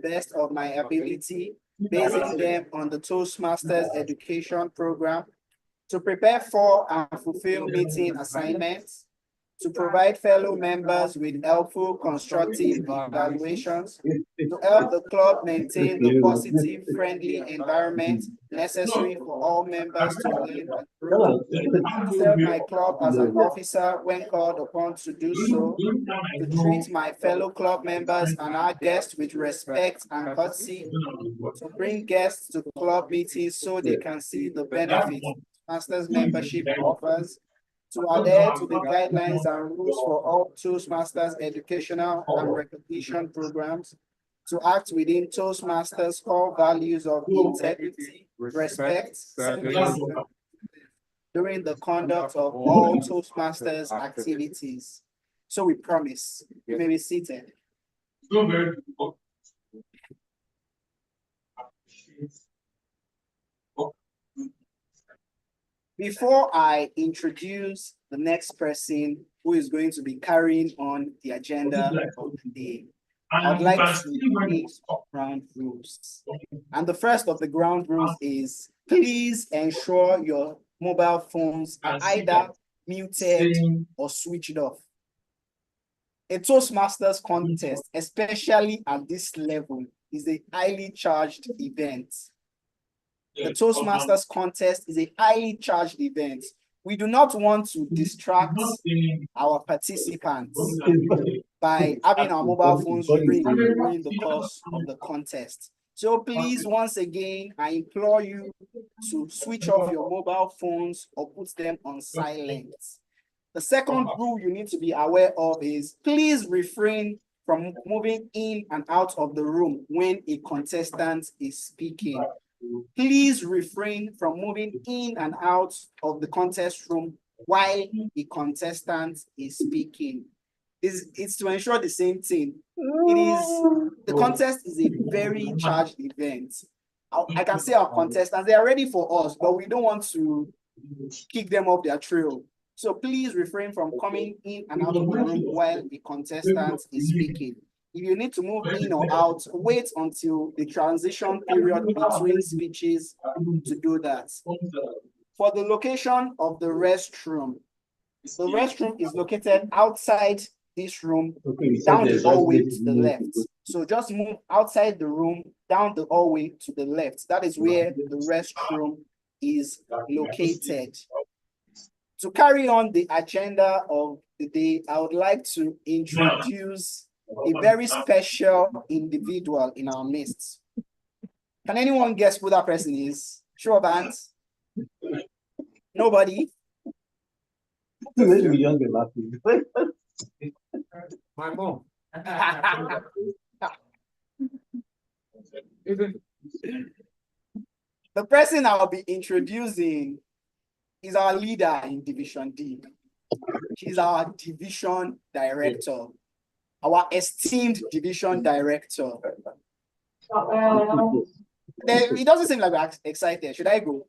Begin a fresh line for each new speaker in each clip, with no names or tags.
best of my ability, basing them on the Toastmasters education program, to prepare for and fulfill meeting assignments, to provide fellow members with helpful, constructive evaluations, to help the club maintain the positive, friendly environment necessary for all members to learn and grow, to serve my club as an officer when called upon to do so, to treat my fellow club members and our guests with respect and courtesy, to bring guests to club meetings so they can see the benefits Masters membership offers, to adhere to the guidelines and rules for all Toastmasters educational and recognition programs, to act within Toastmasters' core values of integrity, respect, service, during the conduct of all Toastmasters activities. So we promise. You may be seated. Before I introduce the next person who is going to be carrying on the agenda of the day, I'd like to make ground rules. And the first of the ground rules is please ensure your mobile phones are either muted or switched off. A Toastmasters contest, especially at this level, is a highly charged event. The Toastmasters contest is a highly charged event. We do not want to distract our participants by having our mobile phones ring during the course of the contest. So please, once again, I implore you to switch off your mobile phones or put them on silent. The second rule you need to be aware of is please refrain from moving in and out of the room when a contestant is speaking. Please refrain from moving in and out of the contest room while a contestant is speaking. It's to ensure the same thing. The contest is a very charged event. I can say our contestants, they are ready for us, but we don't want to kick them off their trail. So please refrain from coming in and out of the room while the contestant is speaking. If you need to move in or out, wait until the transition period between speeches to do that. For the location of the restroom is located outside this room, down the hallway to the left. So just move outside the room, down the hallway to the left. That is where the restroom is located. To carry on the agenda of the day, I would like to introduce a very special individual in our midst. Can anyone guess who that person is? Show of hands. Nobody?
My mom.
The person I'll be introducing is our leader in Division D. She's our division director, our esteemed division director. It doesn't seem like we're excited. Should I go?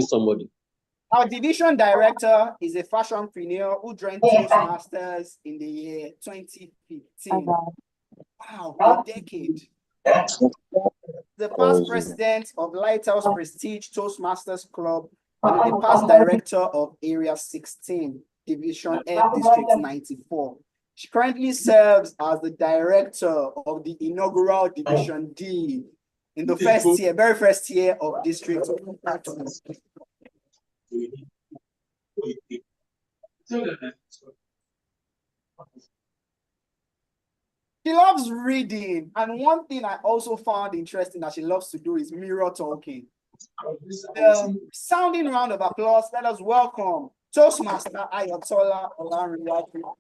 Somebody.
Our division director is a fashionpreneur who joined Toastmasters in the year 2015. Wow, a decade. The past president of Lighthouse Prestige Toastmasters Club and the past director of Area 16, Division F, District 94. She currently serves as the director of the inaugural Division D in the very first year of District 2. She loves reading, and one thing I also found interesting that she loves to do is mirror talking. Sounding round of applause, let us welcome Toastmaster Ayotola Olanriwaju.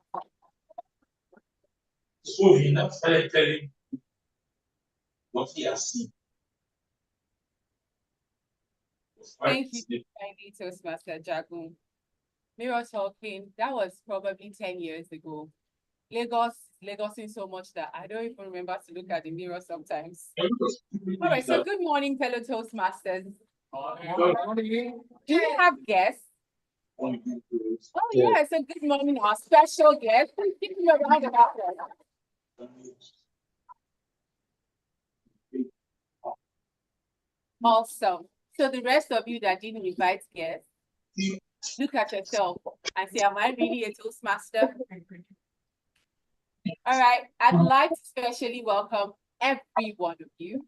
So he now started telling what he has seen.
Thank you, Toastmaster Jagun. Mirror talking, that was probably 10 years ago. Lagosing so much that I don't even remember to look at the mirror sometimes. All right, so good morning, fellow Toastmasters. Do you have guests? Oh, yes, and good morning, our special guest. Please give me a round of applause. Awesome. So the rest of you that didn't invite guests, look at yourself and say, am I really a Toastmaster? All right, I'd like to specially welcome every one of you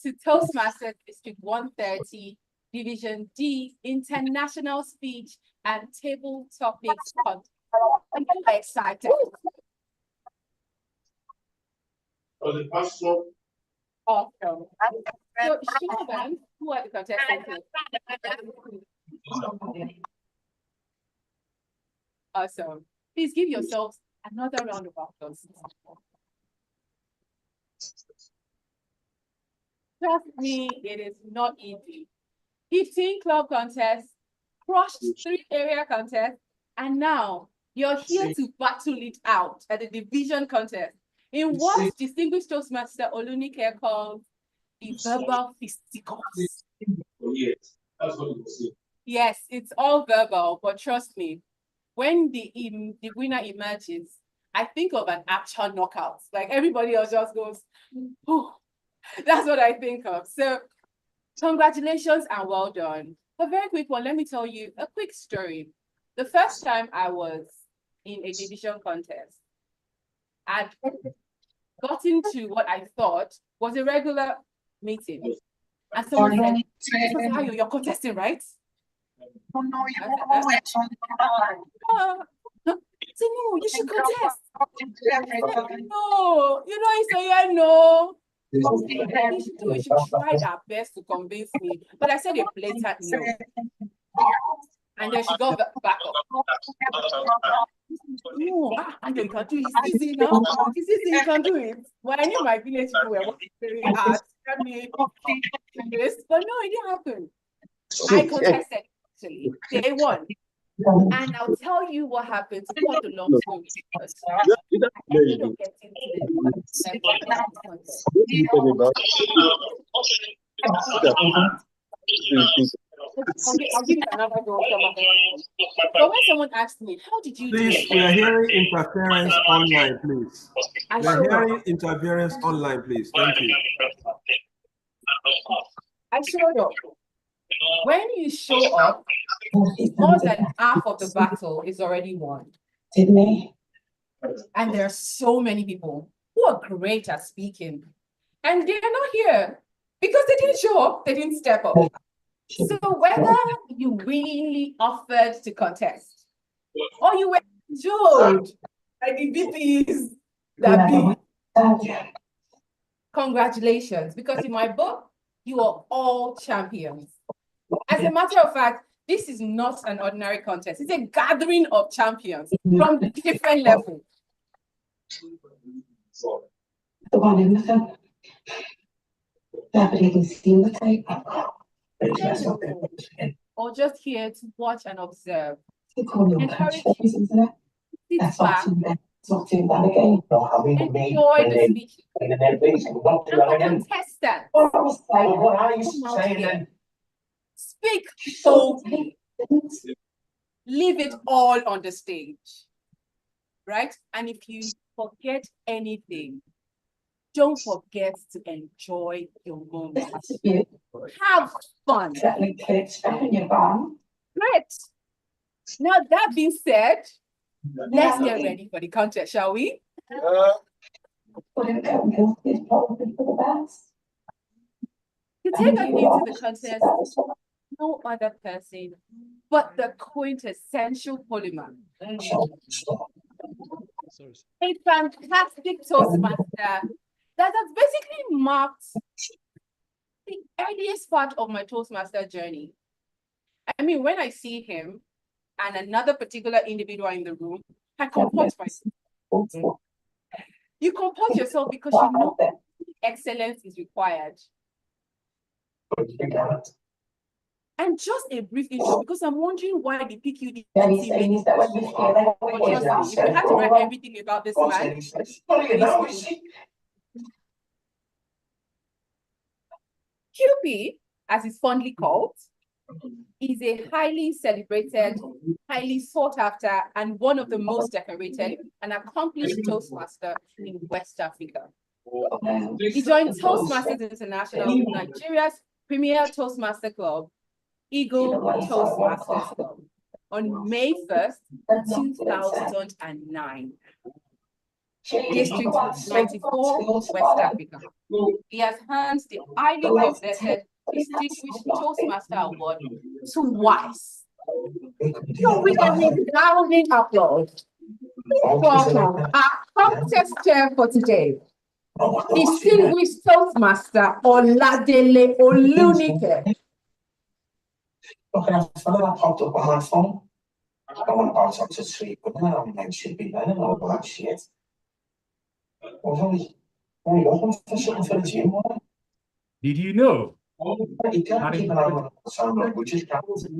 to Toastmasters District 130, Division D, International Speech and Table Topics Contest. I'm very excited. Awesome. So show them who are the contestants. Awesome. Please give yourselves another round of applause. Trust me, it is not easy. 15 club contests, crushed 3 area contests, and now you're here to battle it out at the division contest in what distinguished Toastmaster Olunike calls the verbal fisticuffs. Yes, it's all verbal, but trust me, when the winner emerges, I think of an actual knockout. Like everybody else just goes, oh, that's what I think of. So congratulations and well done. A very quick one, let me tell you a quick story. The first time I was in a division contest, I'd gotten to what I thought was a regular meeting. And someone said, Professor, you're contesting, right?
Oh no, you always on the
So no, you should contest. No, you know, I say, yeah, no. We should try our best to convince me. But I said a blatant no. And then she got back up. No, I know you can do it. It's easy now. It's easy, you can do it. Well, I knew my village people were working very hard. But no, it didn't happen. I contested, actually. They won. And I'll tell you what happened to cut the long story short. I ended up getting I'll give you another go. But when someone asked me, how did you
please, we are hearing interference online, please. We are hearing interference online, please. Thank you.
I showed up. When you show up, more than half of the battle is already won. And there are so many people who are great at speaking. And they're not here because they didn't show up, they didn't step up. So whether you willingly offered to contest or you were told like the VPs that be, congratulations, because in my book, you are all champions. As a matter of fact, this is not an ordinary contest. It's a gathering of champions from different levels.
The one in the film. Nobody can see the tape.
Or just here to watch and observe.
Encourage you.
Sit back. Enjoy the speech. And for contestants,
What are you saying then?
speak boldly. Leave it all on the stage. Right? And if you forget anything, don't forget to enjoy your moment. Have fun. Great. Now, that being said, let's get ready for the contest, shall we? To take us into the contest, no other person but the quintessential polymath. A fantastic Toastmaster that has basically marked the earliest part of my Toastmaster journey. I mean, when I see him and another particular individual in the room, I compose myself. You compose yourself because you know excellence is required. And just a brief intro, because I'm wondering why they pick you. But trust me, if you had to write everything about this man, QP, as he's fondly called, is a highly celebrated, highly sought after, and one of the most decorated and accomplished Toastmaster in West Africa. He joined Toastmasters International, Nigeria's premier Toastmaster club, Eagle Toastmasters Club, on May 1st, 2009. District 94, West Africa. He has earned the highly coveted Distinguished Toastmaster Award twice. So with a resounding applause, welcome our contest chair for today, Distinguished Toastmaster Oladele Olunike.
Okay, so then I popped up on my phone. I don't want to bounce up to sleep, but then I'm meant to be learning all that shit. I was only looking for something for the gym.
Did you know
You can't keep an eye on the sound, which is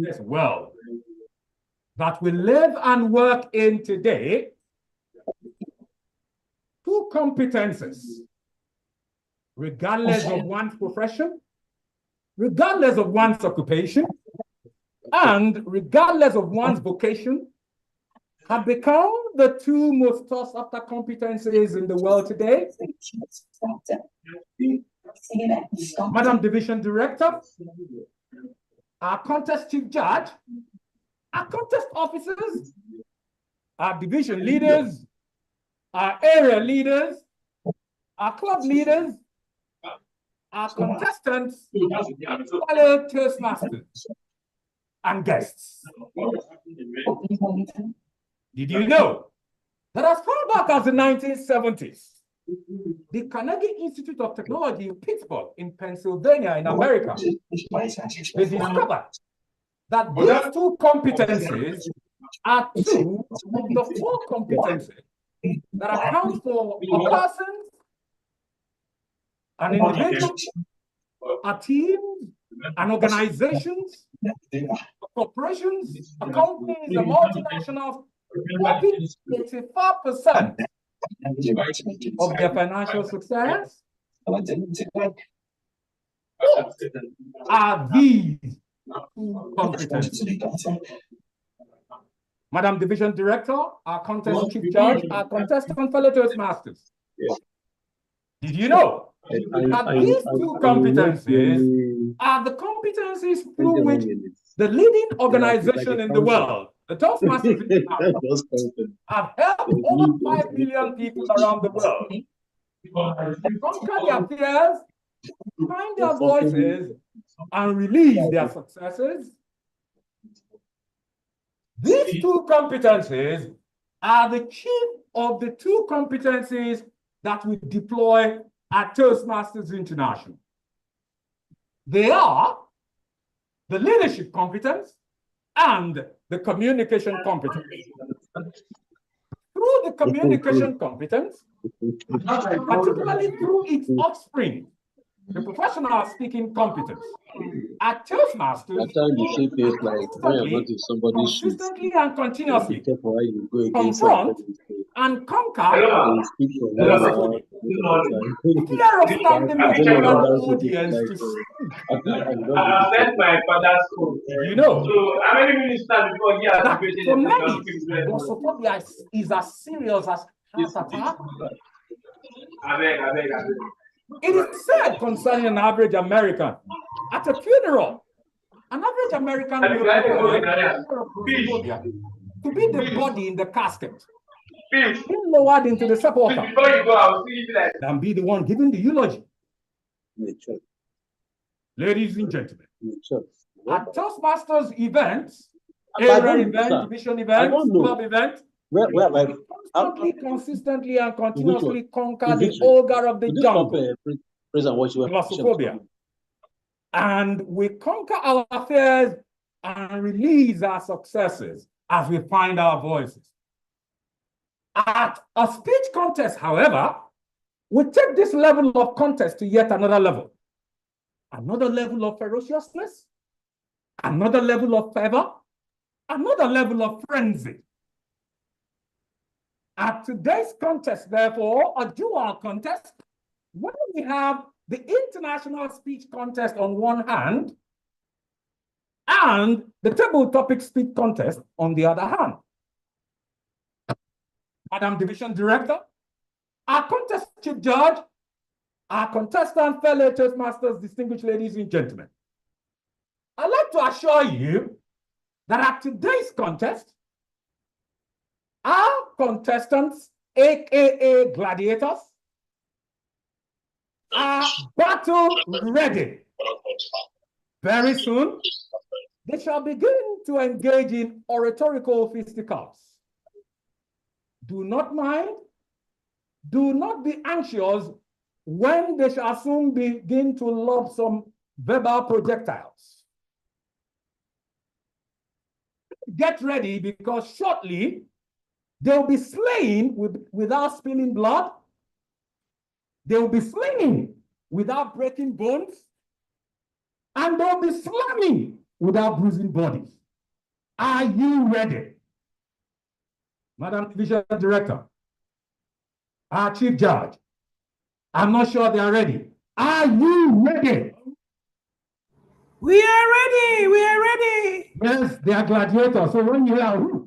as well that we live and work in today two competences, regardless of one's profession, regardless of one's occupation, and regardless of one's vocation, have become the two most sought after competencies in the world today. Madam Division Director, our contest chief judge, our contest officers, our division leaders, our area leaders, our club leaders, our contestants, fellow Toastmasters, and guests. Did you know that as far back as the 1970s, the Carnegie Institute of Technology in Pittsburgh, in Pennsylvania, in America, they discovered that these two competencies are two of the four competencies that account for a person, an individual, a team, an organizations, corporations, a companies, a multinational, 85% of their financial success are these competencies. Madam Division Director, our contest chief judge, our contestant fellow Toastmasters. Did you know that these two competencies are the competencies through which the leading organization in the world, the Toastmasters have helped over 5 million people around the world conquer their fears, find their voices, and release their successes? These two competencies are the chief of the two competencies that we deploy at Toastmasters International. They are the leadership competence and the communication competence. Through the communication competence, particularly through its offspring, the professional speaking competence, at Toastmasters, consistently and continuously confront and conquer the fear of standing before an audience to speak. You know, that for many, glossophobia is as serious as heart attack. It is said concerning an average American at a funeral, an average American will to be the body in the casket, being lowered into the sepulchre, than be the one giving the eulogy. Ladies and gentlemen, at Toastmasters events, area events, division events, club events, we consistently and continuously conquer the ogre of the jungle, glossophobia. And we conquer our fears and release our successes as we find our voices. At a speech contest, however, we take this level of contest to yet another level. Another level of ferociousness, another level of fervor, another level of frenzy. At today's contest, therefore, a dual contest, when we have the international speech contest on one hand, and the table topic speech contest on the other hand. Madam Division Director, our contest chief judge, our contestant, fellow Toastmasters, distinguished ladies and gentlemen, I'd like to assure you that at today's contest, our contestants, aka gladiators, are battle ready. Very soon, they shall begin to engage in oratorical fisticuffs. Do not mind, do not be anxious when they shall soon begin to lob some verbal projectiles. Get ready, because shortly they'll be slaying without spilling blood. They'll be slaying without breaking bones. And they'll be slamming without bruising bodies. Are you ready? Madam Division Director, our Chief Judge, I'm not sure they are ready. Are you ready?
We are ready. We are ready.
Yes, they are gladiators. So when you are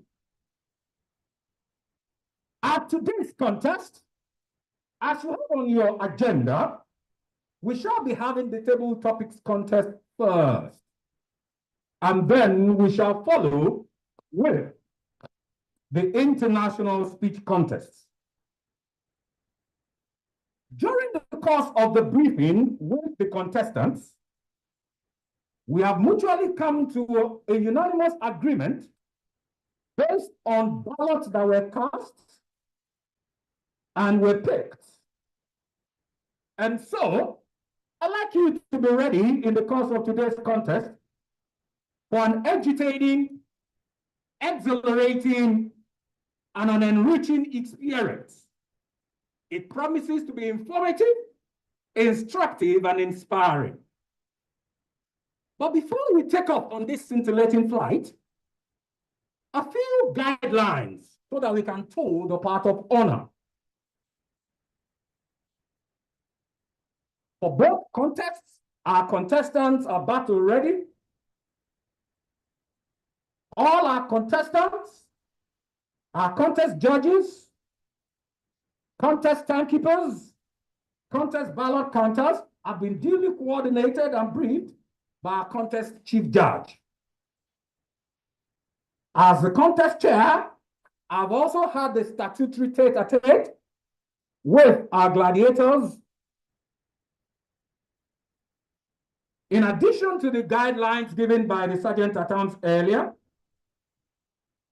at today's contest, as you have on your agenda, we shall be having the table topics contest first. And then we shall follow with the international speech contests. During the course of the briefing with the contestants, we have mutually come to a unanimous agreement based on ballots that were cast and were picked. And so, I'd like you to be ready in the course of today's contest for an agitating, exhilarating, and an enriching experience. It promises to be informative, instructive, and inspiring. But before we take off on this scintillating flight, a few guidelines so that we can toe the path of honor. For both contests, our contestants are battle ready. All our contestants, our contest judges, contest timekeepers, contest ballot counters have been duly coordinated and briefed by our contest chief judge. As the contest chair, I've also had the statutory tete-a-tete with our gladiators. In addition to the guidelines given by the Sergeant-at-Arms earlier,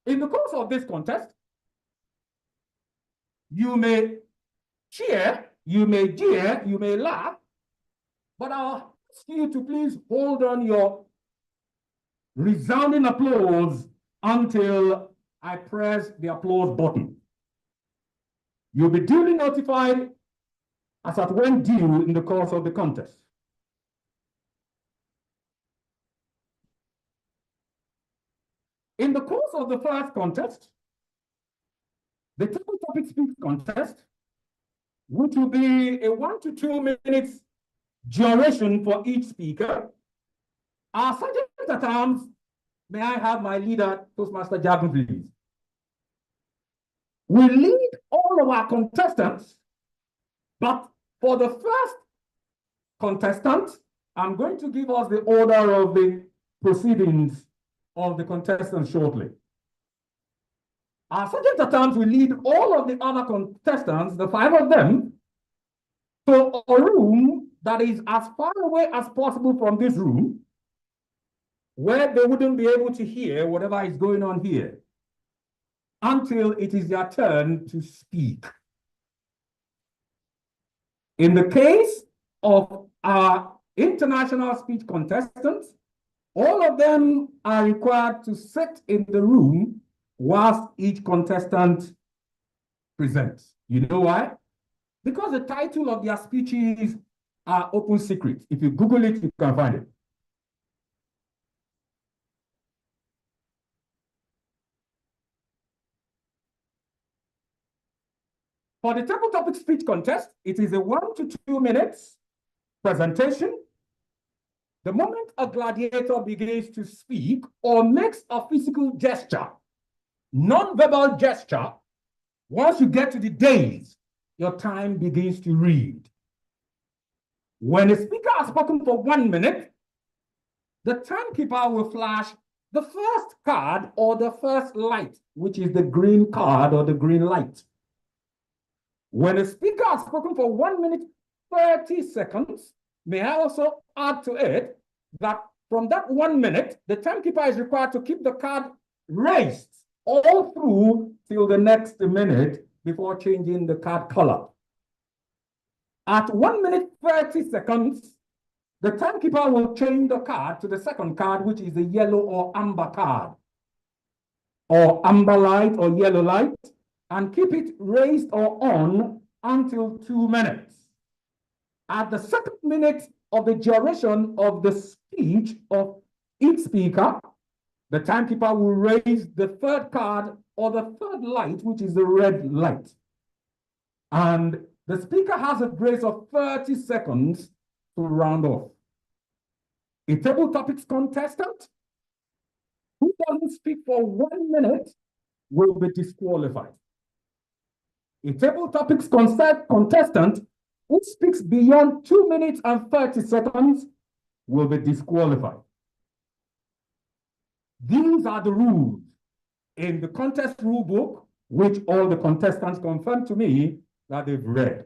in the course of this contest, you may cheer, you may jeer, you may laugh, but I'll ask you to please hold on your resounding applause until I press the applause button. You'll be duly notified as at when due in the course of the contest. In the course of the first contest, the table topic speech contest, which will be a 1 to 2 minutes duration for each speaker, our Sergeant-at-Arms, may I have my leader, Toastmaster Jagun, please? We lead all of our contestants, but for the first contestant, I'm going to give us the order of the proceedings of the contestants shortly. Our Sergeant-at-Arms will lead all of the other contestants, the 5 of them, to a room that is as far away as possible from this room, where they wouldn't be able to hear whatever is going on here, until it is their turn to speak. In the case of our international speech contestants, all of them are required to sit in the room whilst each contestant presents. You know why? Because the title of their speeches are open secret. If you Google it, you can find it. For the table topic speech contest, it is a 1 to 2 minutes presentation The moment a gladiator begins to speak or makes a physical gesture, non-verbal gesture, once you get to the days, your time begins to read. When a speaker has spoken for 1 minute, the timekeeper will flash the first card or the first light, which is the green card or the green light. When a speaker has spoken for 1 minute, 30 seconds, may I also add to it that from that 1 minute, the timekeeper is required to keep the card raised all through till the next minute before changing the card color. At 1 minute, 30 seconds, the timekeeper will change the card to the second card, which is the yellow or amber card, or amber light or yellow light, and keep it raised or on until 2 minutes. At the second minute of the duration of the speech of each speaker, the timekeeper will raise the third card or the third light, which is the red light. And the speaker has a grace of 30 seconds to round off. A table topics contestant who doesn't speak for 1 minute will be disqualified. A table topics contestant who speaks beyond 2 minutes and 30 seconds will be disqualified. These are the rules in the contest rule book, which all the contestants confirmed to me that they've read.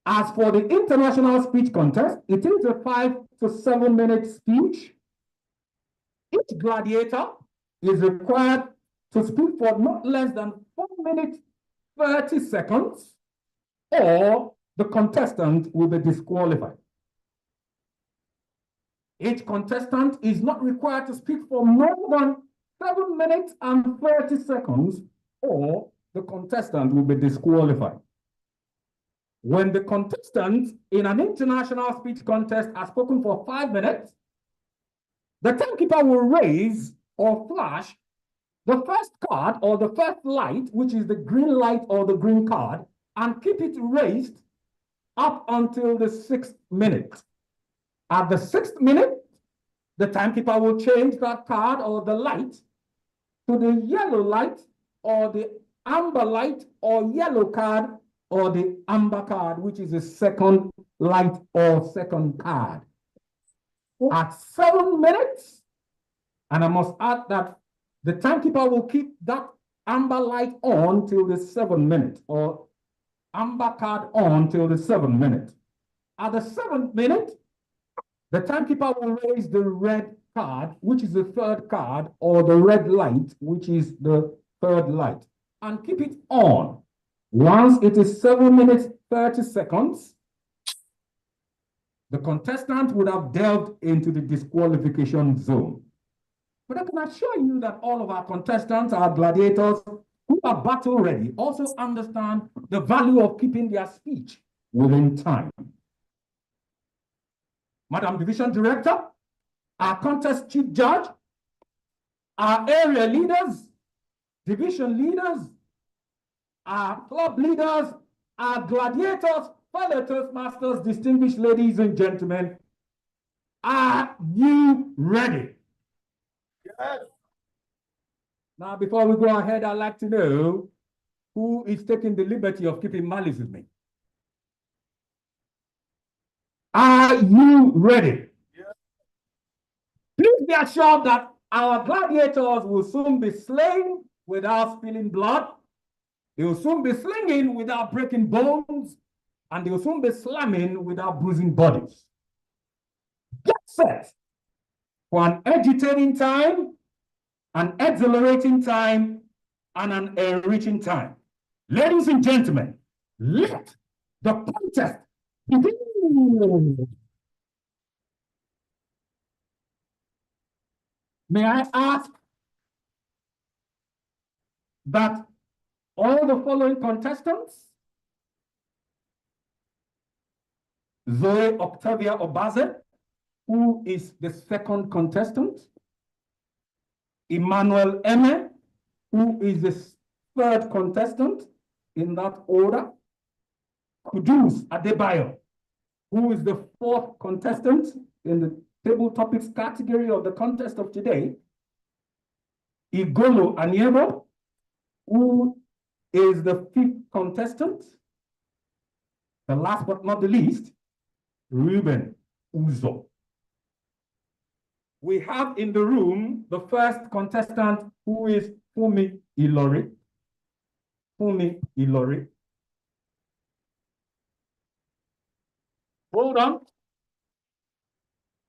As for the international speech contest, it is a 5 to 7 minute speech. Each gladiator is required to speak for not less than 4 minutes, 30 seconds, or the contestant will be disqualified. Each contestant is not required to speak for more than 7 minutes and 30 seconds, or the contestant will be disqualified. When the contestant in an international speech contest has spoken for 5 minutes, the timekeeper will raise or flash the first card or the first light, which is the green light or the green card, and keep it raised up until the 6th minute. At the 6th minute, the timekeeper will change that card or the light to the yellow light or the amber light or yellow card or the amber card, which is the second light or second card. At 7 minutes, and I must add that the timekeeper will keep that amber light on till the 7th minute, or amber card on till the 7th minute. At the 7th minute, the timekeeper will raise the red card, which is the third card, or the red light, which is the third light, and keep it on. Once it is 7 minutes, 30 seconds, the contestant would have delved into the disqualification zone. But I can assure you that all of our contestants, our gladiators, who are battle ready, also understand the value of keeping their speech within time. Madam Division Director, our contest chief judge, our area leaders, division leaders, our club leaders, our gladiators, fellow Toastmasters, distinguished ladies and gentlemen, are you ready?
Yes.
Now, before we go ahead, I'd like to know who is taking the liberty of keeping malice with me. Are you ready?
Yes.
Please be assured that our gladiators will soon be slain without spilling blood. They will soon be slinging without breaking bones, and they will soon be slamming without bruising bodies. Get set for an agitating time, an exhilarating time, and an enriching time. Ladies and gentlemen, let the contest begin. May I ask that all the following contestants, Zoe Octavia Obaze, who is the second contestant, Emmanuel Eme, who is the third contestant in that order, Kudus Adebayo, who is the fourth contestant in the table topics category of the contest of today, Igolo Aniebo, who is the fifth contestant, the last but not the least, Ruben Uzo. We have in the room the first contestant, who is Fumi Ilori. Fumi Ilori. Hold on.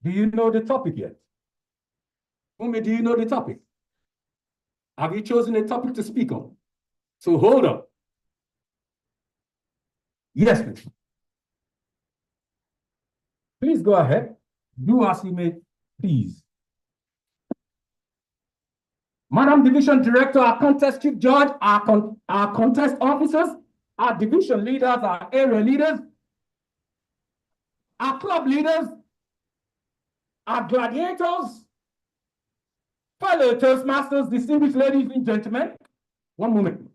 Do you know the topic yet? Fumi, do you know the topic? Have you chosen a topic to speak on? So hold on. Yes, please. Please go ahead. Do as you may please. Madam Division Director, our contest chief judge, our contest officers, our division leaders, our area leaders, our club leaders, our gladiators, fellow Toastmasters, distinguished ladies and gentlemen. One moment.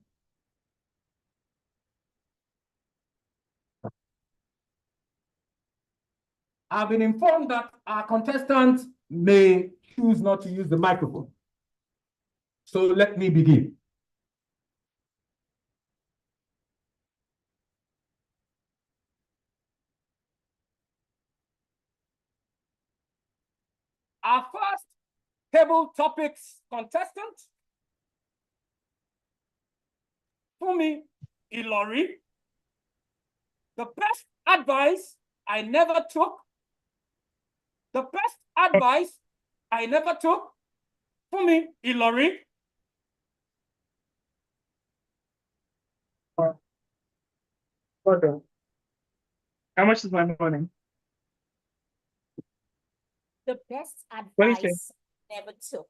I've been informed that our contestants may choose not to use the microphone. So let me begin. Our first table topics contestant, Fumi Ilori. The best advice I never took. The best advice I never took. Fumi Ilori.
How much is my money?
The best advice I never took.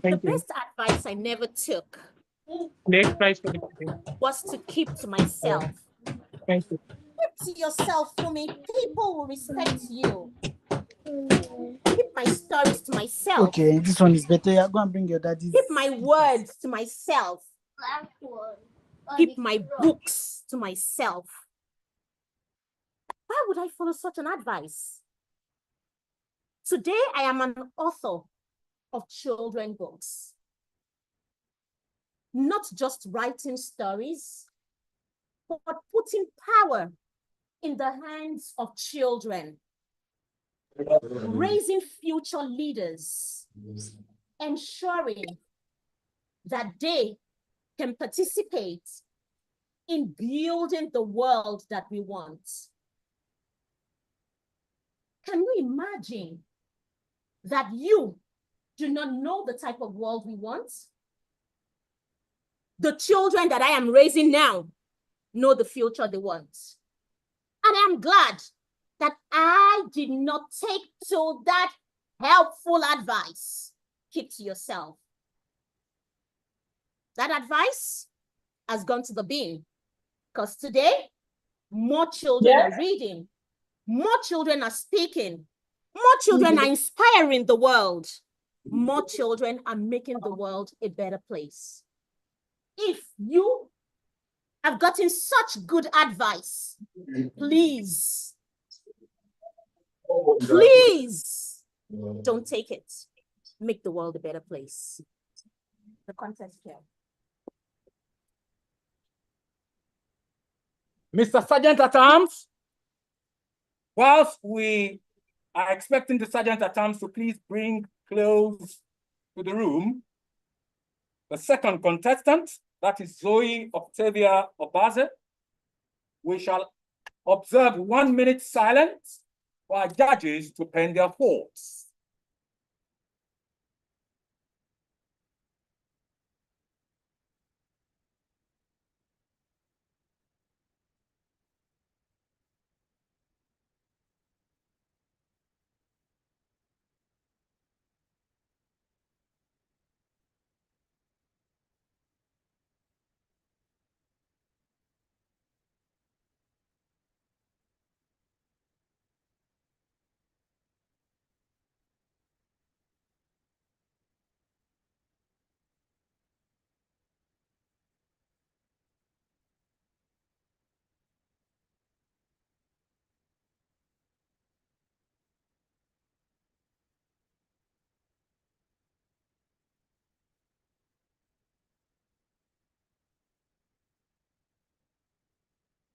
Thank
the
you.
best advice I never took
Next price for the ticket.
was to keep to myself.
Thank you.
Keep to yourself, for me. People will respect you. Keep my stories to myself.
Okay, this one is better. Yeah, go and bring your daddy.
Keep my words to myself. Keep my books to myself. Why would I follow such an advice? Today, I am an author of children's books. Not just writing stories, but putting power in the hands of children, raising future leaders, ensuring that they can participate in building the world that we want. Can you imagine that you do not know the type of world we want? The children that I am raising now know the future they want. And I am glad that I did not take to that helpful advice. Keep to yourself. That advice has gone to the bin, because today, more children are reading, more children are speaking, more children are inspiring the world, more children are making the world a better place. If you have gotten such good advice, please don't take it. Make the world a better place. The contest here.
Mr. Sergeant at Arms, whilst we are expecting the Sergeant at Arms to please bring clothes to the room, the second contestant, that is Zoe Octavia Obaze, we shall observe 1 minute silence for our judges to pen their thoughts.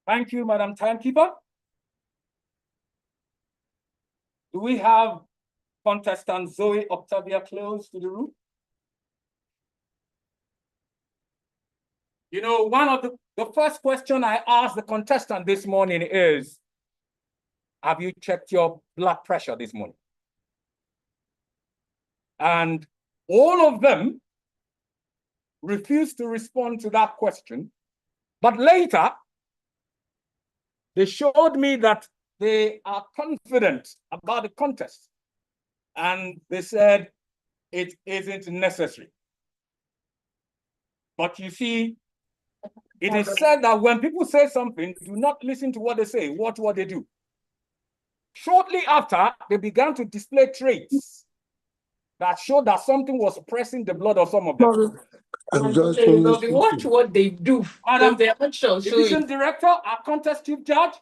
Thank you, Madam Timekeeper. Do we have contestant Zoe Octavia close to the room? You know, one of the first question I asked the contestant this morning is, have you checked your blood pressure this morning? And all of them refused to respond to that question. But later, they showed me that they are confident about the contest. And they said it isn't necessary. But you see, it is said that when people say something, do not listen to what they say, watch what they do. Shortly after, they began to display traits that showed that something was suppressing the blood of some of them.
Watch what they do.
Madam Division Director, our contest chief judge.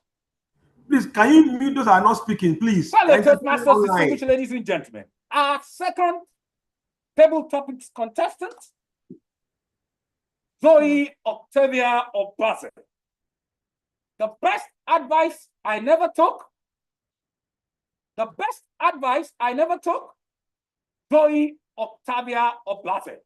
Please, can you mute those that are not speaking, please?
Fellow Toastmasters, distinguished ladies and gentlemen, our second table topics contestant, Zoe Octavia Obase. The best advice I never took. The best advice I never took. Zoe Octavia Obase.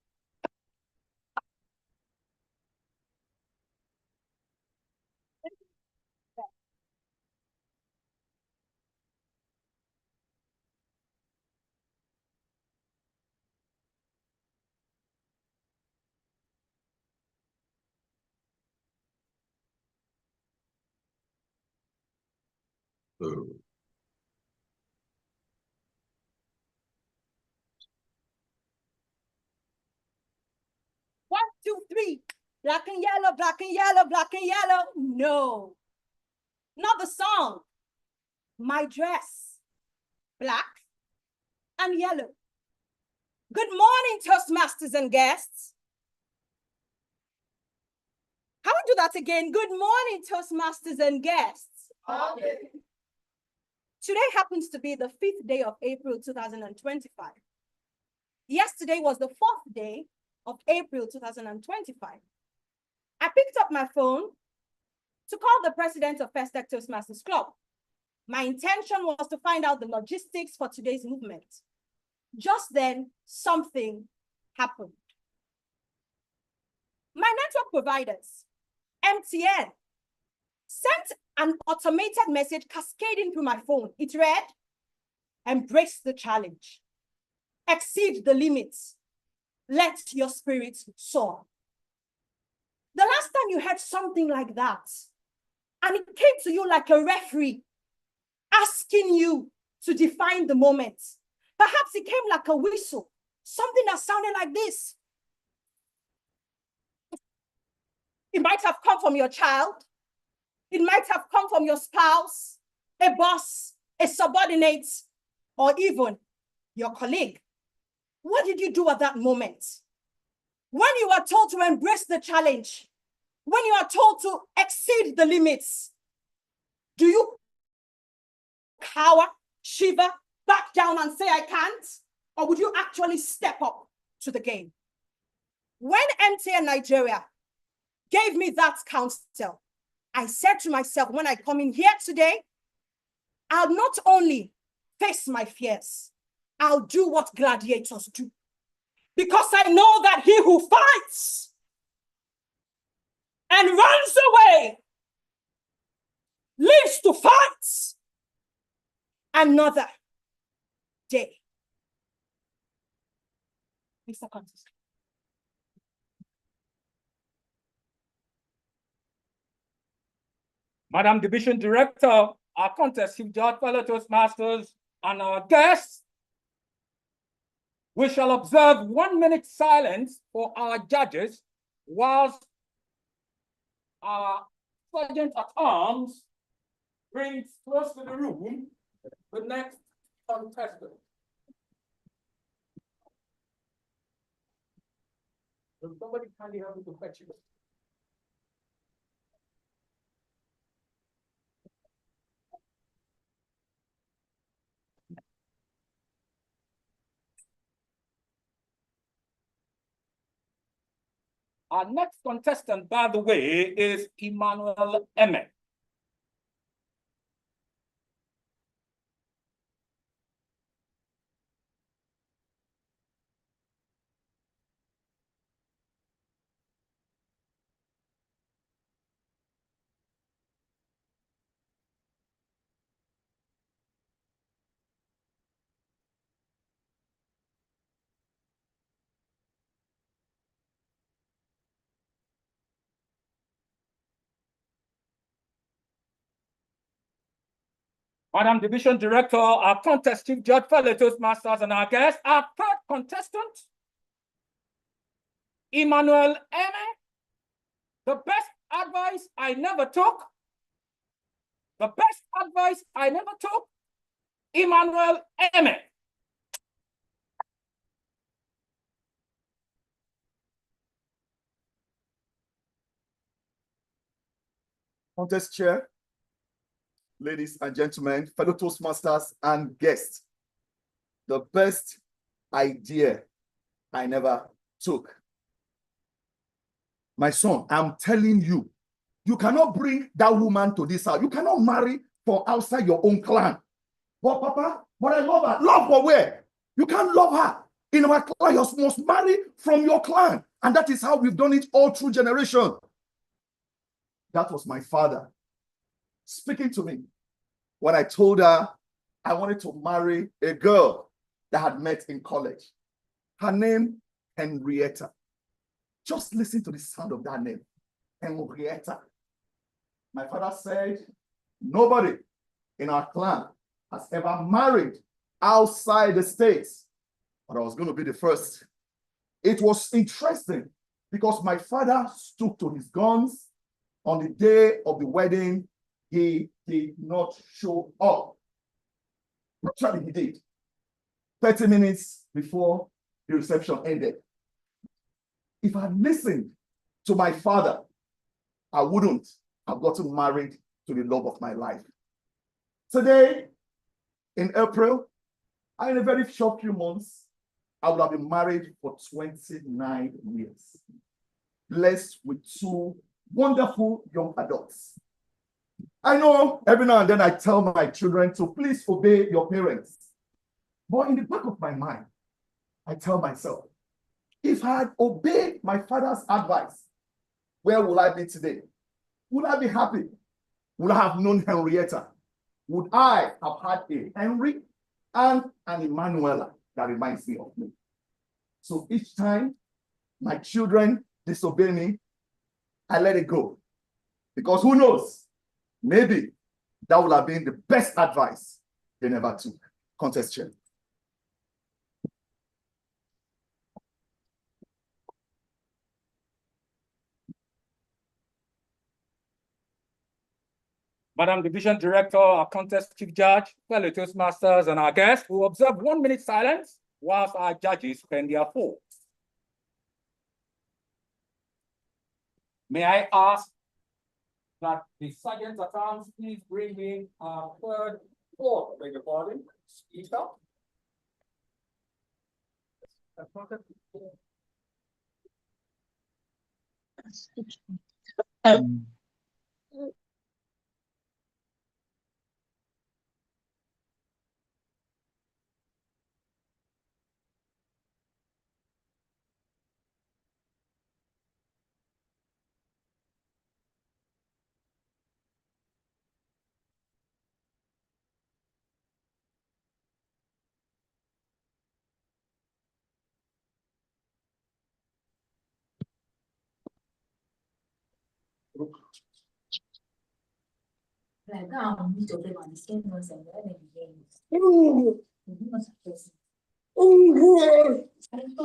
One, two, three. Black and yellow, black and yellow, black and yellow. No, not the song. My dress, black and yellow. Good morning, Toastmasters and guests. How do we do that again? Good morning, Toastmasters and guests. Okay. Today happens to be the 5th day of April 2025. Yesterday was the 4th day of April 2025. I picked up my phone to call the president of First Tech Toastmasters Club. My intention was to find out the logistics for today's movement. Just then, something happened. My network providers, MTN, sent an automated message cascading through my phone. It read, "Embrace the challenge. Exceed the limits. Let your spirits soar." The last time you heard something like that, and it came to you like a referee, asking you to define the moment. Perhaps it came like a whistle, something that sounded like this. It might have come from your child. It might have come from your spouse, a boss, a subordinate, or even your colleague. What did you do at that moment? When you are told to embrace the challenge, when you are told to exceed the limits, do you cower, shiver, back down and say, "I can't"? Or would you actually step up to the game? When MTN Nigeria gave me that counsel, I said to myself, when I come in here today, I'll not only face my fears, I'll do what gladiators do. Because I know that he who fights and runs away lives to fight another day. Mr. Contest.
Madam Division Director, our contest chief judge, fellow Toastmasters, and our guests, we shall observe 1 minute silence for our judges whilst our sergeant at arms brings close to the room the next contestant. Will somebody kindly help me to fetch you? Our next contestant, by the way, is Emmanuel Emme. Madam Division Director, our contest chief judge, fellow Toastmasters, and our guest, our third contestant, Emmanuel Eme. The best advice I never took. The best advice I never took. Emmanuel Eme.
Contest chair, ladies and gentlemen, fellow Toastmasters and guests, the best idea I never took. My son, I'm telling you, you cannot bring that woman to this house. You cannot marry from outside your own clan. But Papa, but I love her. Love for where? You can't love her. In our clan, you must marry from your clan. And that is how we've done it all through generations. That was my father speaking to me when I told her I wanted to marry a girl that I had met in college. Her name, Henrietta. Just listen to the sound of that name, Henrietta. My father said, nobody in our clan has ever married outside the States, but I was going to be the first. It was interesting because my father stuck to his guns. On the day of the wedding, he did not show up. Actually, he did. 30 minutes before the reception ended. If I had listened to my father, I wouldn't have gotten married to the love of my life. Today, in April, in a very short few months, I would have been married for 29 years. Blessed with 2 wonderful young adults. I know every now and then I tell my children to please obey your parents. But in the back of my mind, I tell myself, if I had obeyed my father's advice, where would I be today? Would I be happy? Would I have known Henrietta? Would I have had a Henry and an Emanuela that reminds me of me? So each time my children disobey me, I let it go. Because who knows? Maybe that would have been the best advice they never took. Contest chair.
Madam Division Director, our contest chief judge, fellow Toastmasters, and our guests will observe 1 minute silence whilst our judges pen their votes. May I ask that the sergeant at arms please bring in our third floor, beg your pardon, speaker.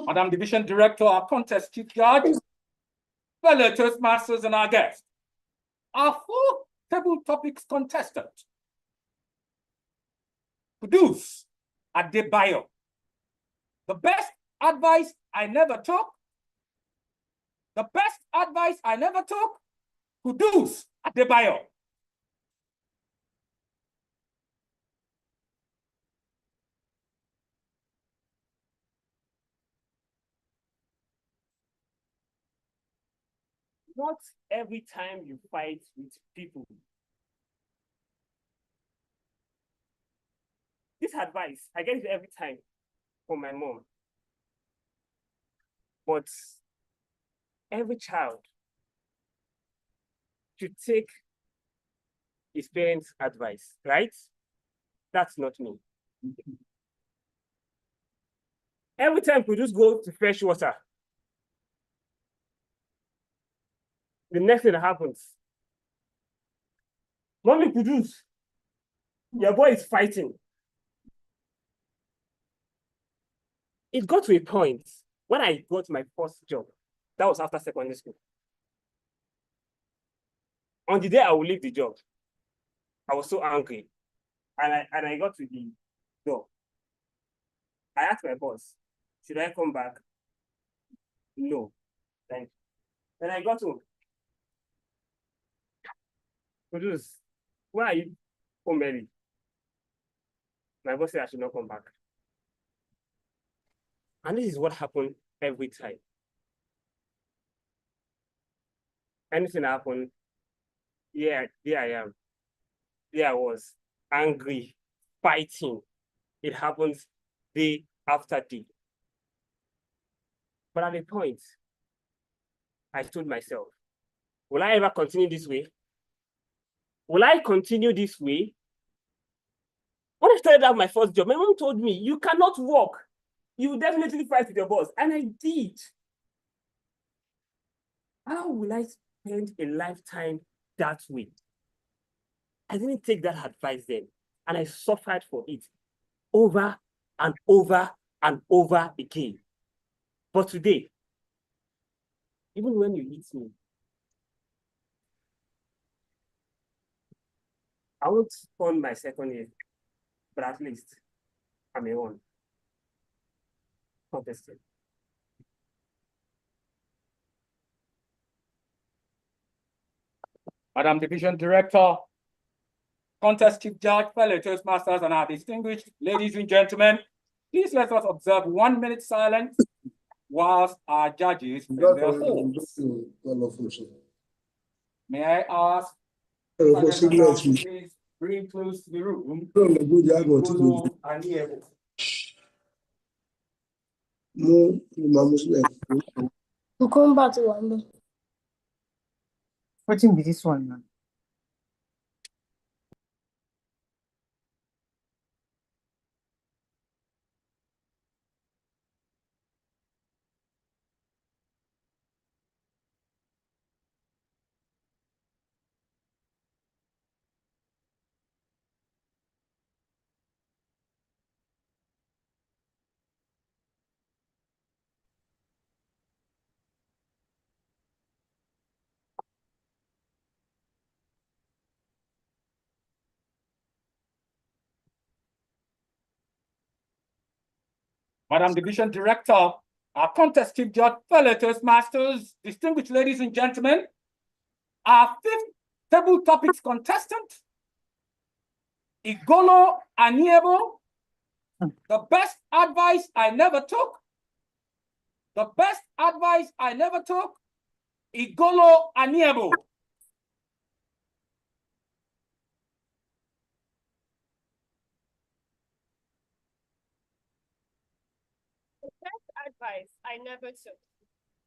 Madam Division Director, our contest chief judge, fellow Toastmasters, and our guests. Our 4 table topics contestant. Kudus Adebayo. The best advice I never took. The best advice I never took. Kudus Adebayo.
Not every time you fight with people. This advice, I get it every time from my mom. But every child should take his parents' advice, right? That's not me. Every time we just go to fetch water, the next thing that happens, Mommy Kudus, Your boy is fighting. It got to a point when I got my first job. That was after secondary school. On the day I will leave the job, I was so angry. And I got to the door. I asked my boss, should I come back? No. Thank you. Then I got home. Produce, why are you home early? My boss said I should not come back. And this is what happened every time. Anything happened, yeah, there I am. There I was, angry, fighting. It happens day after day. But at a point, I told myself, will I ever continue this way? Will I continue this way? When I started out my first job, my mom told me, you cannot walk. You will definitely fight with your boss. And I did. How will I spend a lifetime that way? I didn't take that advice then. And I suffered for it over and over and over again. But today, even when you meet me, I won't fund my second year, but at least I'm a one. Contested.
Madam Division Director, Contest Chief Judge, fellow Toastmasters, and our distinguished ladies and gentlemen, please let us observe 1 minute silence whilst our judges bring their thoughts. May I ask, please bring close to the room.
What be this one now?
Madam Division Director, our Contest Chief Judge, fellow Toastmasters, distinguished ladies and gentlemen, our fifth table topics contestant, Igolo Aniebo, the best advice I never took. The best advice I never took, Igolo Aniebo.
The best advice I never took.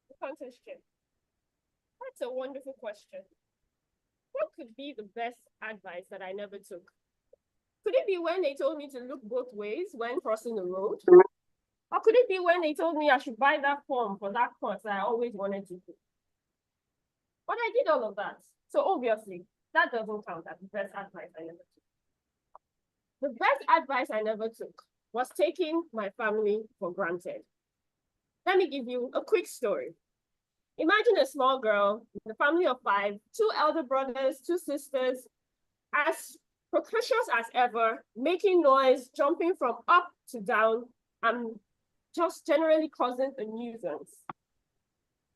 The contest chair. That's a wonderful question. What could be the best advice that I never took? Could it be when they told me to look both ways when crossing the road? Or could it be when they told me I should buy that form for that course that I always wanted to do? But I did all of that. So obviously, that doesn't count as the best advice I never took. The best advice I never took was taking my family for granted. Let me give you a quick story. Imagine a small girl, the family of 5, 2 elder brothers, 2 sisters, as precocious as ever, making noise, jumping from up to down, and just generally causing a nuisance.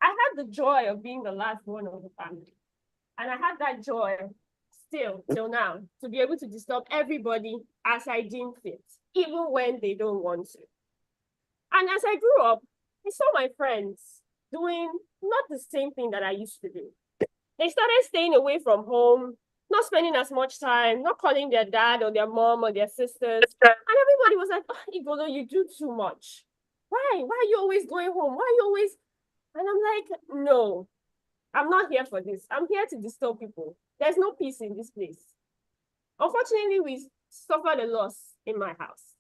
I had the joy of being the last one of the family. And I had that joy still till now to be able to disturb everybody as I deem fit, even when they don't want to. And as I grew up, I saw my friends doing not the same thing that I used to do. They started staying away from home, not spending as much time, not calling their dad or their mom or their sisters. And everybody was like, oh, Igolo, you do too much. Why? Why are you always going home? Why are you always? And I'm like, no, I'm not here for this. I'm here to disturb people. There's no peace in this place. Unfortunately, we suffered a loss in my house.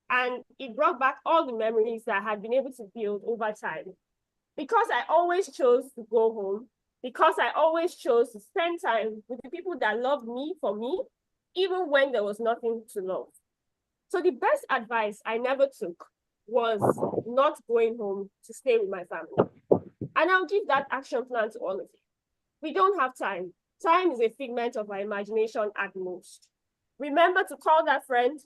And it brought back all the memories that I had been able to build over time. Because I always chose to go home, because I always chose to spend time with the people that loved me for me,
even when there was nothing to love. So the best advice I never took was not going home to stay with my family. And I'll give that action plan to all of you. We don't have time. Time is a figment of our imagination at most. Remember to call that friend,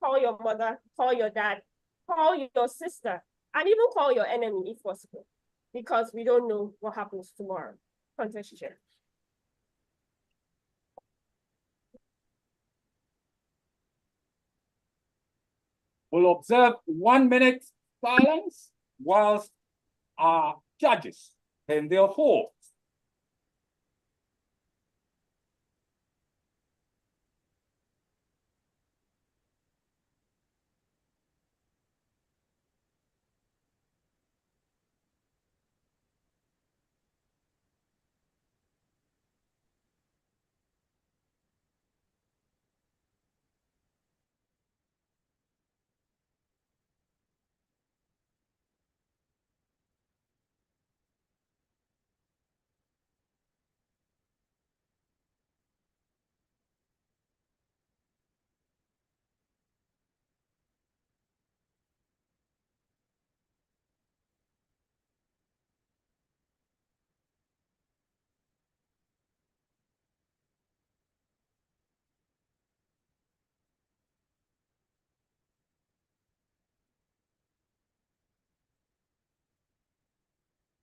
call your mother, call your dad, call your sister, and even call your enemy if possible, because we don't know what happens tomorrow. Context share.
We'll observe 1 minute silence whilst our judges in their halls.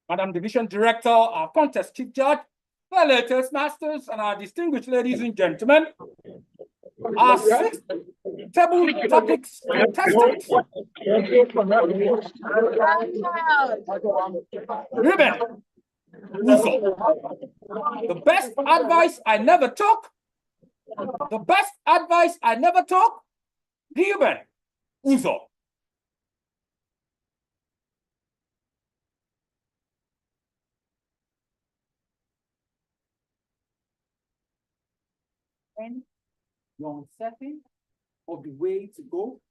Madam Division Director, our contest chief judge, fellow Toastmasters, and our distinguished ladies and gentlemen, our 6 table topics contestant, Ruben Uzo. The best advice I never took, the best advice I never took, Ruben Uzo. And you're uncertain of the way to go,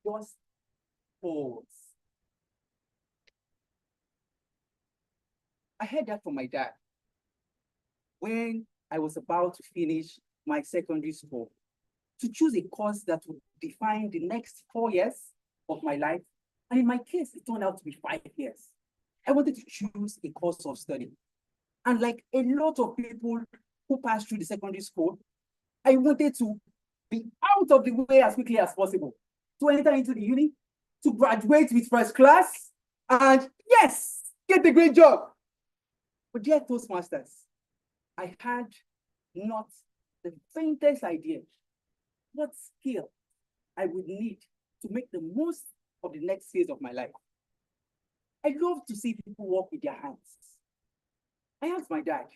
just pause. I heard that from my dad when I was about to finish my secondary school, to choose a course that would define the next 4 years of my life. And in my case, it turned out to be 5 years. I wanted to choose a course of study. And like a lot of people who passed through the secondary school, I wanted to be out of the way as quickly as possible, to enter into the uni, to graduate with first class, and yes, get a great job. But dear Toastmasters, I had not the faintest idea what skill I would need to make the most of the next phase of my life. I love to see people work with their hands. I asked my dad,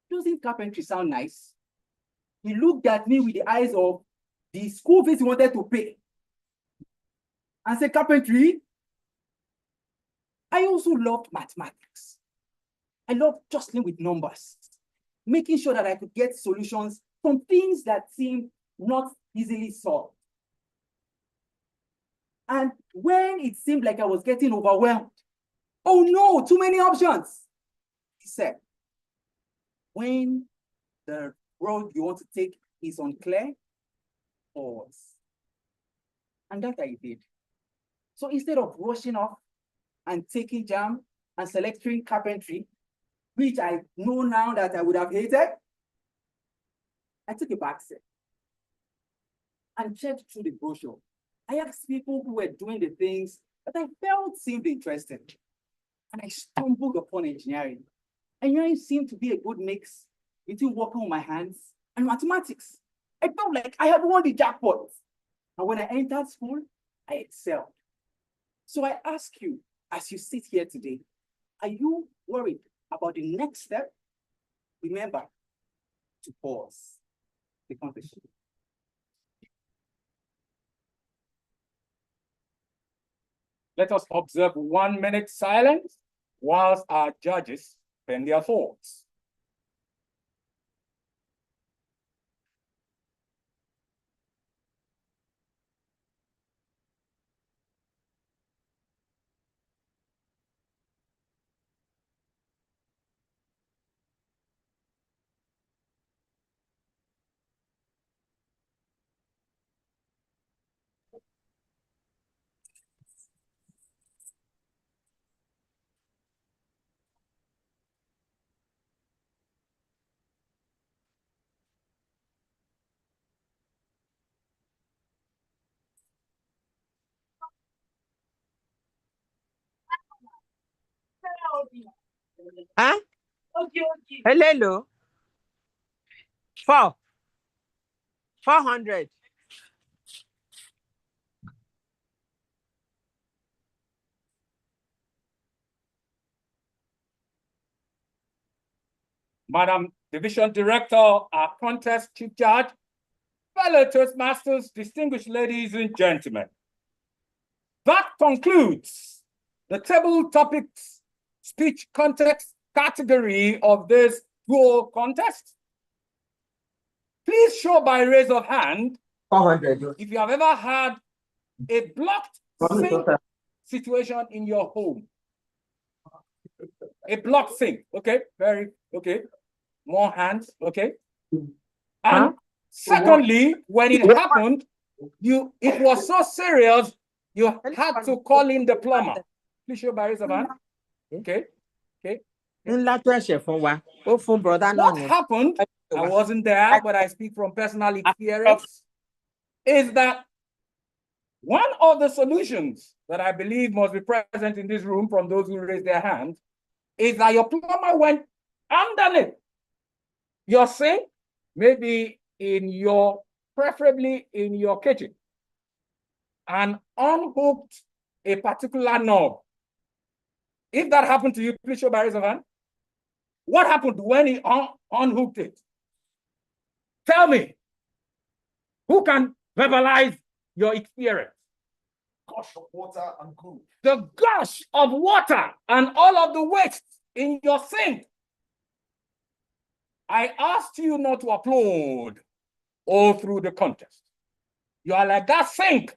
doesn't carpentry sound nice? He looked at me with the eyes of the school fees he wanted to pay and said, carpentry? I also loved mathematics. I loved jostling with numbers, making sure that I could get solutions from things that seemed not easily solved. And when it seemed like I was getting overwhelmed, oh no, too many options, he said, when the road you want to take is unclear, pause. And that I did. So instead of rushing off and taking jam and selecting carpentry, which I know now that I would have hated, I took a back seat and checked through the brochure. I asked people who were doing the things that I felt seemed interesting. And I stumbled upon engineering. Engineering seemed to be a good mix between working with my hands and mathematics. I felt like I had won the jackpot. And when I entered school, I excelled. So I ask you, as you sit here today, are you worried about the next step? Remember to pause the competition. Let us observe 1 minute silence whilst our judges pen their thoughts.
Huh? Hello. 400.
Madam Division Director, our contest chief judge, fellow Toastmasters, distinguished ladies and gentlemen. That concludes the table topics speech context category of this dual contest. Please show by raise of hand
400.
if you have ever had a blocked sink situation in your home. A blocked sink, okay, very okay. More hands, okay. And secondly, when it happened, it was so serious, you had to call in the plumber. Please show by raise of hand. Okay, okay. What happened, I wasn't there, but I speak from personal experience, is that one of the solutions that I believe must be present in this room from those who raised their hands is that your plumber went underneath your sink, maybe preferably in your kitchen, and unhooked a particular knob. If that happened to you, please show by raise of hand. What happened when he unhooked it? Tell me. Who can verbalize your experience?
Gush of water and goo.
The gush of water and all of the waste in your sink. I asked you not to applaud all through the contest. You are like that sink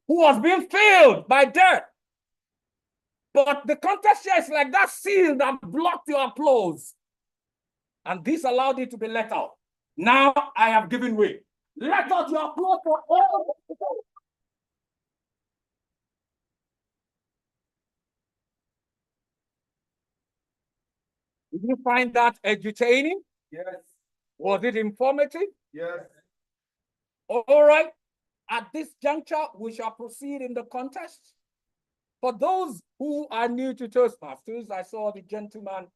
who was being filled by dirt. But the contest here is like that seal that blocked your applause. And this allowed it to be let out. Now I have given way. Let out your applause for all. Did you find that entertaining?
Yes.
Was it informative?
Yes.
All right. At this juncture, we shall proceed in the contest. For those who are new to Toastmasters, I saw the gentleman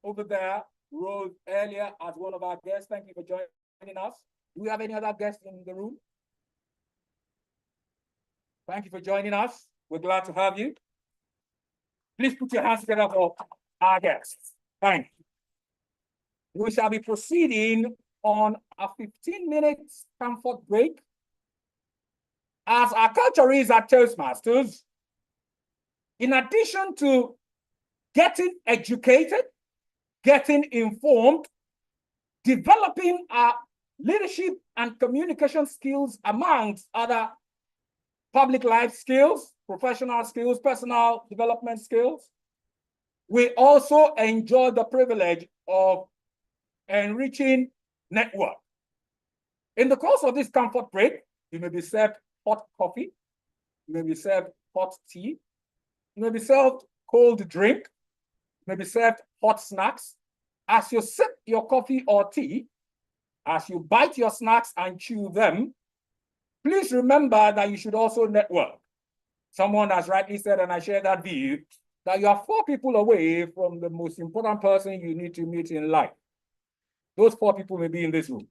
over there rose earlier as one of our guests. Thank you for joining us. Do we have any other guests in the room? Thank you for joining us. We're glad to have you. Please put your hands together for our guests. Thank you. We shall be proceeding on a 15-minute comfort break. As our culture is at Toastmasters, in addition to getting educated, getting informed, developing our leadership and communication skills amongst other public life skills, professional skills, personal development skills, we also enjoy the privilege of enriching network. In the course of this comfort break, you may be served hot coffee, you may be served hot tea, you may be served cold drink, you may be served hot snacks. As you sip your coffee or tea, as you bite your snacks and chew them, please remember that you should also network. Someone has rightly said, and I share that view, that you are 4 people away from the most important person you need to meet in life. Those 4 people may be in this room.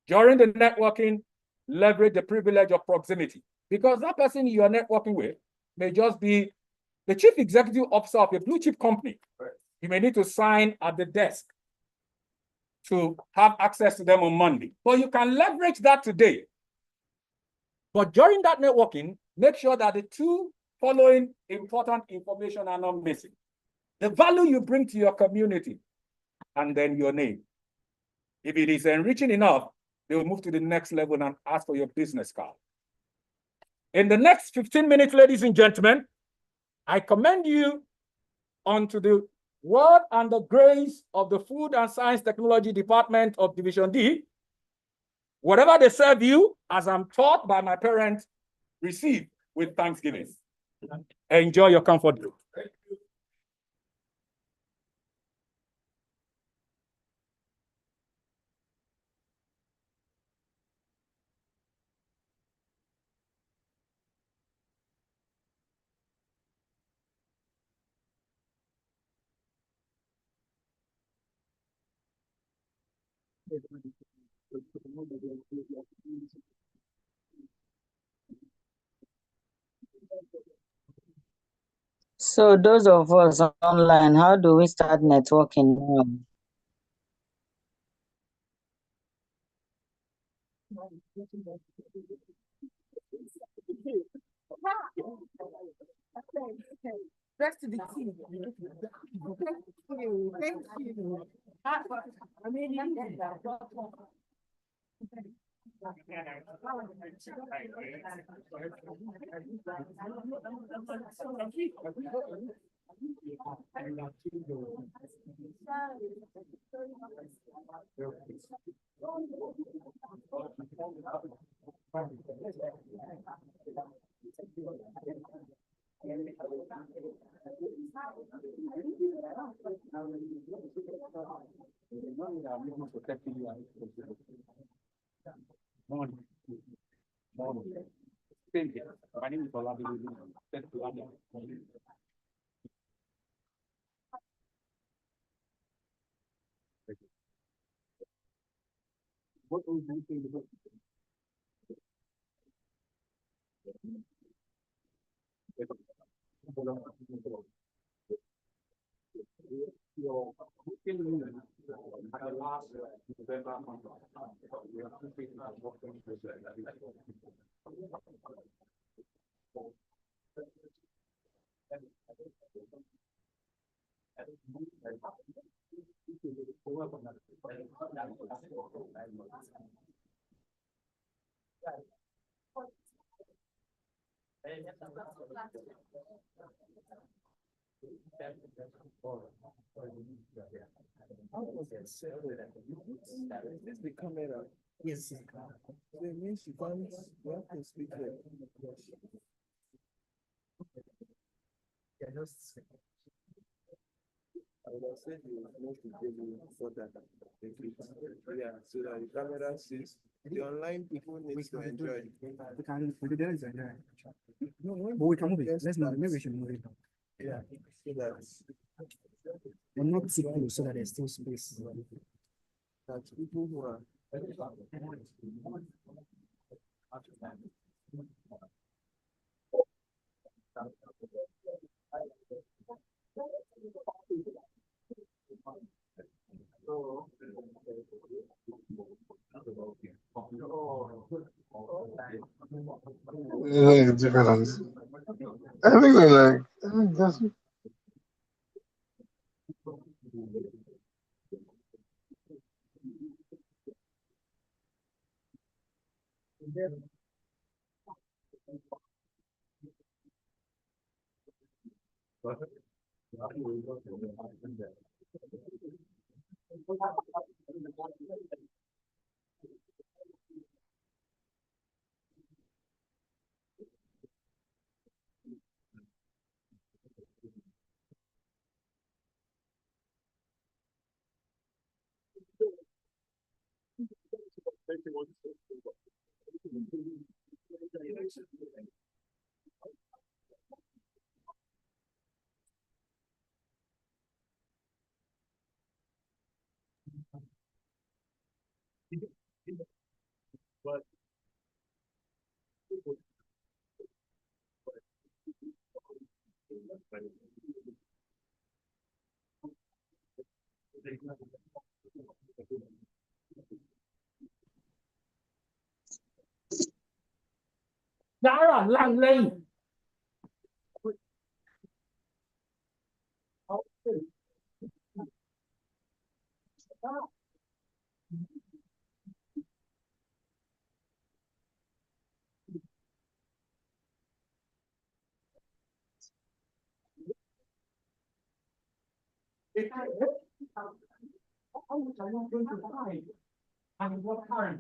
During the networking, leverage the privilege of proximity, because that person you are networking with may just be the chief executive officer of a blue chip company. You may need to sign at the desk to have access to them on Monday. But you can leverage that today. But during that networking, make sure that the 2 following important information are not missing. The value you bring to your community, and then your name. If it is enriching enough, they will move to the next level and ask for your business card. In the next 15 minutes, ladies and gentlemen, I commend you onto the word and the grace of the Food and Science Technology Department of Division D. Whatever they serve you, as I'm taught by my parents, receive with thanksgiving. Enjoy your comfort break.
So those of us online, how do we start networking now?
Rest of the team. Thank you. Thank you. I mean,
This is the camera. Yes. So it means you can't, you have to speak there. Yeah, just. I would have said you move to table for that. Yeah, so that the camera sees. The online people need to enjoy.
We can enjoy. But we can move it. Let's move it. Maybe we should move it.
Yeah, so that.
But not too close so that there's still space.
That people who are.
It's different. I think they like. I think that's.
Dara Langley. How much are you going to find? And what kind?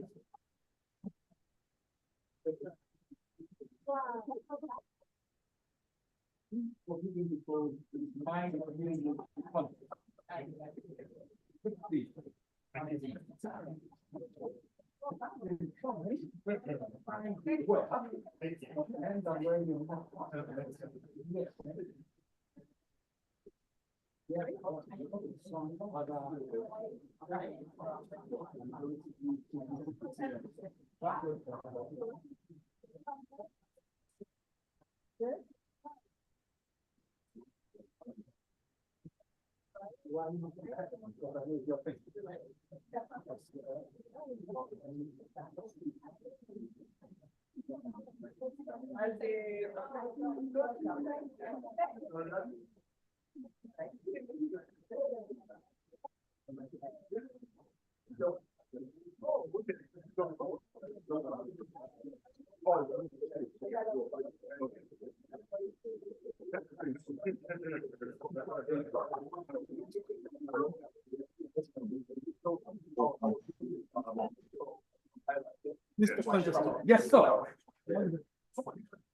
Mr. Congestor. Yes, sir.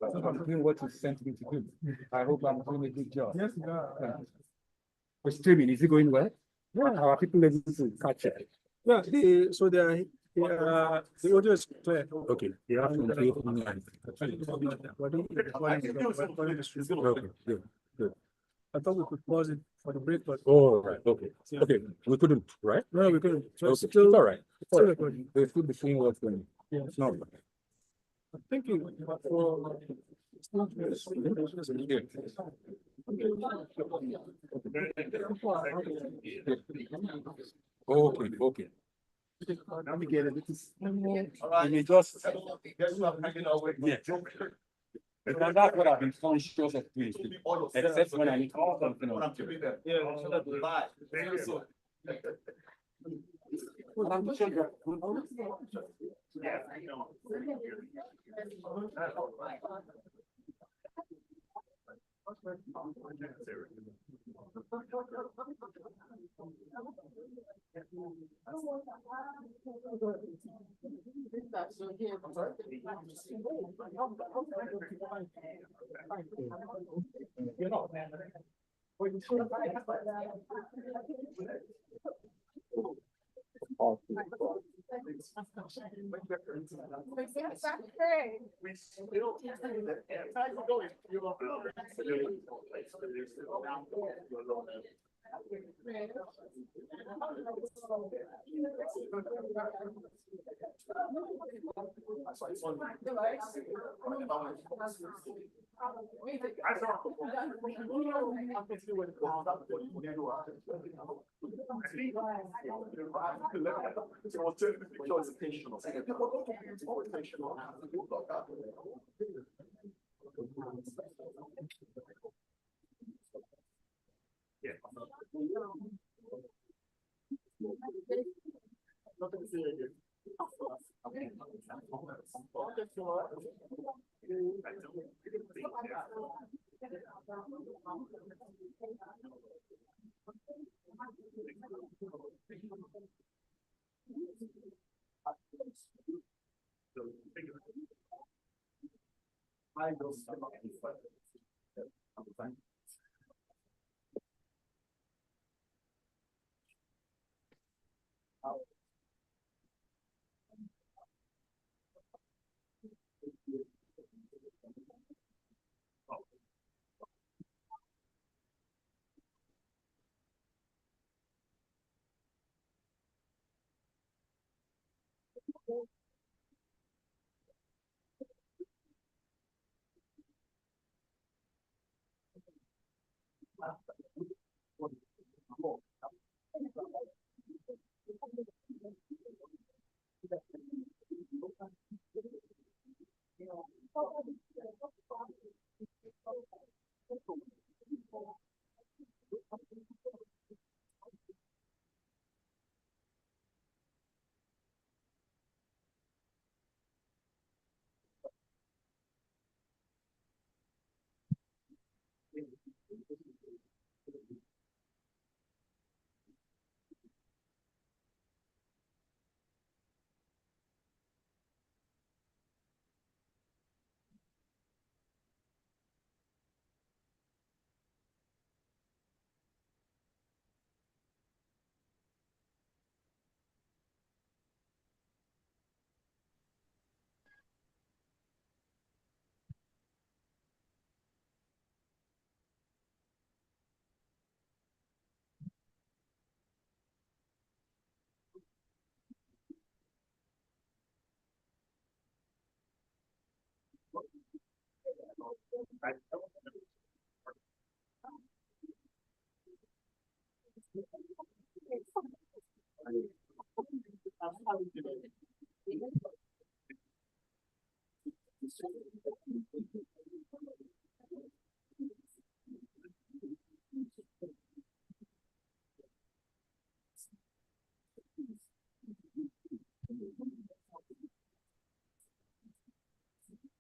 I'm doing what you sent me to do. I hope I'm doing a good job. Yes, you are. The streaming, is it going well? Yeah, our people able to catch it.
Yeah, the audio is clear.
Okay, you have to improve online. Okay, good, good.
I thought we could pause it for the break, but
Oh, right, okay. Okay, we couldn't, right?
no, we couldn't. So
Okay,
it's still,
it's all right.
it's still recording.
We're still between what's going.
Yeah.
It's not.
I'm thinking for
Okay, okay.
Let me get it.
Let me just. Yeah. Because that's what I've been conscious of doing, except when I need to call something else.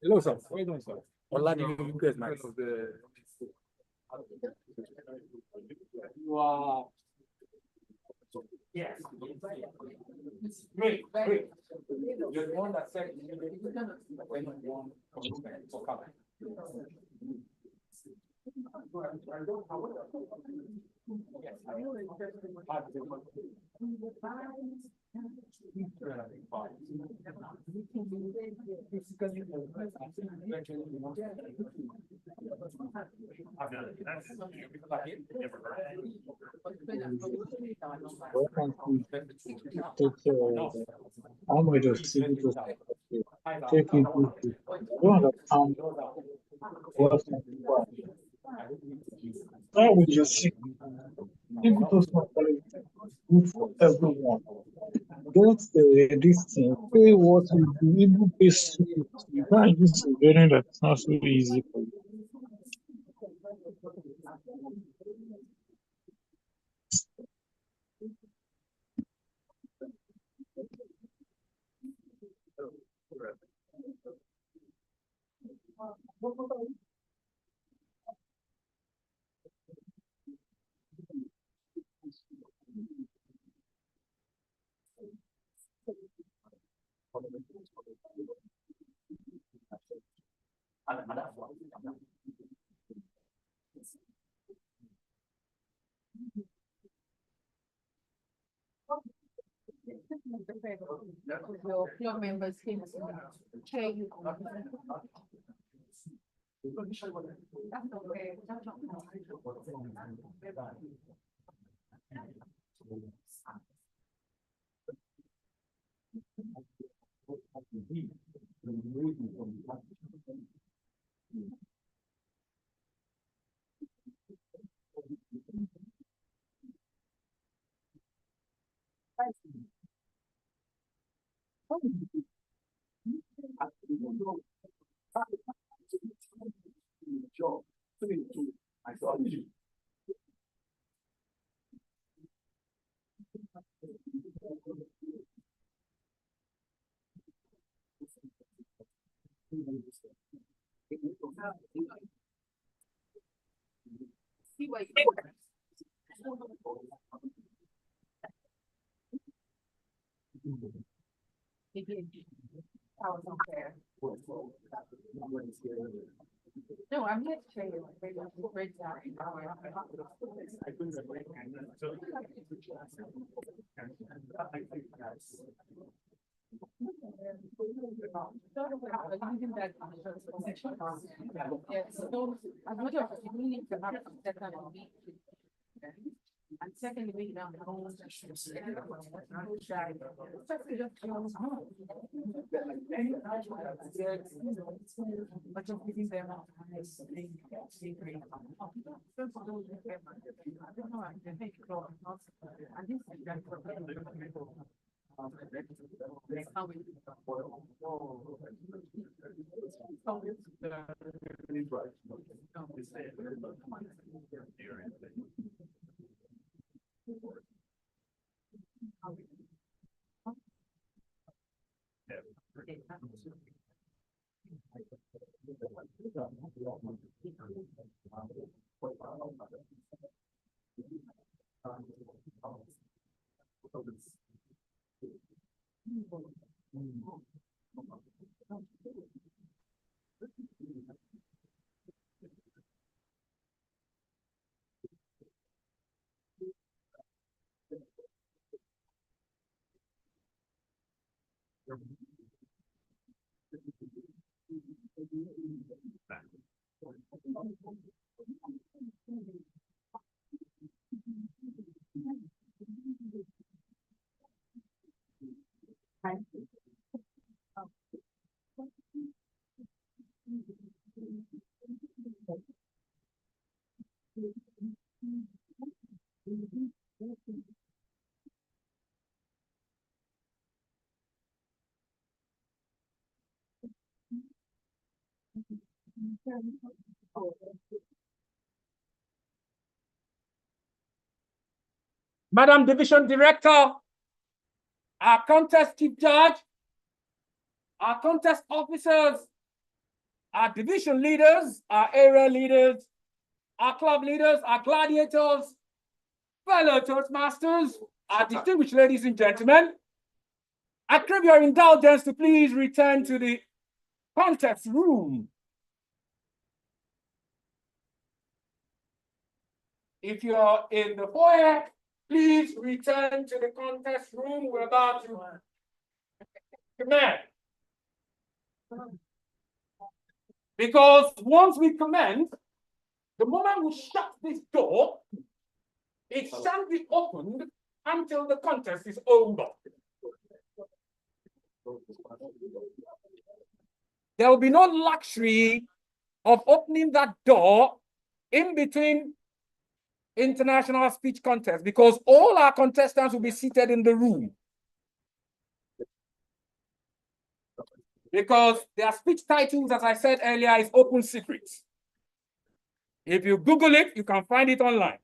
Hello, sir. How are you doing, sir? You guys nice. Wow. Yes. Great, great. You're the one that said when you want for color.
How much of civil society take into it? I don't understand what why would you see civil society good for everyone? Get this thing, pay what you do, even pay school. You can't use a learning that's not so easy for you.
Your club members came to cheer you on. That's okay. See what you that was unfair. No, I'm here to train you. Great job. Yes, so as much as you need to have that kind of meet. And secondly, now the whole but just giving them
Madam Division Director, our contest chief judge, our contest officers, our division leaders, our area leaders, our club leaders, our gladiators, fellow Toastmasters, our distinguished ladies and gentlemen, I crave your indulgence to please return to the contest room. If you're in the foyer, please return to the contest room. We're about to commence. Because once we commence, the moment we shut this door, it shan't be opened until the contest is over. There will be no luxury of opening that door in between international speech contests because all our contestants will be seated in the room. Because their speech titles, as I said earlier, is open secrets. If you Google it, you can find it online.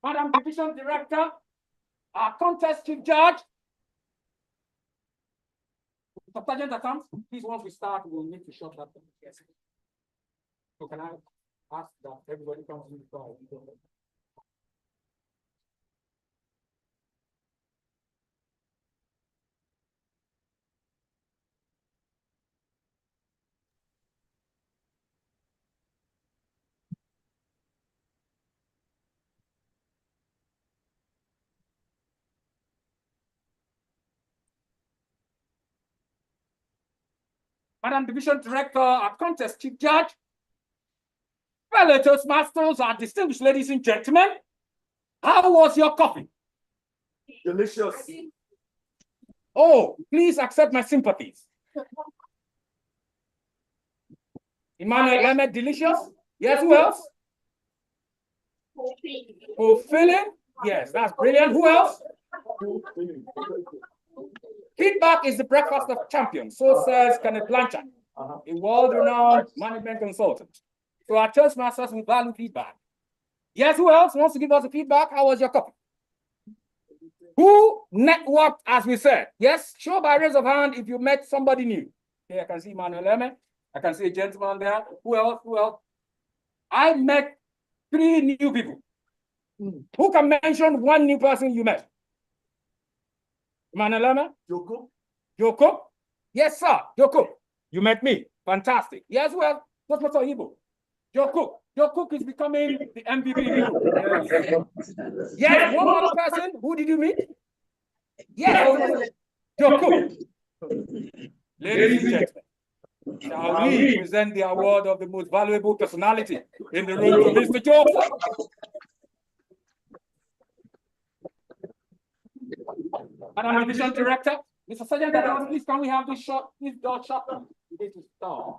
Madam Division Director, our contest chief judge, Mr. Sergeant Attams, please, once we start, we'll need to shut that down. Yes. So can I ask that everybody comes in the car? Madam Division Director, our contest chief judge, fellow Toastmasters, our distinguished ladies and gentlemen, how was your coffee? Delicious. Oh, please accept my sympathies. Emmanuel Emmett, delicious? Yes, who else? Fulfilling? Yes, that's brilliant. Who else? Feedback is the breakfast of champions. So says Kenneth Blanchard, a world-renowned management consultant. So our Toastmasters will value feedback. Yes, who else wants to give us a feedback? How was your coffee? Who networked, as we said? Yes, show by raise of hand if you met somebody new. Here I can see Manuel Eme. I can see a gentleman there. Who else? Who else? I met 3 new people. Who can mention 1 new person you met? Manuel Eme? Joko. Joko? Yes, sir. Joko. You met me. Fantastic. Yes, well, what's Mr. Ibo? Joko. Joko is becoming the MVP. Yes, 1 other person. Who did you meet? Yes, Joko. Ladies and gentlemen, shall we present the award of the most valuable personality in the room to Mr. Joko? Madam Division Director, Mr. Sergeant, please can we have this shot, this door shut? We need to start.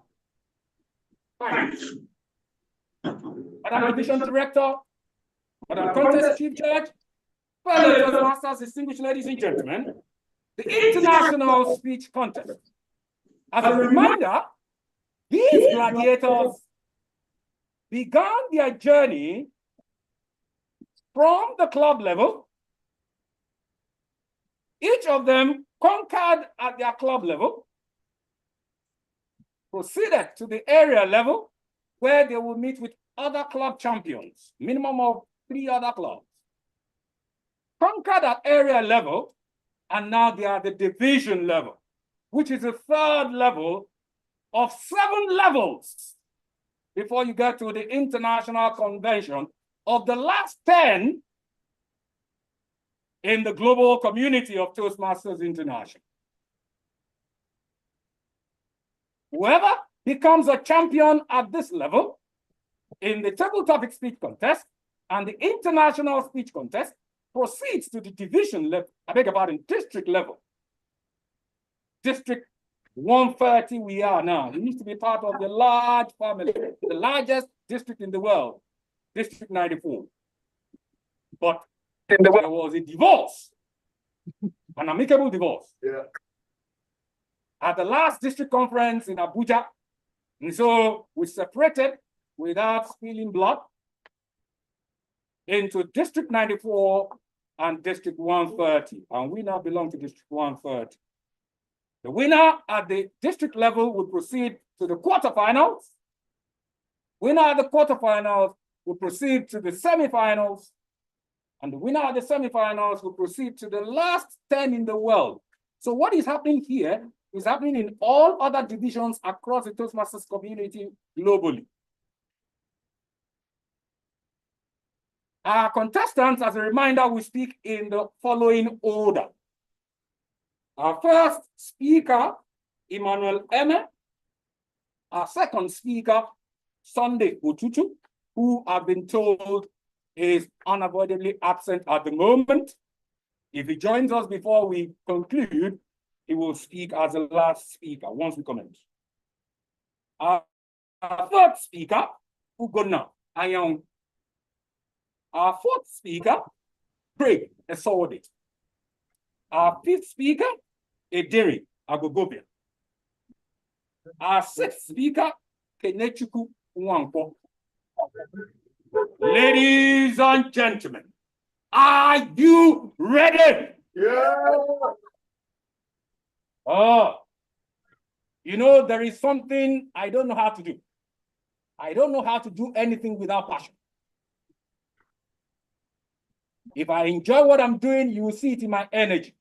Fine. Madam Division Director, Madam Contest Chief Judge, fellow Toastmasters, distinguished ladies and gentlemen, the International Speech Contest. As a reminder, these gladiators began their journey from the club level. Each of them conquered at their club level, proceeded to the area level, where they will meet with other club champions, minimum of 3 other clubs. Conquered at area level, and now they are at the division level, which is the 3rd level of 7 levels before you get to the international convention of the last 10 in the global community of Toastmasters International. Whoever becomes a champion at this level in the table topic speech contest and the international speech contest proceeds to the division level, I beg your pardon, district level. District 130 we are now. It used to be part of the large family, the largest district in the world, District 94. But there was a divorce, an amicable divorce.
Yeah.
At the last district conference in Abuja. And so we separated without spilling blood into District 94 and District 130. And we now belong to District 130. The winner at the district level will proceed to the quarterfinals. Winner at the quarterfinals will proceed to the semifinals. And the winner at the semifinals will proceed to the last 10 in the world. So what is happening here is happening in all other divisions across the Toastmasters community globally. Our contestants, as a reminder, will speak in the following order. Our first speaker, Emmanuel Eme. Our second speaker, Sunday Ututu, who I've been told is unavoidably absent at the moment. If he joins us before we conclude, he will speak as the last speaker once we commence. Our third speaker, Ugonna Ayong. Our fourth speaker, Craig Esawode. Our fifth speaker, Ederi Agogobia. Our sixth speaker, Kenechuku Nwankwo. Ladies and gentlemen, are you ready?
Yeah.
Oh, you know, there is something I don't know how to do. I don't know how to do anything without passion. If I enjoy what I'm doing, you will see it in my energy.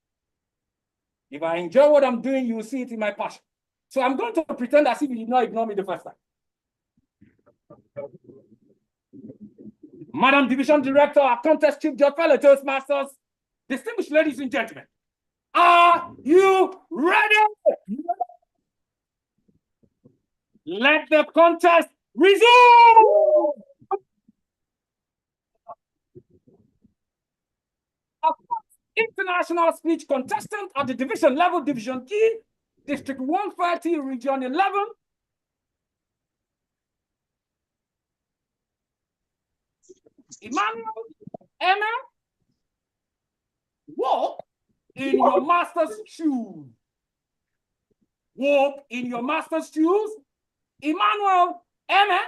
If I enjoy what I'm doing, you will see it in my passion. So I'm going to pretend as if you did not ignore me the first time. Madam Division Director, our contest chief judge, fellow Toastmasters, distinguished ladies and gentlemen, are you ready? Let the contest resume! Our international speech contestant at the division level, Division E, District 130, Region 11. Emmanuel Emma, walk in your master's shoes. Walk in your master's shoes. Emmanuel Emma.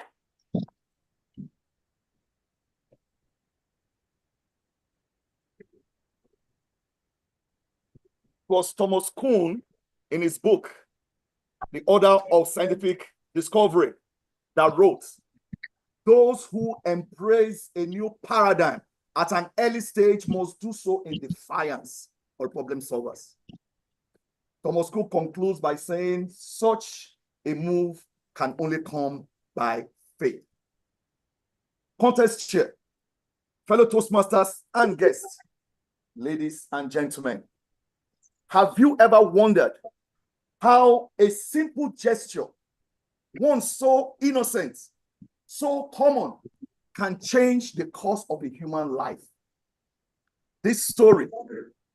Was Thomas Kuhn in his book, The Order of Scientific Discovery, that wrote, those who embrace a new paradigm at an early stage must do so in defiance of problem solvers. Thomas Kuhn concludes by saying such a move can only come by faith. Contest chair, fellow Toastmasters and guests, ladies and gentlemen, have you ever wondered how a simple gesture, one so innocent, so common, can change the course of a human life? This story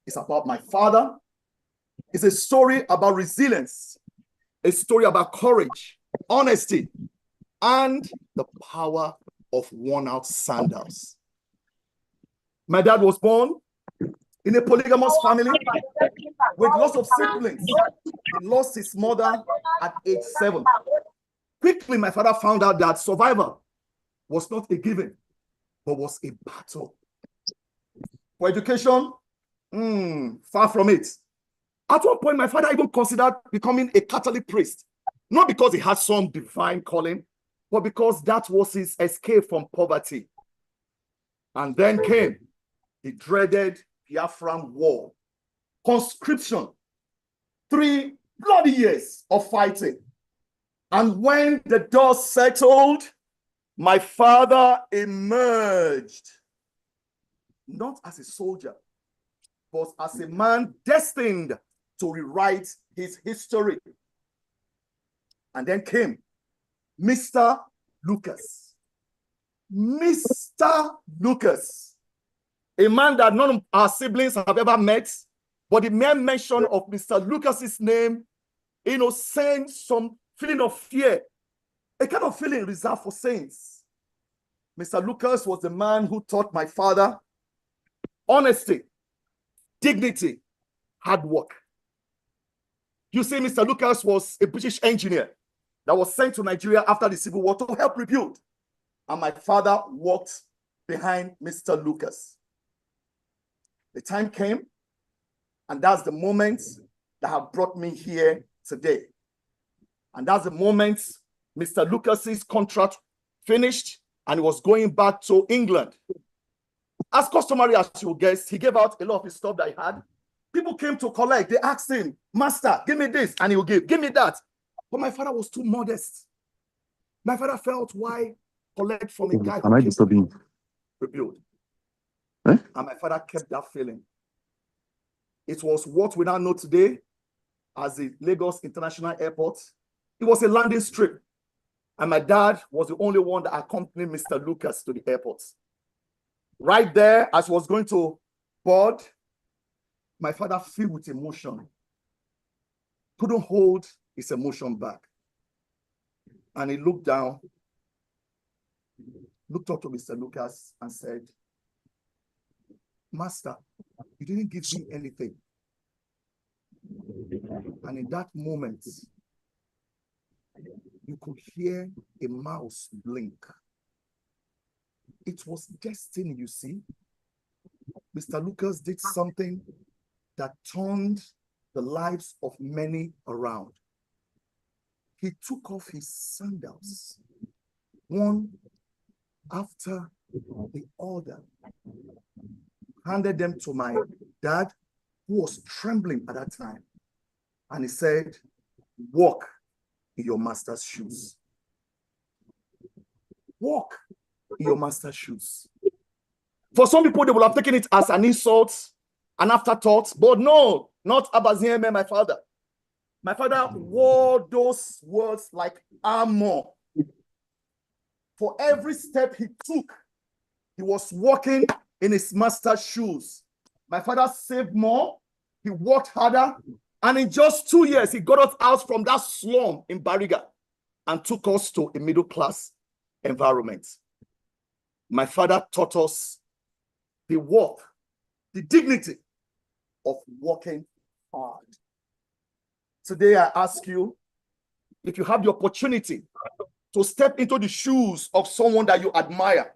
is about my father. It's a story about resilience, a story about courage, honesty, and the power of worn-out sandals. My dad was born in a polygamous family with lots of siblings. He lost his mother at age 7. Quickly, my father found out that survival was not a given, but was a battle. For education, far from it. At one point, my father even considered becoming a Catholic priest, not because he had some divine calling, but because that was his escape from poverty. And then came the dreaded Biafran War, conscription, 3 bloody years of fighting. And when the dust settled, my father emerged, not as a soldier, but as a man destined to rewrite his history. And then came Mr. Lucas, Mr. Lucas, a man that none of our siblings have ever met, but the mere mention of Mr. Lucas's name, sends some feeling of fear, a kind of feeling reserved for saints. Mr. Lucas was the man who taught my father honesty, dignity, hard work. You see, Mr. Lucas was a British engineer that was sent to Nigeria after the Civil War to help rebuild. And my father walked behind Mr. Lucas. The time came, and that's the moment that have brought me here today. And that's the moment Mr. Lucas's contract finished and he was going back to England. As customary as you guess, he gave out a lot of his stuff that he had. People came to collect. They asked him, "Master, give me this," and he will give me that. But my father was too modest. My father felt, why collect from a guy who came to rebuild? And my father kept that feeling. It was what we now know today as the Lagos International Airport. It was a landing strip. And my dad was the only one that accompanied Mr. Lucas to the airport. Right there, as he was going to board, my father filled with emotion. Couldn't hold his emotion back. And he looked down, looked up to Mr. Lucas and said, "Master, you didn't give me anything." And in that moment, you could hear a mouse blink. It was destiny, you see. Mr. Lucas did something that turned the lives of many around. He took off his sandals, one after the other, handed them to my dad, who was trembling at that time. And he said, "Walk in your master's shoes. Walk in your master's shoes." For some people, they will have taken it as an insult, an afterthought, but no, not Abazieme, my father. My father wore those words like armor. For every step he took, he was walking in his master's shoes. My father saved more, he worked harder, and in just 2 years, he got us out from that slum in Bariga and took us to a middle-class environment. My father taught us the work, the dignity of working hard. Today, I ask you, if you have the opportunity to step into the shoes of someone that you admire,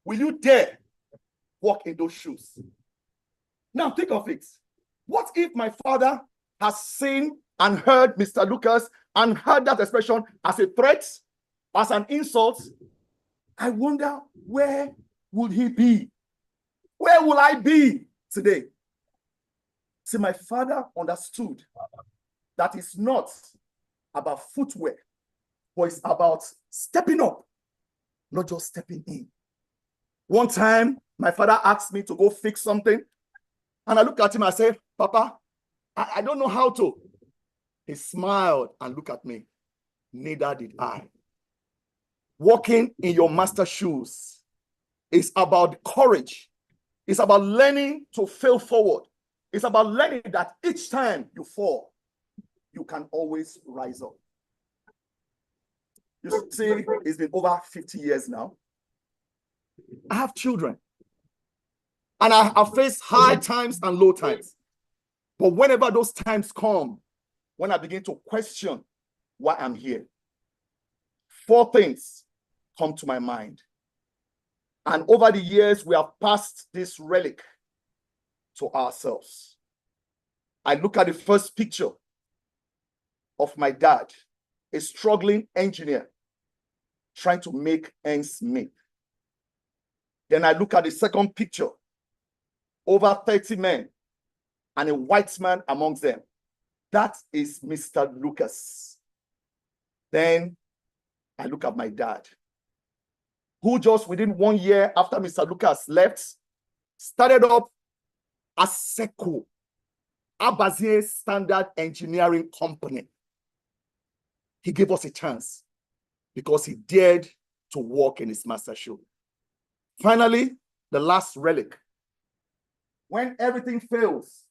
will you dare walk in those shoes? Now, think of it. What if my father has seen and heard Mr. Lucas and heard that expression as a threat, as an insult? I wonder, where would he be? Where will I be today? See, my father understood that it's not about footwear, but it's about stepping up, not just stepping in. One time, my father asked me to go fix something, and I looked at him and I said, "Papa, I don't know how to." He smiled and looked at me. Neither did I. Walking in your master's shoes is about courage. It's about learning to fail forward. It's about learning that each time you fall, you can always rise up. You see, it's been over 50 years now. I have children. And I have faced high times and low times. But whenever those times come, when I begin to question why I'm here, 4 things come to my mind. And over the years, we have passed this relic to ourselves. I look at the first picture of my dad, a struggling engineer trying to make ends meet. Then I look at the second picture, over 30 men and a white man amongst them. That is Mr. Lucas. Then I look at my dad, who just within 1 year after Mr. Lucas left, started up ASECO, Abazie Standard Engineering Company. He gave us a chance because he dared to walk in his master's shoe. Finally, the last relic. When everything fails,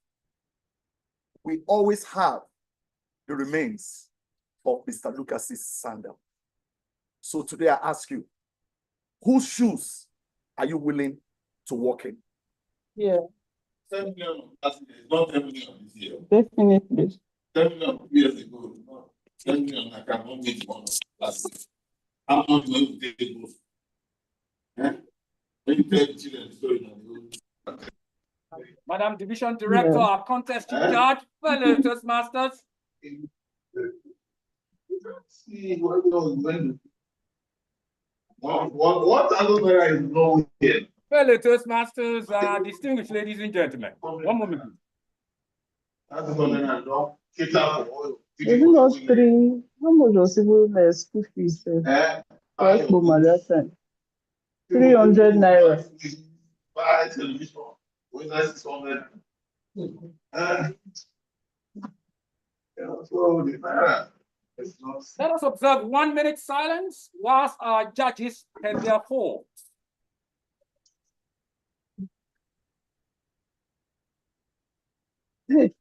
we always have the remains of Mr. Lucas's sandal. So today I ask you, whose shoes are you willing to walk in?
Yeah,
10 million, not 10 million this year.
definitely.
10 million years ago, 10 million, I cannot meet one last year. I'm not going to take both. When you tell the children the story,
Madam Division Director, our contest chief judge, fellow Toastmasters.
See what other is no here?
Fellow Toastmasters, distinguished ladies and gentlemen. One moment, please.
That's not
Even those three, how much was even school fees? First Boma that time. 300 naira.
Buy television. When that's 600.
Let us observe 1 minute silence whilst our judges can therefore.
Hey.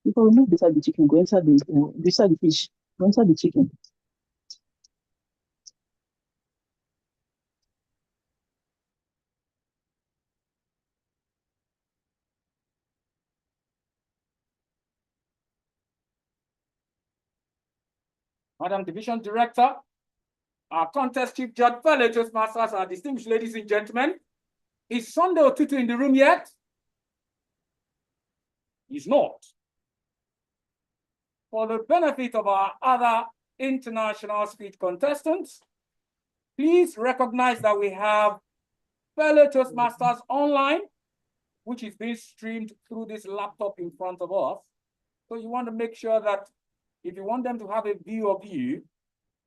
You can remove beside the chicken, go inside the beside the fish, go inside the chicken.
Madam Division Director, our contest chief judge, fellow Toastmasters, our distinguished ladies and gentlemen. Is Sunday Otutu in the room yet? He's not. For the benefit of our other international speech contestants, please recognize that we have fellow Toastmasters online, which is being streamed through this laptop in front of us. So you want to make sure that if you want them to have a view of you,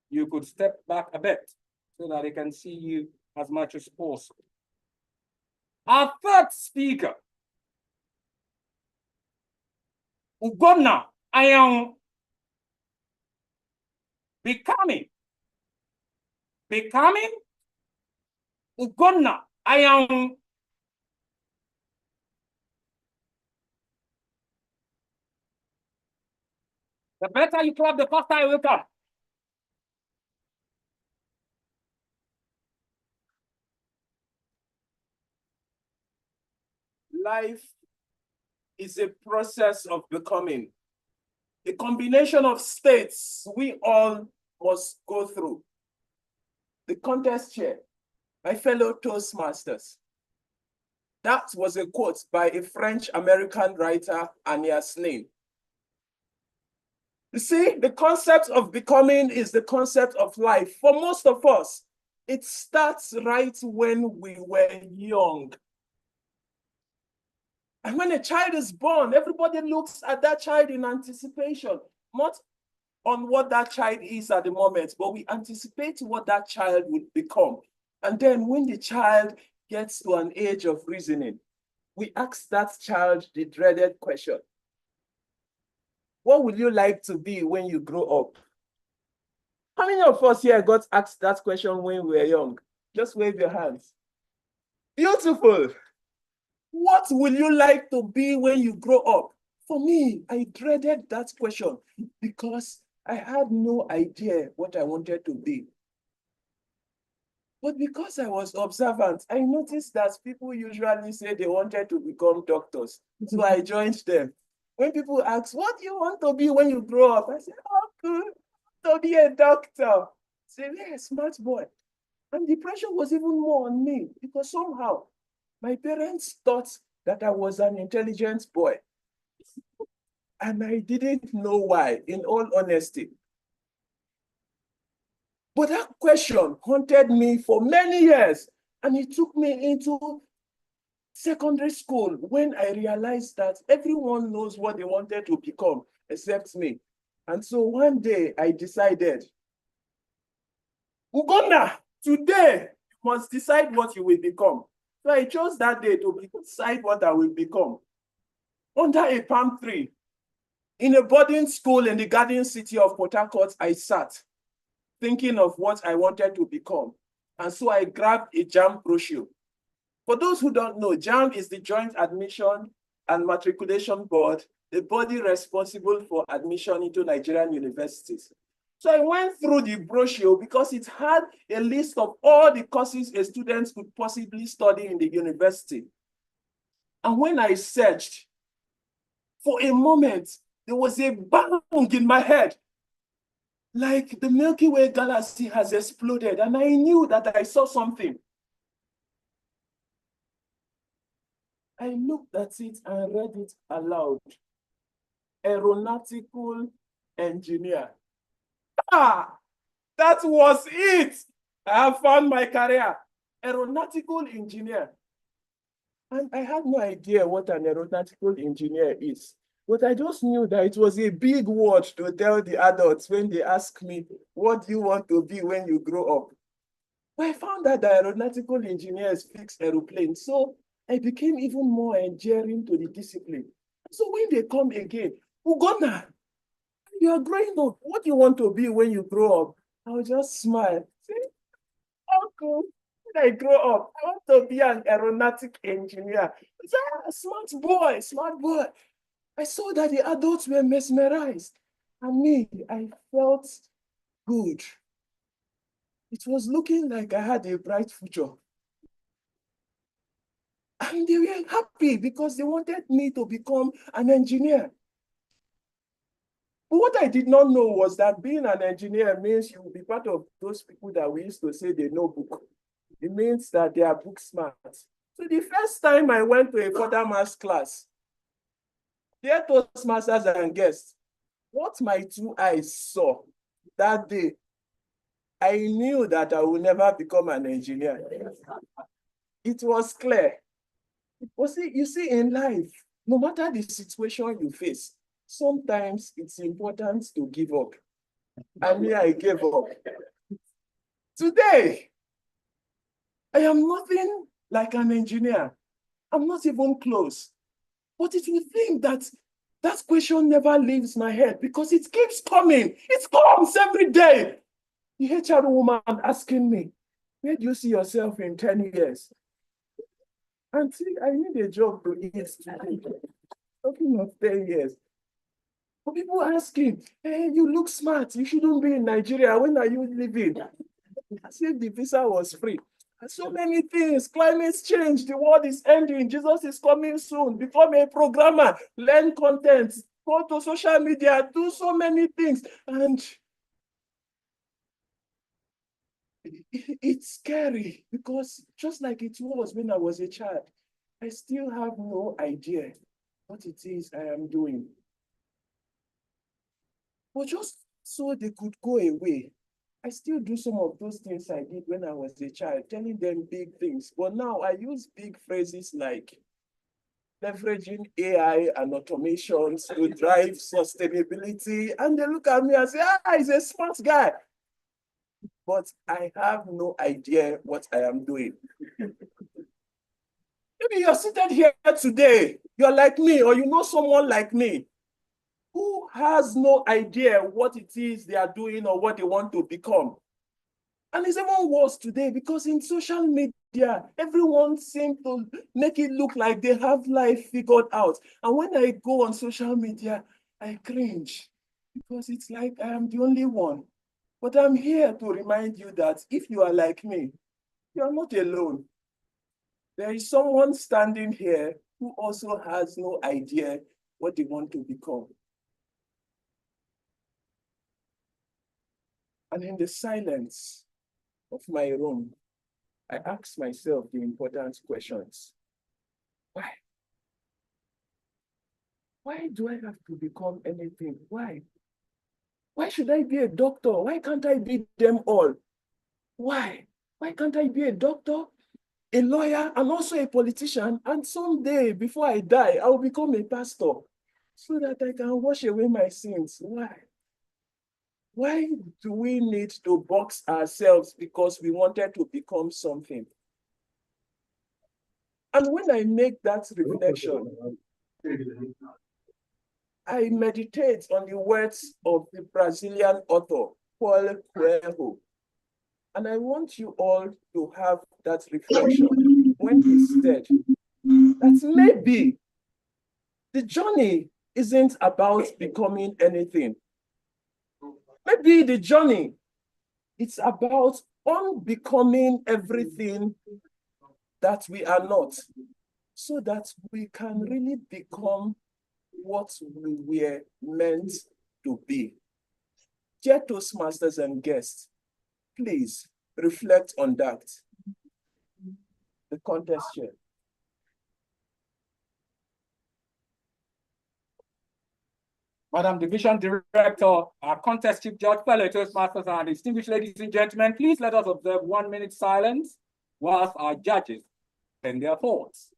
you could step back a bit so that they can see you as much as possible. Our third speaker, Ugonna, I am becoming Ugonna, I am the better you clap, the faster I will come.
Life is a process of becoming. A combination of states we all must go through. The contest chair, my fellow Toastmasters. That was a quote by a French-American writer, Anias Nin. You see, the concept of becoming is the concept of life. For most of us, it starts right when we were young. And when a child is born, everybody looks at that child in anticipation, not on what that child is at the moment, but we anticipate what that child would become. And then when the child gets to an age of reasoning, we ask that child the dreaded question: what will you like to be when you grow up? How many of us here got asked that question when we were young? Just wave your hands. Beautiful. What will you like to be when you grow up? For me, I dreaded that question because I had no idea what I wanted to be. But because I was observant, I noticed that people usually say they wanted to become doctors. So I joined them. When people ask, what do you want to be when you grow up? I said, oh, good, to be a doctor. I said, yeah, smart boy. And the pressure was even more on me because somehow my parents thought that I was an intelligent boy. And I didn't know why, in all honesty. But that question haunted me for many years, and it took me into secondary school when I realized that everyone knows what they wanted to become except me. And so one day I decided, Ugonna, today you must decide what you will become. So I chose that day to decide what I will become. Under a palm tree, in a boarding school in the garden city of Port Harcourt, I sat thinking of what I wanted to become. And so I grabbed a JAMB brochure. For those who don't know, JAMB is the Joint Admission and Matriculation Board, the body responsible for admission into Nigerian universities. So I went through the brochure because it had a list of all the courses a student could possibly study in the university. And when I searched, for a moment, there was a bang in my head. Like the Milky Way galaxy has exploded, and I knew that I saw something. I looked at it and read it aloud. Aeronautical engineer. Ah, that was it. I have found my career. Aeronautical engineer. And I had no idea what an aeronautical engineer is. But I just knew that it was a big word to tell the adults when they ask me, what do you want to be when you grow up? But I found that the aeronautical engineers fix aeroplanes. So I became even more endearing to the discipline. So when they come again, Ugonna, you are growing up. What do you want to be when you grow up? I'll just smile. Say, Uncle, when I grow up, I want to be an aeronautic engineer. Say, smart boy, smart boy. I saw that the adults were mesmerized. And me, I felt good. It was looking like I had a bright future. And they were happy because they wanted me to become an engineer. But what I did not know was that being an engineer means you will be part of those people that we used to say they know book. It means that they are book smart. So the first time I went to a further maths class, dear Toastmasters and guests, what my two eyes saw that day, I knew that I would never become an engineer. It was clear. But you see, in life, no matter the situation you face, sometimes it's important to give up. And me, I gave up. Today, I am nothing like an engineer. I'm not even close. But if you think that that question never leaves my head because it keeps coming. It comes every day. The HR woman asking me, where do you see yourself in 10 years? Auntie, I need a job to eat today. Talking of 10 years. But people asking, hey, you look smart. You shouldn't be in Nigeria. When are you leaving? As if the visa was free. And so many things. Climate change. The world is ending. Jesus is coming soon. Become a programmer. Learn content. Go to social media. Do so many things. And it's scary because just like it was when I was a child, I still have no idea what it is I am doing. But just so they could go away, I still do some of those things I did when I was a child, telling them big things. But now I use big phrases like leveraging AI and automations to drive sustainability. And they look at me and say, ah, he's a smart guy. But I have no idea what I am doing. Maybe you're seated here today, you're like me, or you know someone like me who has no idea what it is they are doing or what they want to become. And it's even worse today because in social media, everyone seems to make it look like they have life figured out. And when I go on social media, I cringe because it's like I am the only one. But I'm here to remind you that if you are like me, you are not alone. There is someone standing here who also has no idea what they want to become. And in the silence of my room, I ask myself the important questions. Why? Why do I have to become anything? Why? Why should I be a doctor? Why can't I be them all? Why? Why can't I be a doctor? a lawyer and also a politician, and someday before I die, I will become a pastor so that I can wash away my sins. Why? Why do we need to box ourselves because we wanted to become something? And when I make that reflection, I meditate on the words of the Brazilian author, Paulo Coelho. And I want you all to have that reflection when he said that maybe the journey isn't about becoming anything. Maybe the journey, it's about unbecoming everything that we are not, so that we can really become what we were meant to be. Dear Toastmasters and guests, please reflect on that. The contest chair.
Madam Division Director, our contest chief judge, fellow Toastmasters, and distinguished ladies and gentlemen, please let us observe 1 minute silence whilst our judges send their thoughts.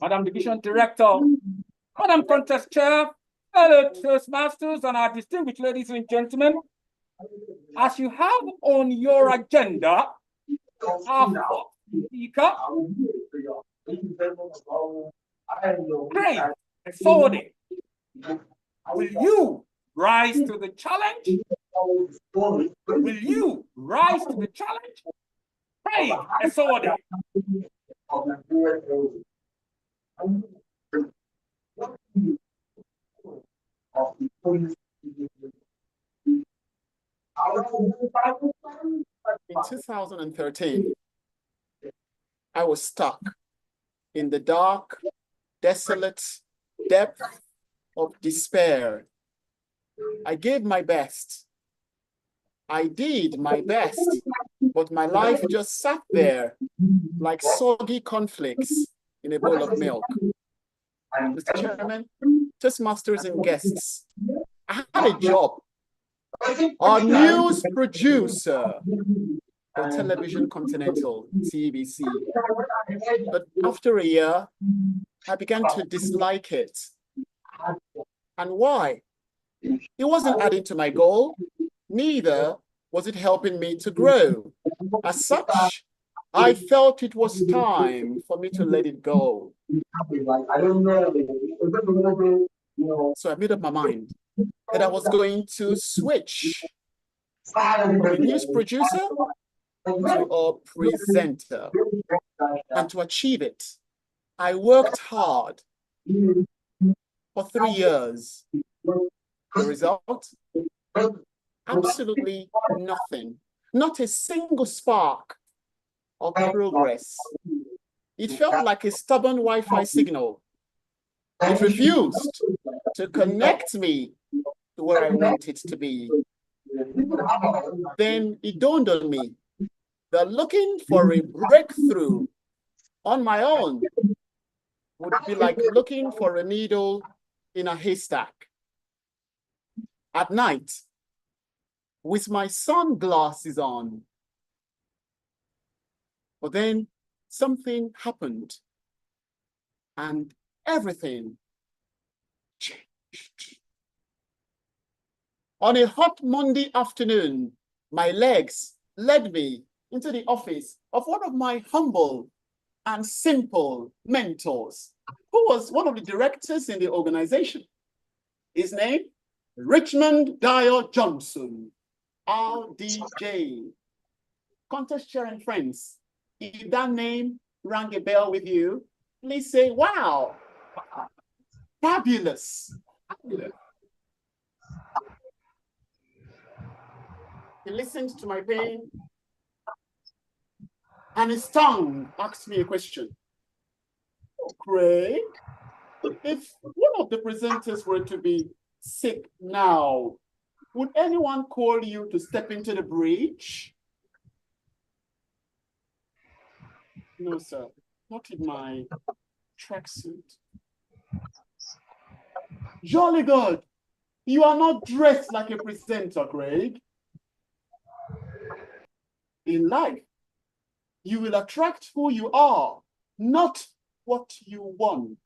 Madam Division Director, Madam Contest Chair, fellow Toastmasters, and our distinguished ladies and gentlemen, as you have on your agenda, our fourth speaker, Craig Esode. Will you rise to the challenge? Will you rise to the challenge? Craig Esode.
In 2013, I was stuck in the dark, desolate depth of despair. I gave my best. I did my best, but my life just sat there like soggy cornflakes in a bowl of milk. Mr. Chairman, Toastmasters and guests, I had a job. Our news producer for Television Continental, TVC. But after a year, I began to dislike it. And why? It wasn't adding to my goal, neither was it helping me to grow. As such, I felt it was time for me to let it go. So I made up my mind that I was going to switch from a news producer to a presenter. And to achieve it, I worked hard for 3 years. The result? Absolutely nothing. Not a single spark of progress. It felt like a stubborn Wi-Fi signal. It refused to connect me to where I wanted to be. Then it dawned on me that looking for a breakthrough on my own would be like looking for a needle in a haystack. At night, with my sunglasses on. But then something happened and everything changed. On a hot Monday afternoon, my legs led me
into the office of one of my humble and simple mentors, who was one of the directors in the organization. His name, Richmond Dyer Johnson, RDJ. Contest sharing friends, if that name rang a bell with you, please say, wow, fabulous. He listened to my pain, and his tongue asked me a question. Oh, Craig, if one of the presenters were to be sick now, would anyone call you to step into the breach? No, sir, not in my tracksuit. Jolly good, you are not dressed like a presenter, Craig. In life, you will attract who you are, not what you want.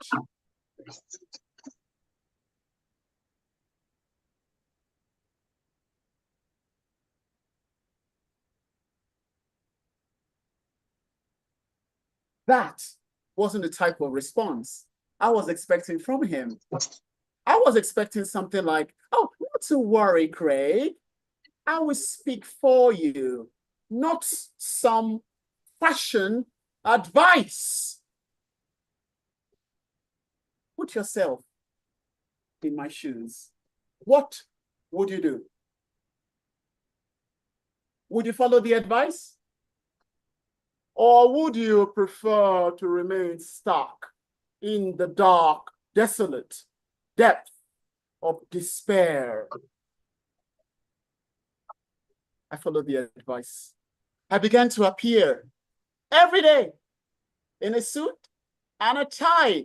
That wasn't the type of response I was expecting from him. I was expecting something like, oh, not to worry, Craig. I will speak for you, not some fashion advice. Put yourself in my shoes. What would you do? Would you follow the advice? Or would you prefer to remain stuck in the dark, desolate depth of despair? I followed the advice. I began to appear every day in a suit and a tie.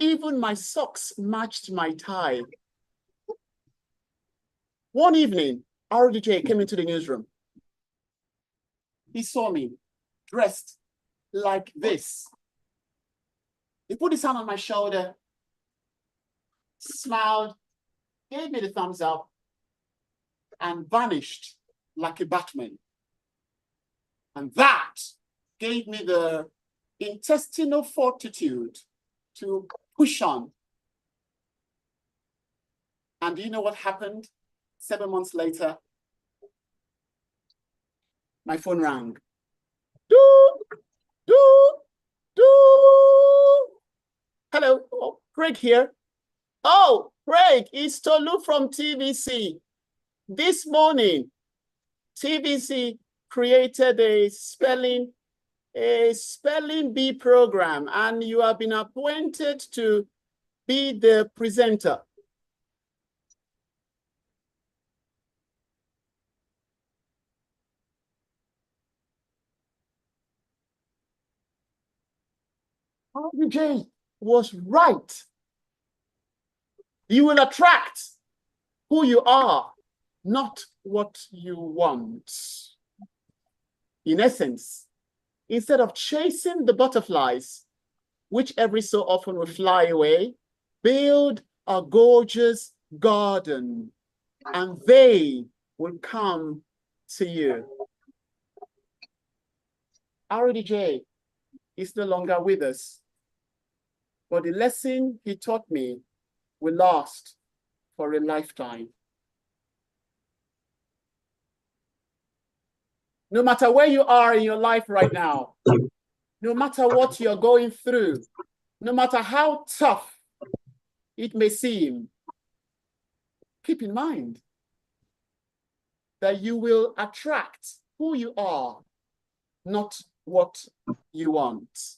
Even my socks matched my tie. One evening, RDJ came into the newsroom. He saw me dressed like this. He put his hand on my shoulder, smiled, gave me the thumbs up, and vanished like a Batman. And that gave me the intestinal fortitude to push on. And do you know what happened? 7 months later, my phone rang. Do, do, do. Hello, oh, Craig here. Oh, Craig, it's Tolu from TVC. This morning, TVC created a spelling bee program, and you have been appointed to be the presenter. RJ was right. You will attract who you are, not what you want. In essence, instead of chasing the butterflies, which every so often will fly away, build a gorgeous garden, and they will come to you. RDJ is no longer with us, but the lesson he taught me will last for a lifetime. No matter where you are in your life right now, no matter what you're going through, no matter how tough it may seem, keep in mind that you will attract who you are, not what you want.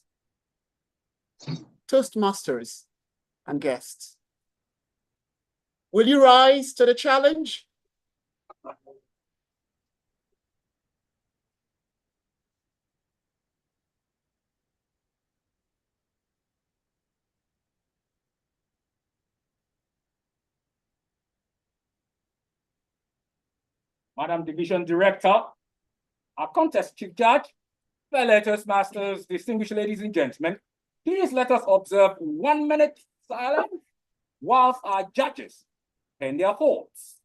Toastmasters and guests, will you rise to the challenge?
Madam Division Director, our contest chief judge, fellow Toastmasters, distinguished ladies and gentlemen, please let us observe 1 minute silence whilst our judges pen their thoughts.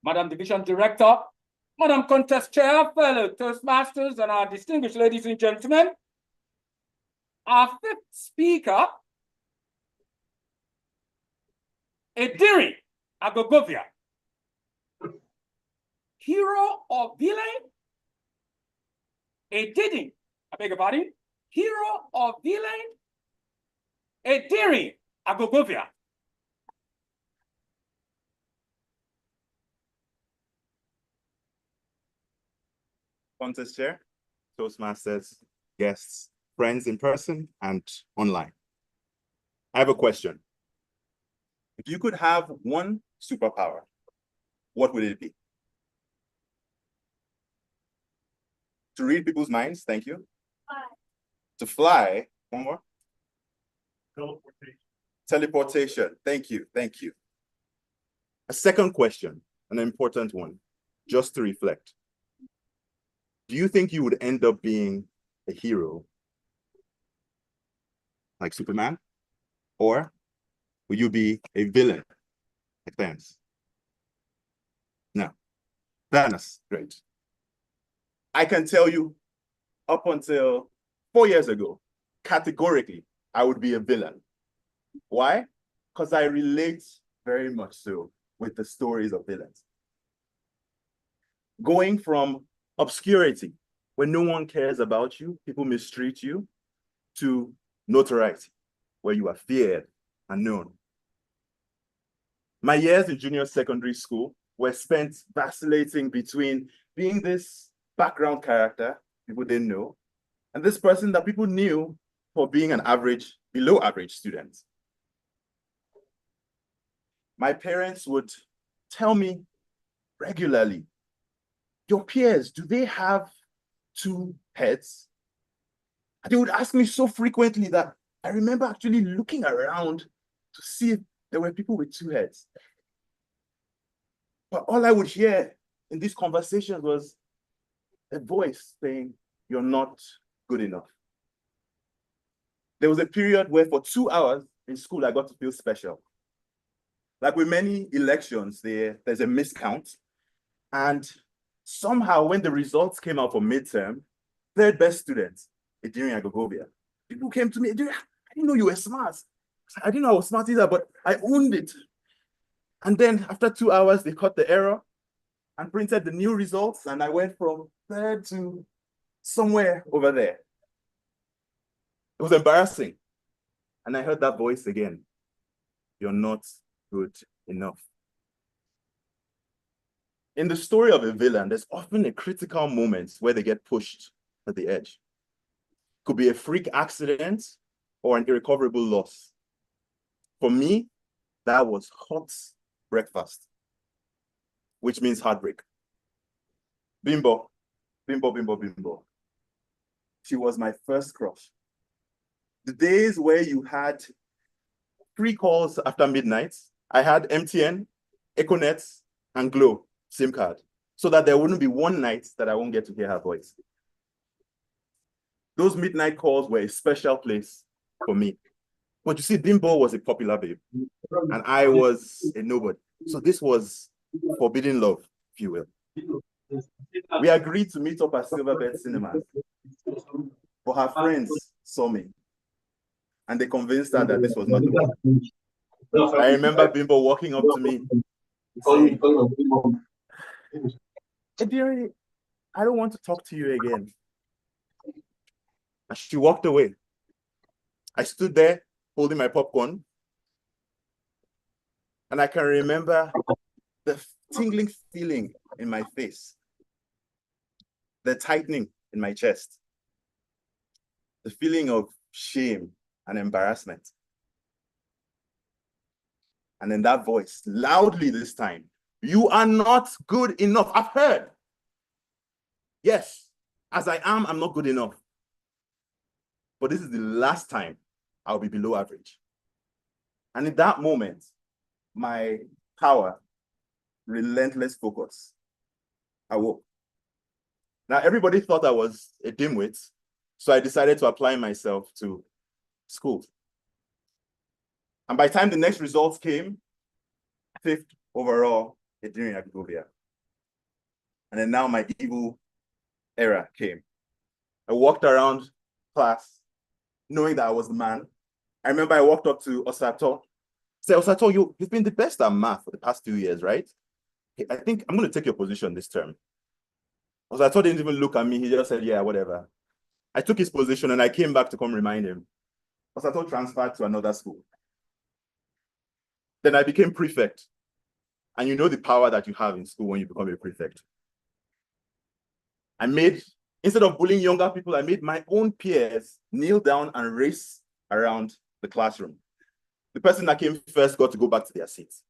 Madam Division Director, Madam Contest Chair, fellow Toastmasters, and our distinguished ladies and gentlemen, our fifth speaker, Ediri Agogovia, hero or villain? Edidi, I beg your pardon, hero or villain? Ediri Agogovia.
Contest Chair, Toastmasters, guests, friends in person and online. I have a question. If you could have one superpower, what would it be? To read people's minds, thank you. To fly, one more. Teleportation. Teleportation, thank you, thank you. A second question, an important one, just to reflect. Do you think you would end up being a hero like Superman? Or will you be a villain like Thanos? No. Thanos, great. I can tell you up until 4 years ago, categorically, I would be a villain. Why? Because I relate very much so with the stories of villains. Going from obscurity, where no one cares about you, people mistreat you, to notoriety, where you are feared and known. My years in junior secondary school were spent vacillating between being this background character people didn't know, and this person that people knew for being an average, below average student. My parents would tell me regularly, your peers, do they have two heads? And they would ask me so frequently that I remember actually looking around to see if there were people with two heads. But all I would hear in these conversations was a voice saying, you're not good enough. There was a period where for 2 hours in school, I got to feel special. Like with many elections, there's a miscount. And somehow when the results came out for midterm, third best student, Ediri Agogovia, people came to me, I didn't know you were smart. I didn't know I was smart either, but I owned it. And then after 2 hours, they caught the error and printed the new results. And I went from third to somewhere over there. It was embarrassing. And I heard that voice again. You're not good enough. In the story of a villain, there's often a critical moment where they get pushed at the edge. Could be a freak accident or an irrecoverable loss. For me, that was hot breakfast, which means heartbreak. Bimbo, Bimbo, Bimbo, Bimbo. She was my first crush. The days where you had 3 calls after midnight, I had MTN, Econet, and Glow SIM card.
so that there wouldn't be one night that I won't get to hear her voice. Those midnight calls were a special place for me. But you see, Bimbo was a popular babe, and I was a nobody. So this was forbidden love, if you will. We agreed to meet up at Silverbird Cinema, but her friends saw me, and they convinced her that this was not the one. I remember Bimbo walking up to me saying, "Dearie, I don't want to talk to you again." And she walked away. I stood there holding my popcorn, and I can remember the tingling feeling in my face, the tightening in my chest, the feeling of shame and embarrassment. And then that voice, loudly this time, "You are not good enough." I've heard. Yes, as I am, I'm not good enough. But this is the last time I'll be below average. And in that moment, my power, relentless focus, awoke. Now, everybody thought I was a dimwit, so I decided to apply myself to school. And by the time the next results came, 5th overall at Junior Agovia. And then now my evil era came. I walked around class knowing that I was the man. I remember I walked up to Osato, said, "Osato, you've been the best at math for the past 2 years, right? I think I'm going to take your position this term." Osato didn't even look at me. He just said, "Yeah, whatever." I took his position and I came back to come remind him. Osato transferred to another school. Then I became prefect. And you know the power that you have in school when you become a prefect. Instead of bullying younger people, I made my own peers kneel down and race around the classroom. The person that came first got to go back to their seats.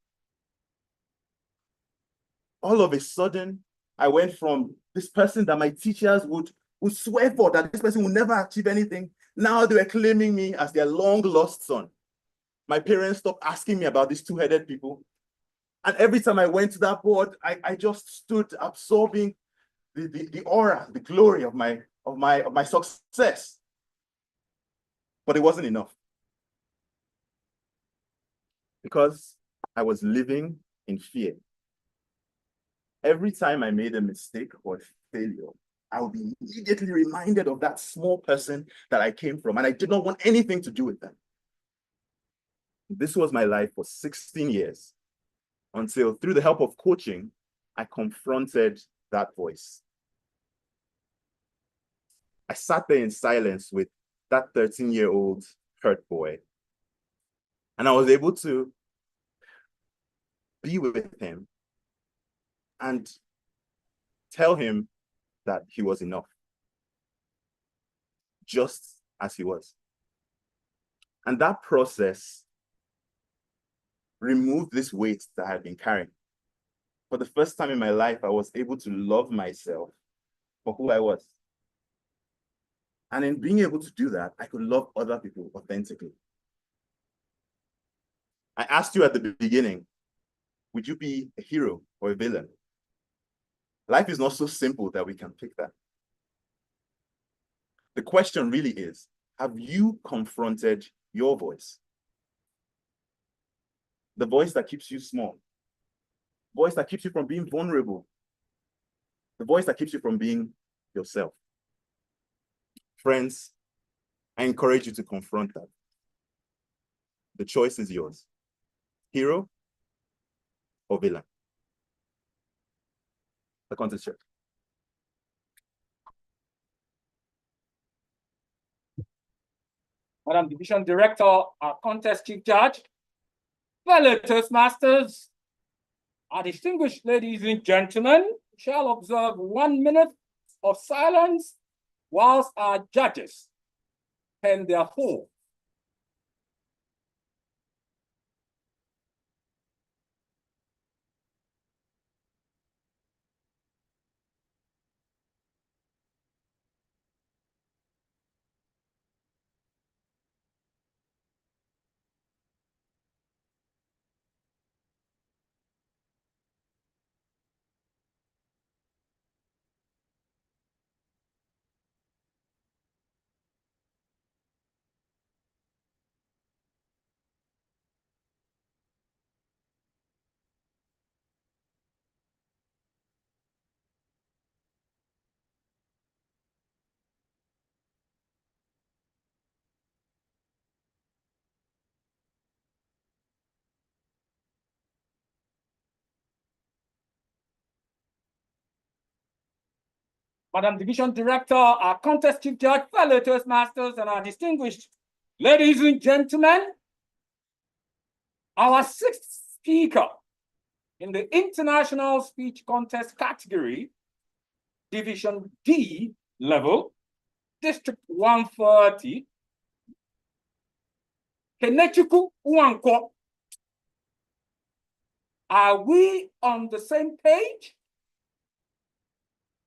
All of a sudden, I went from this person that my teachers would swear for, that this person would never achieve anything. Now they were claiming me as their long-lost son. My parents stopped asking me about these two-headed people. And every time I went to that board, I just stood absorbing the aura, the glory of my success. But it wasn't enough. Because I was living in fear. Every time I made a mistake or a failure, I would be immediately reminded of that small person that I came from, and I did not want anything to do with them. This was my life for 16 years, until through the help of coaching, I confronted that voice. I sat there in silence with that 13-year-old hurt boy, and I was able to be with him and tell him that he was enough, just as he was. And that process removed this weight that I had been carrying. For the first time in my life, I was able to love myself for who I was. And in being able to do that, I could love other people authentically. I asked you at the beginning, would you be a hero or a villain? Life is not so simple that we can pick that. The question really is, have you confronted your voice? The voice that keeps you small. The voice that keeps you from being vulnerable. The voice that keeps you from being yourself. Friends, I encourage you to confront that. The choice is yours. Hero or villain? The contest check.
Madam Division Director, our contest chief judge, fellow Toastmasters, our distinguished ladies and gentlemen, shall observe 1 minute of silence whilst our judges pen their form. Madam Division Director, our contest chief judge, fellow Toastmasters, and our distinguished ladies and gentlemen, our sixth speaker in the International Speech Contest category, Division D level, District 130, Kenechukwu Nwankwo. Are we on the same page?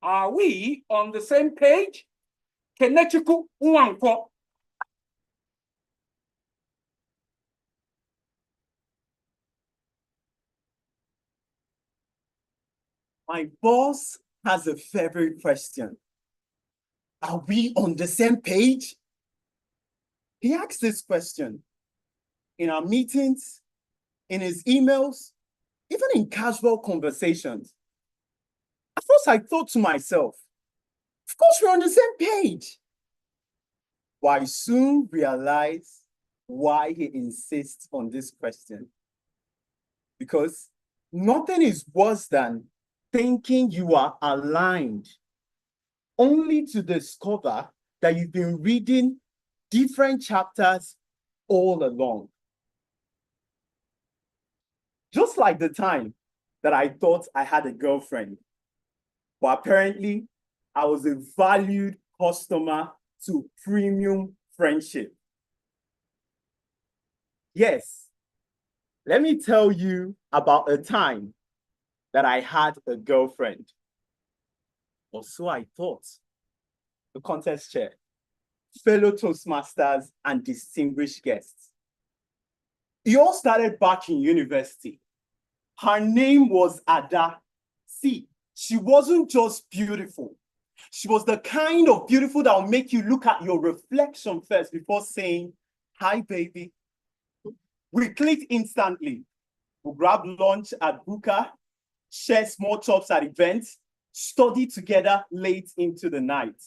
Are we on the same page? Kenechukwu Nwankwo.
My boss has a favorite question. Are we on the same page? He asks this question in our meetings, in his emails, even in casual conversations. At first, I thought to myself, of course, we're on the same page. But I soon realized why he insists on this question. Because nothing is worse than thinking you are aligned, only to discover that you've been reading different chapters all along. Just like the time that I thought I had a girlfriend, but apparently I was a valued customer to premium friendship. Yes, let me tell you about a time that I had a girlfriend. Or so I thought. The contest chair, fellow Toastmasters, and distinguished guests. It all started back in university. Her name was Ada. See, she wasn't just beautiful. She was the kind of beautiful that will make you look at your reflection first before saying, "Hi, baby." We clicked instantly. We grabbed lunch at Buka, share small chops at events, study together late into the night.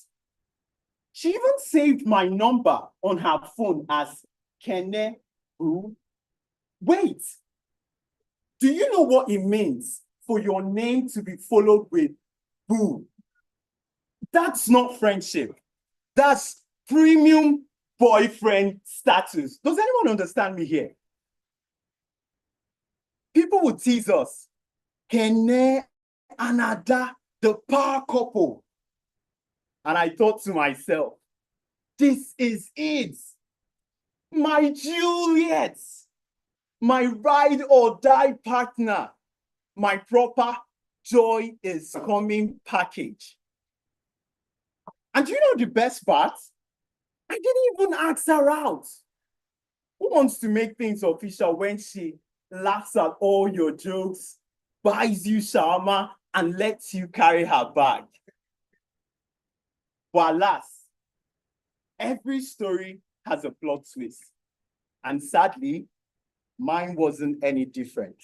She even saved my number on her phone as Kene Boo. Wait, do you know what it means for your name to be followed with Boo? That's not friendship. That's premium boyfriend status. Does anyone understand me here? People would tease us. Kene and Ada, the power couple. And I thought to myself, this is it. My Juliet, my ride or die partner, my proper joy is coming package. And you know the best part? I didn't even ask her out. Who wants to make things official when she laughs at all your jokes, buys you shawarma, and lets you carry her bag? But alas, every story has a plot twist. And sadly, mine wasn't any different.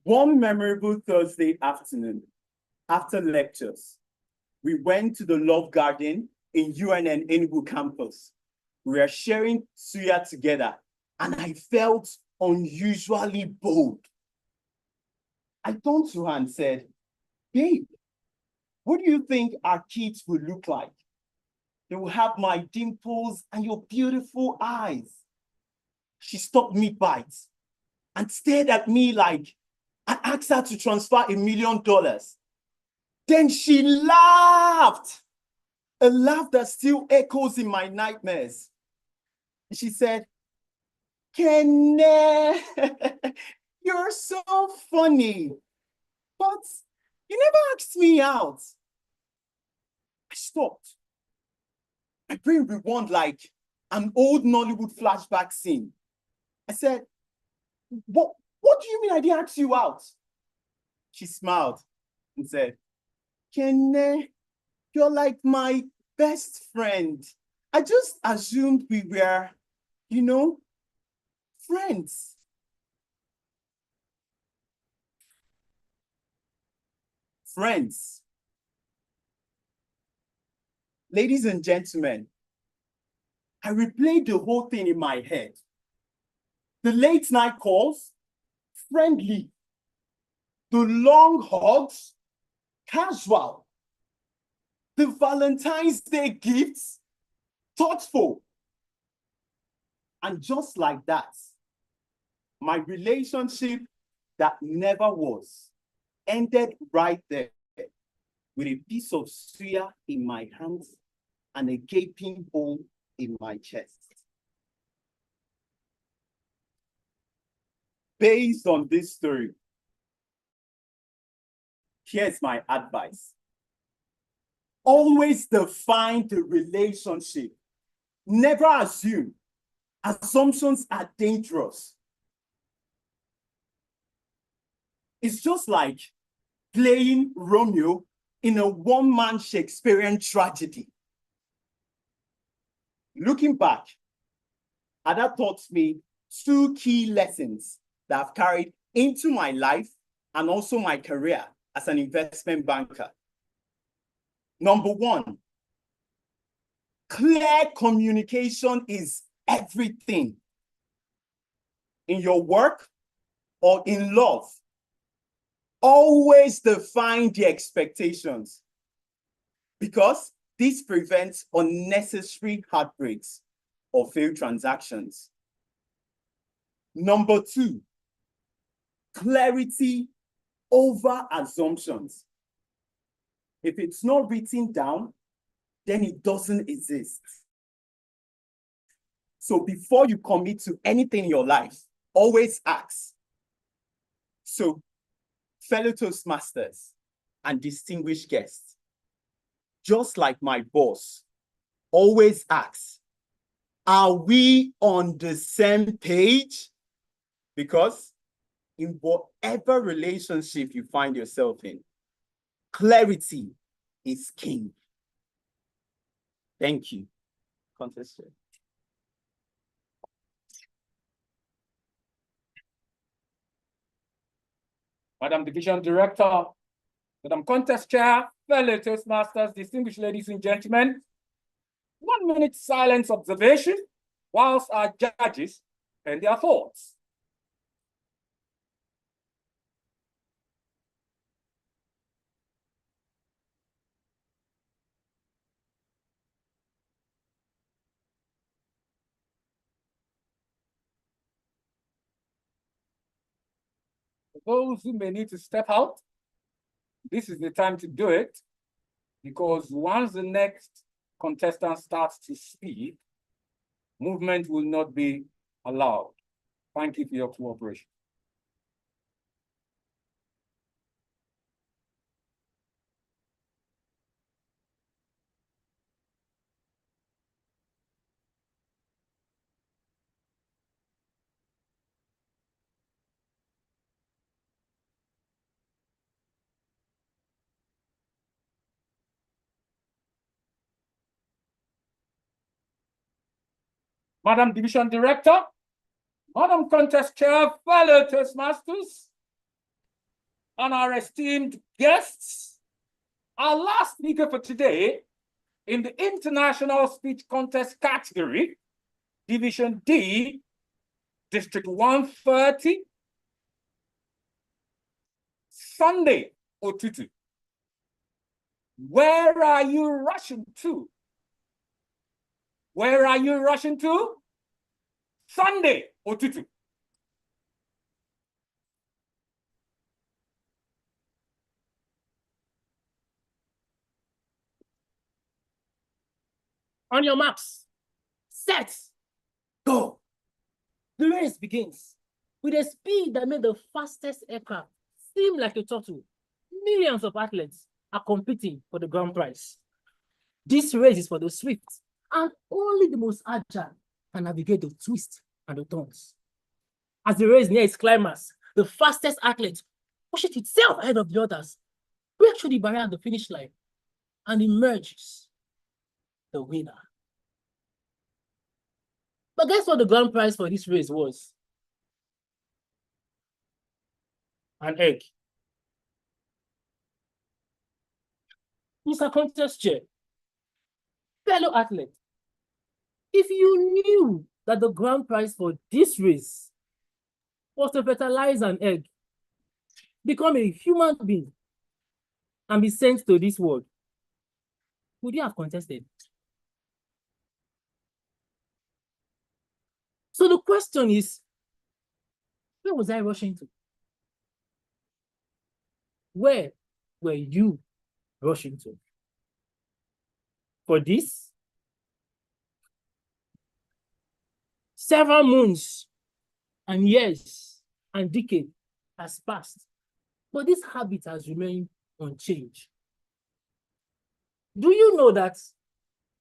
One memorable Thursday afternoon, after lectures, we went to the Love Garden in UNN Enugu campus. We were sharing suya together, and I felt unusually bold. I turned to her and said, "Babe, what do you think our kids will look like? They will have my dimples and your beautiful eyes." She stopped mid-bite and stared at me like I asked her to transfer $1 million. Then she laughed, a laugh that still echoes in my nightmares. She said, "Kene, you're so funny, but you never asked me out." I stopped. My brain rewound like an old Nollywood flashback scene. I said, what do you mean I didn't ask you out?" She smiled and said, "Kene, you're like my best friend. I just assumed we were, friends." Friends. Ladies and gentlemen, I replayed the whole thing in my head. The late night calls, friendly. The long hugs, casual.
the Valentine's Day gifts thoughtful. And just like that, my relationship that never was ended right there with a piece of suya in my hands and a gaping hole in my chest. Based on this story, here's my advice. Always define the relationship. Never assume. Assumptions are dangerous. It's just like playing Romeo in a one-man Shakespearean tragedy. Looking back, Ada taught me 2 key lessons that I've carried into my life and also my career as an investment banker. Number 1, clear communication is everything. In your work or in love, always define the expectations because this prevents unnecessary heartbreaks or failed transactions. Number 2, clarity over assumptions. If it's not written down, then it doesn't exist. So before you commit to anything in your life, always ask. So, fellow Toastmasters and distinguished guests, just like my boss, always ask, are we on the same page? Because in whatever relationship you find yourself in, clarity is king. Thank you. Contest Chair.
Madam Division Director, Madam Contest Chair, fellow Toastmasters, distinguished ladies and gentlemen, 1 minute silence observation whilst our judges and their thoughts. For those who may need to step out, this is the time to do it, because once the next contestant starts to speak, movement will not be allowed. Thank you for your cooperation. Madam Division Director, Madam Contest Chair, fellow Toastmasters, and our esteemed guests, our last speaker for today in the International Speech Contest category, Division D, District 130, Sunday Otutu. Where are you rushing to? Where are you rushing to? Sunday Otutu.
On your marks, set, go. The race begins with a speed that made the fastest aircraft seem like a turtle. Millions of athletes are competing for the grand prize. This race is for the swift, and only the most agile can navigate the twists and the turns. As the race nears its climax, the fastest athlete pushes itself ahead of the others, breaks through the barrier at the finish line, and emerges the winner. But guess what the grand prize for this race was? An egg. Mr. Contest Chair, fellow athlete, if you knew that the grand prize for this race was to fertilize an egg, become a human being, and be sent to this world, would you have contested? So the question is, where was I rushing to? Where were you rushing to? For this, several months and years and decades has passed, but this habit has remained unchanged. Do you know that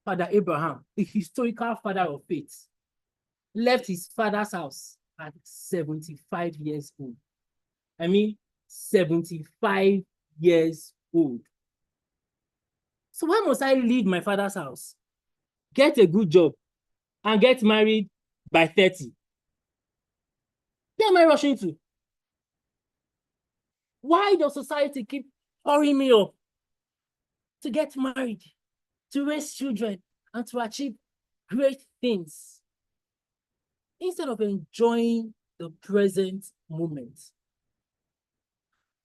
Father Abraham, the historical father of faith, left his father's house at 75 years old? I mean, 75 years old. So why must I leave my father's house, get a good job, and get married by 30? Where am I rushing to? Why does society keep hurrying me up to get married, to raise children, and to achieve great things, instead of enjoying the present moment?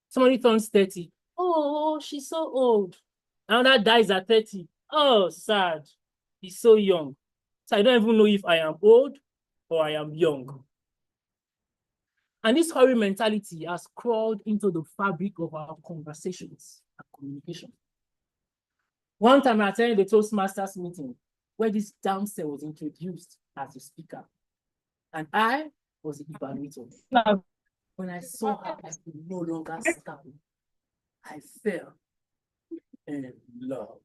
Somebody turns 30. Oh, she's so old. Another dies at 30. Oh, sad. He's so young. So I don't even know if I am old or I am young. And this hurry mentality has crawled into the fabric of our conversations and communication. One time I attended the Toastmasters meeting where this damsel was introduced as a speaker, and I was the evaluator. When I saw her, I could no longer stand. I fell in love.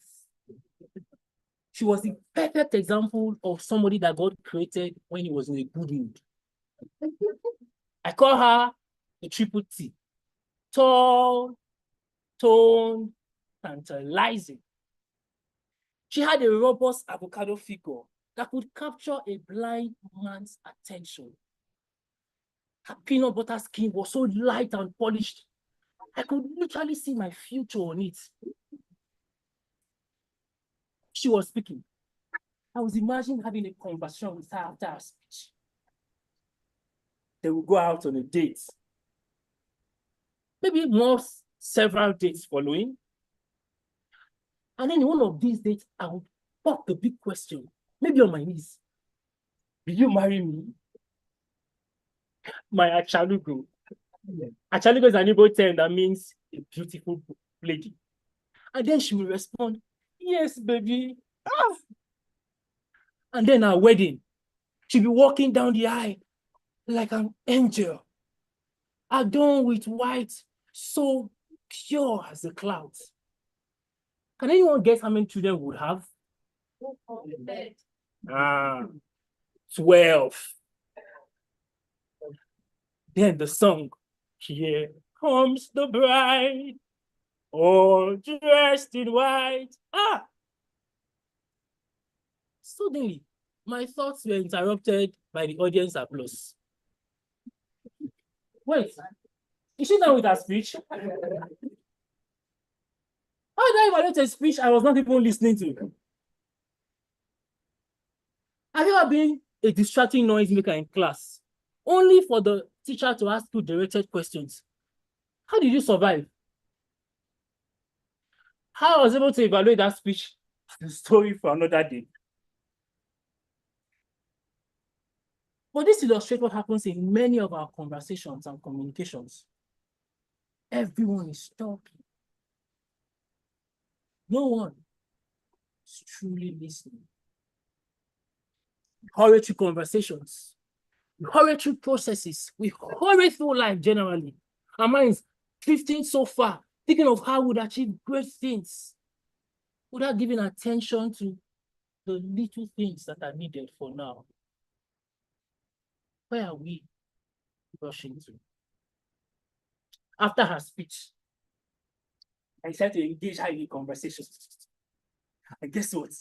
She was the perfect example of somebody that God created when he was in a good mood. I call her the triple T. Tall, toned, tantalizing. She had a robust avocado figure that could capture a blind man's attention. Her peanut butter skin was so light and polished, I could literally see my future on it. She was speaking. I was imagining having a conversation with her after her speech. They would go out on a date. Maybe several dates following. And then in one of these dates, I would pop the big question, maybe on my knees. Will you marry me? My Achalugo. Achalugo is an Igbo term that means a beautiful lady. And then she will respond, yes, baby. Ah. And then our wedding, she'll be walking down the aisle like an angel, adorned with white, so pure as the clouds. Can anyone guess how many children we would have? 12. Then the song, here comes the bride, all dressed in white. Ah! Suddenly, my thoughts were interrupted by the audience applause. Wait, is she done with her speech? How did I evaluate a speech I was not even listening to? Have you ever been a distracting noisemaker in class, only for the teacher to ask you directed questions? How did you survive? How I was able to evaluate that speech is a story for another day. But this illustrates what happens in many of our conversations and communications. Everyone is talking. No one is truly listening. We hurry through conversations. We hurry through processes. We hurry through life generally. Our minds drifting so far, thinking of how we'd achieve great things without giving attention to the little things that are needed for now. Where are we rushing to? After her speech, I decided to engage her in a conversation. And guess what?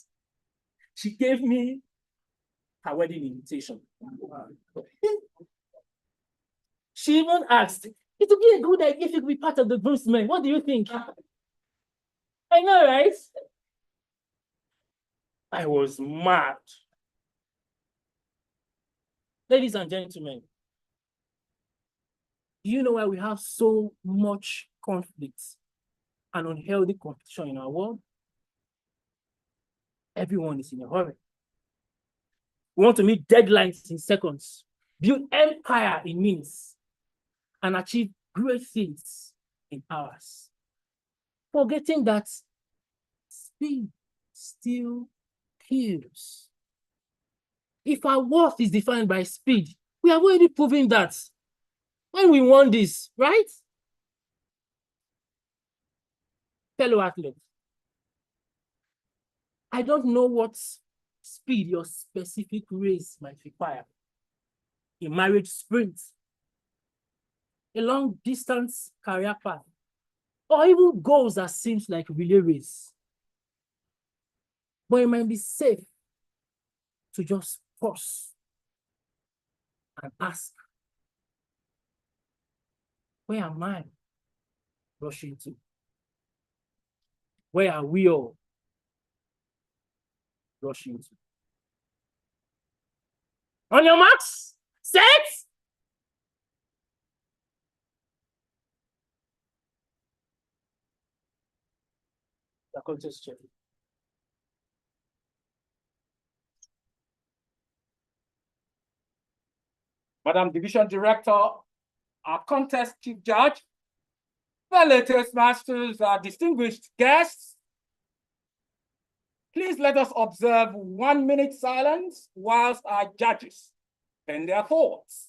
She gave me her wedding invitation. She even asked, it would be a good idea if you could be part of the groomsmen. What do you think? I know, right? I was mad. Ladies and gentlemen, do you know why we have so much conflict and unhealthy competition in our world? everyone is in a hurry. We want to meet deadlines in seconds, build empire in minutes, and achieve great things in hours. Forgetting that speed still kills. If our worth is defined by speed, we have already proven that when we won this, right? Fellow athletes, I don't know what speed your specific race might require. A marriage sprint, a long distance career path, or even goals that seems like relay race. But it might be safe to just pause and ask, where am I rushing to? Where are we all rushing to? On your marks, set. The contest chair.
Madam Division Director, our contest chief judge, fellow Toastmasters, our distinguished guests, please let us observe 1 minute silence whilst our judges pen their thoughts.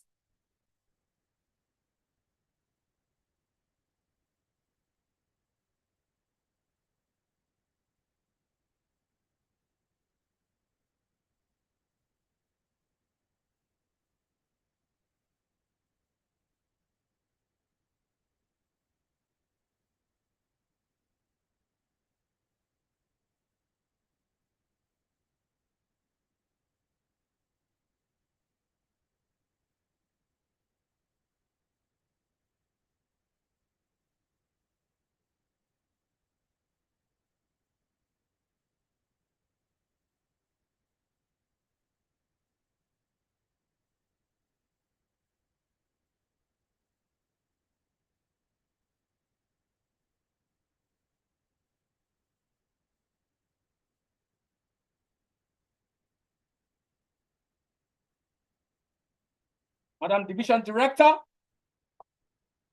Madam Division Director,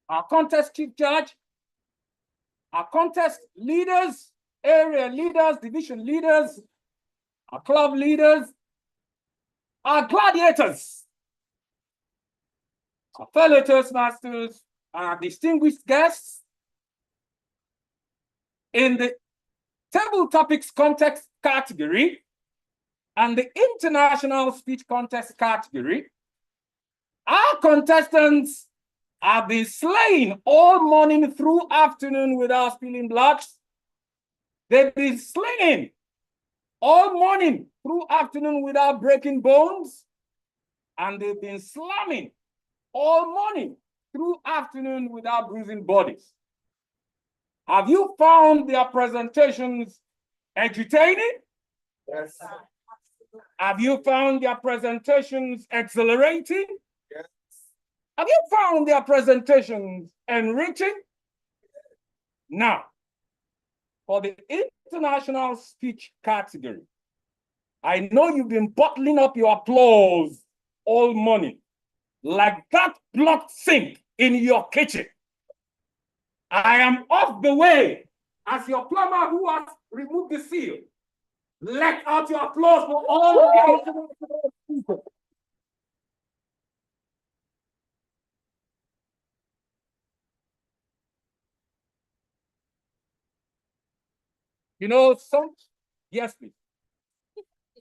our contest chief judge, our contest leaders, area leaders, division leaders, our club leaders, our gladiators, our fellow Toastmasters, our distinguished guests. In the table topics context category and the international speech contest category, our contestants have been slaying all morning through afternoon without spilling blood. They've been slinging all morning through afternoon without breaking bones. And they've been slamming all morning through afternoon without bruising bodies. Have you found their presentations entertaining?
Yes.
Have you found their presentations exhilarating? Yes. Have you found their presentations enriching? Now, for the international speech category, I know you've been bottling up your applause all morning, like that blocked sink in your kitchen. I am off the way as your plumber who has removed the seal. Let out your applause for all the people. You know, yes, please.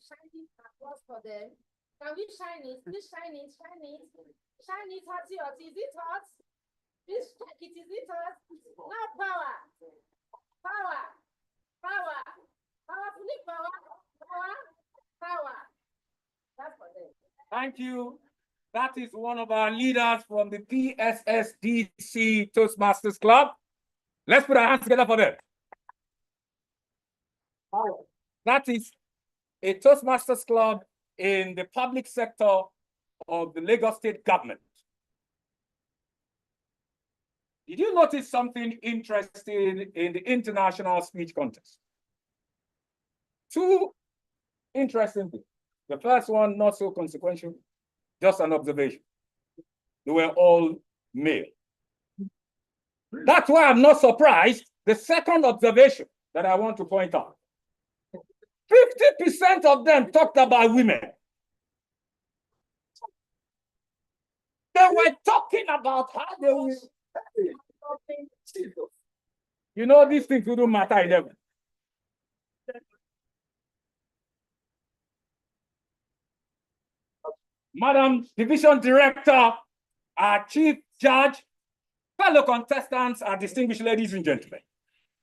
Shining applause for them. Can we shine it? Please shine it, shine it. Shine it, hot, is it hot? Please check it, is it hot? Now power. Power. Power. Powerfully power. Power. Power. That's for them.
Thank you. That is one of our leaders from the PSSDC Toastmasters Club. Let's put our hands together for them. That is a Toastmasters Club in the public sector of the Lagos State government. Did you notice something interesting in the international speech contest? Two Interestingly, the first one, not so consequential, just an observation. They were all male. That's why I'm not surprised. The second observation that I want to point out, 50% of them talked about women. They were talking about how they will. You know, these things wouldn't matter 11. Madam Division Director, our Chief Judge, fellow contestants, our distinguished ladies and gentlemen.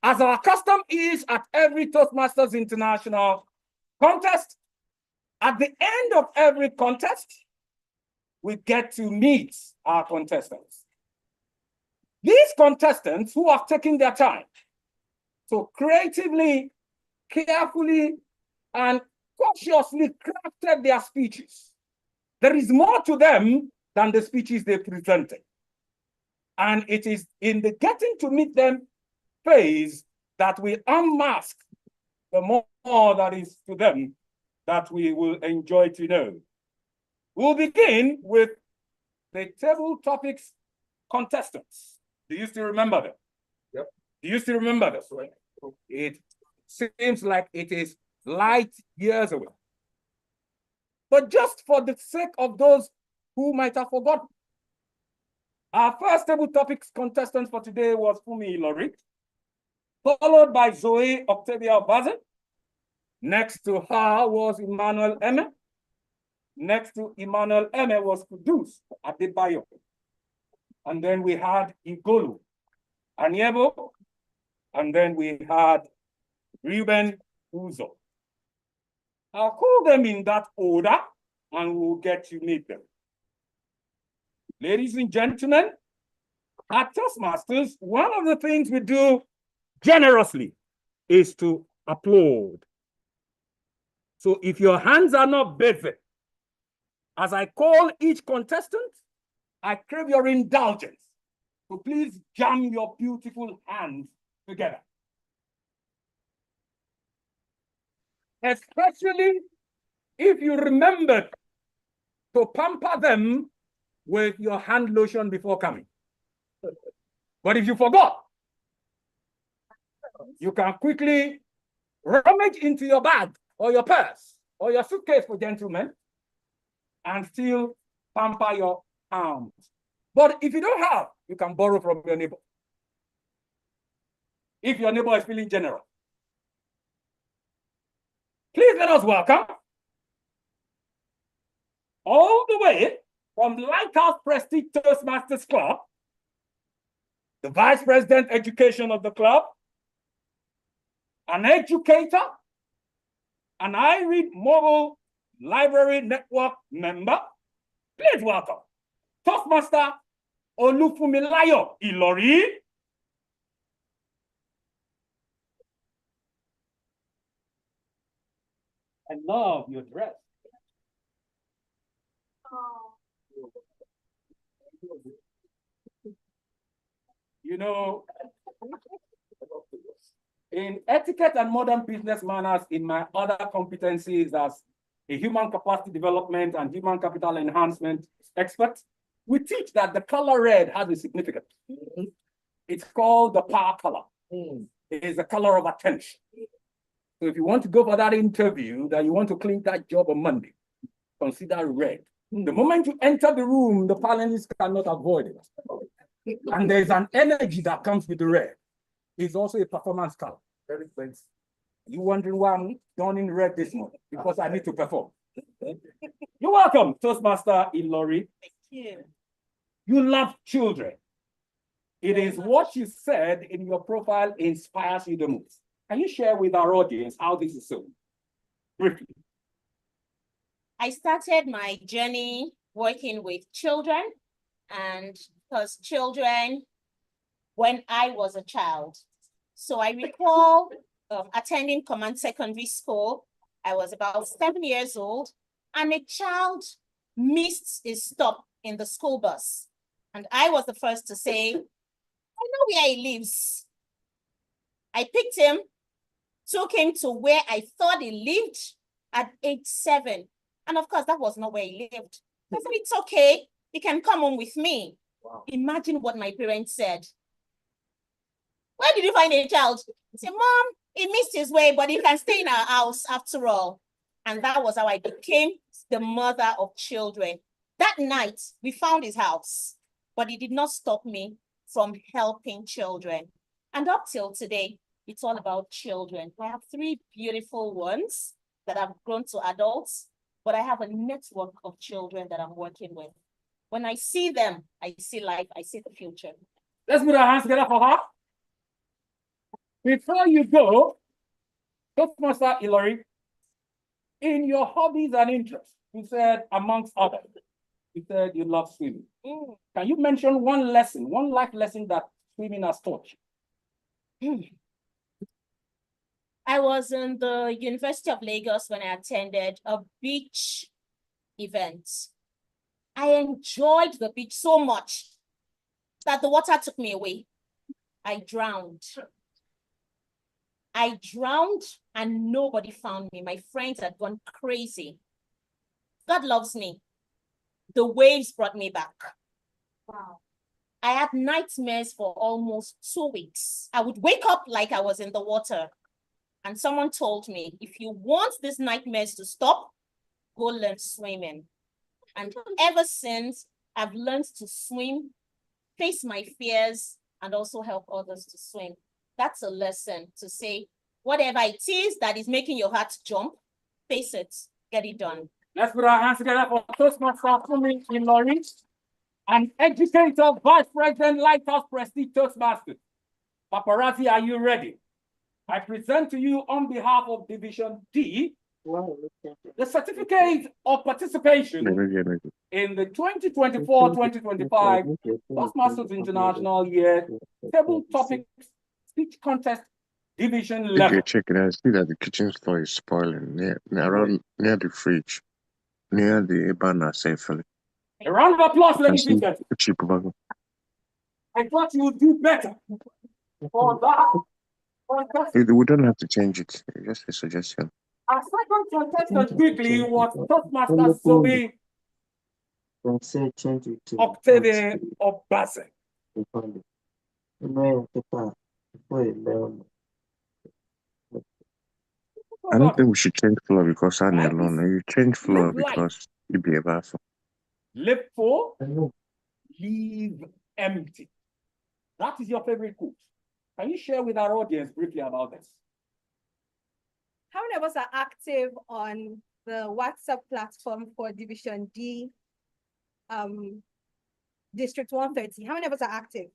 As our custom is at every Toastmasters International contest, at the end of every contest, we get to meet our contestants. These contestants who have taken their time to creatively, carefully, and cautiously crafted their speeches. There is more to them than the speeches they presented. And it is in the getting to meet them phase that we unmask the more that is to them that we will enjoy to know. We'll begin with the table topics contestants. Do you still remember them? Yep. Do you still remember this? Right? It seems like it is light years away. But just for the sake of those who might have forgotten, our first table topics contestant for today was Fumi Ilori, followed by Zoe Octavia Bazen. Next to her was Emmanuel Eme. Next to Emmanuel Eme was Kudus Adebayo. And then we had Igolu Anyebo. And then we had Ruben Uzo. I'll call them in that order and we'll get to meet them. Ladies and gentlemen, at Toastmasters, one of the things we do generously is to applaud. So if your hands are not busy, as I call each contestant, I crave your indulgence. So please jam your beautiful hands together. Especially if you remember to pamper them with your hand lotion before coming. But if you forgot, you can quickly rummage into your bag or your purse or your suitcase for gentlemen and still pamper your arms. But if you don't have, you can borrow from your neighbor. If your neighbor is feeling generous. Please let us welcome all the way from Lighthouse Prestige Toastmasters Club, the Vice President Education of the club, an educator, an iRead Mobile Library Network member. Please welcome Toastmaster Olufumilayo Ilori. I love your dress. You know, in etiquette and modern business manners, in my other competencies as a human capacity development and human capital enhancement expert, we teach that the color red has a significance. It's called the power color. It is the color of attention. So if you want to go for that interview, that you want to clean that job on Monday, consider red. The moment you enter the room, the panelists cannot avoid it. And there's an energy that comes with the red. It's also a performance color. Very fancy. You wondering why I'm donning red this morning? Because I need to perform. You're welcome, Toastmaster Ilori.
Thank you.
You love children. It is what you said in your profile inspires you the most. Can you share with our audience how this is so? Briefly.
I started my journey working with children, and because children, when I was a child. So I recall attending Command Secondary School. I was about 7 years old, and a child missed his stop in the school bus. And I was the first to say, I know where he lives. I picked him, took him to where I thought he lived, at age 7. And of course, that was not where he lived. I said, it's okay. He can come home with me. Wow. Imagine what my parents said. Where did you find a child? I said, Mom, he missed his way, but he can stay in our house after all. And that was how I became the mother of children. That night, we found his house, but it did not stop me from helping children. And up till today, it's all about children. I have 3 beautiful ones that have grown to adults, but I have a network of children that I'm working with. When I see them, I see life, I see the future.
Let's put our hands together for her. Before you go, Toastmaster Hilary, in your hobbies and interests, you said, amongst others, you said you love swimming. Can you mention one lesson, one life lesson that swimming has taught you?
I was in the University of Lagos when I attended a beach event. I enjoyed the beach so much that the water took me away. I drowned. And nobody found me. My friends had gone crazy. God loves me. The waves brought me back. Wow. I had nightmares for almost 2 weeks. I would wake up like I was in the water. And someone told me, if you want these nightmares to stop, go learn swimming. And ever since, I've learned to swim, face my fears, and also help others to swim. That's a lesson to say, whatever it is that is making your heart jump, face it, get it done.
Let's put our hands together for Toastmaster Hilary, an educator, Vice President, Lighthouse Prestige Toastmasters. Paparazzi, are you ready? I present to you on behalf of Division D, the certificate of participation in the 2024-2025 Toastmasters International Year Table Topics Speech Contest Division level.
Check it out. I see that the kitchen floor is spoiling near the fridge, near the banner, safely.
A round of applause, ladies and gentlemen. I thought you would do better for that.
We don't have to change it. Just a suggestion.
Our second contestant quickly was Toastmaster Sobe Octave Obase.
I don't think we should change floor because I'm alone. You change floor because you be a bathroom.
Live full, leave empty. That is your favorite quote. Can you share with our audience briefly about this?
How many of us are active on the WhatsApp platform for Division D, District 130? How many of us are active?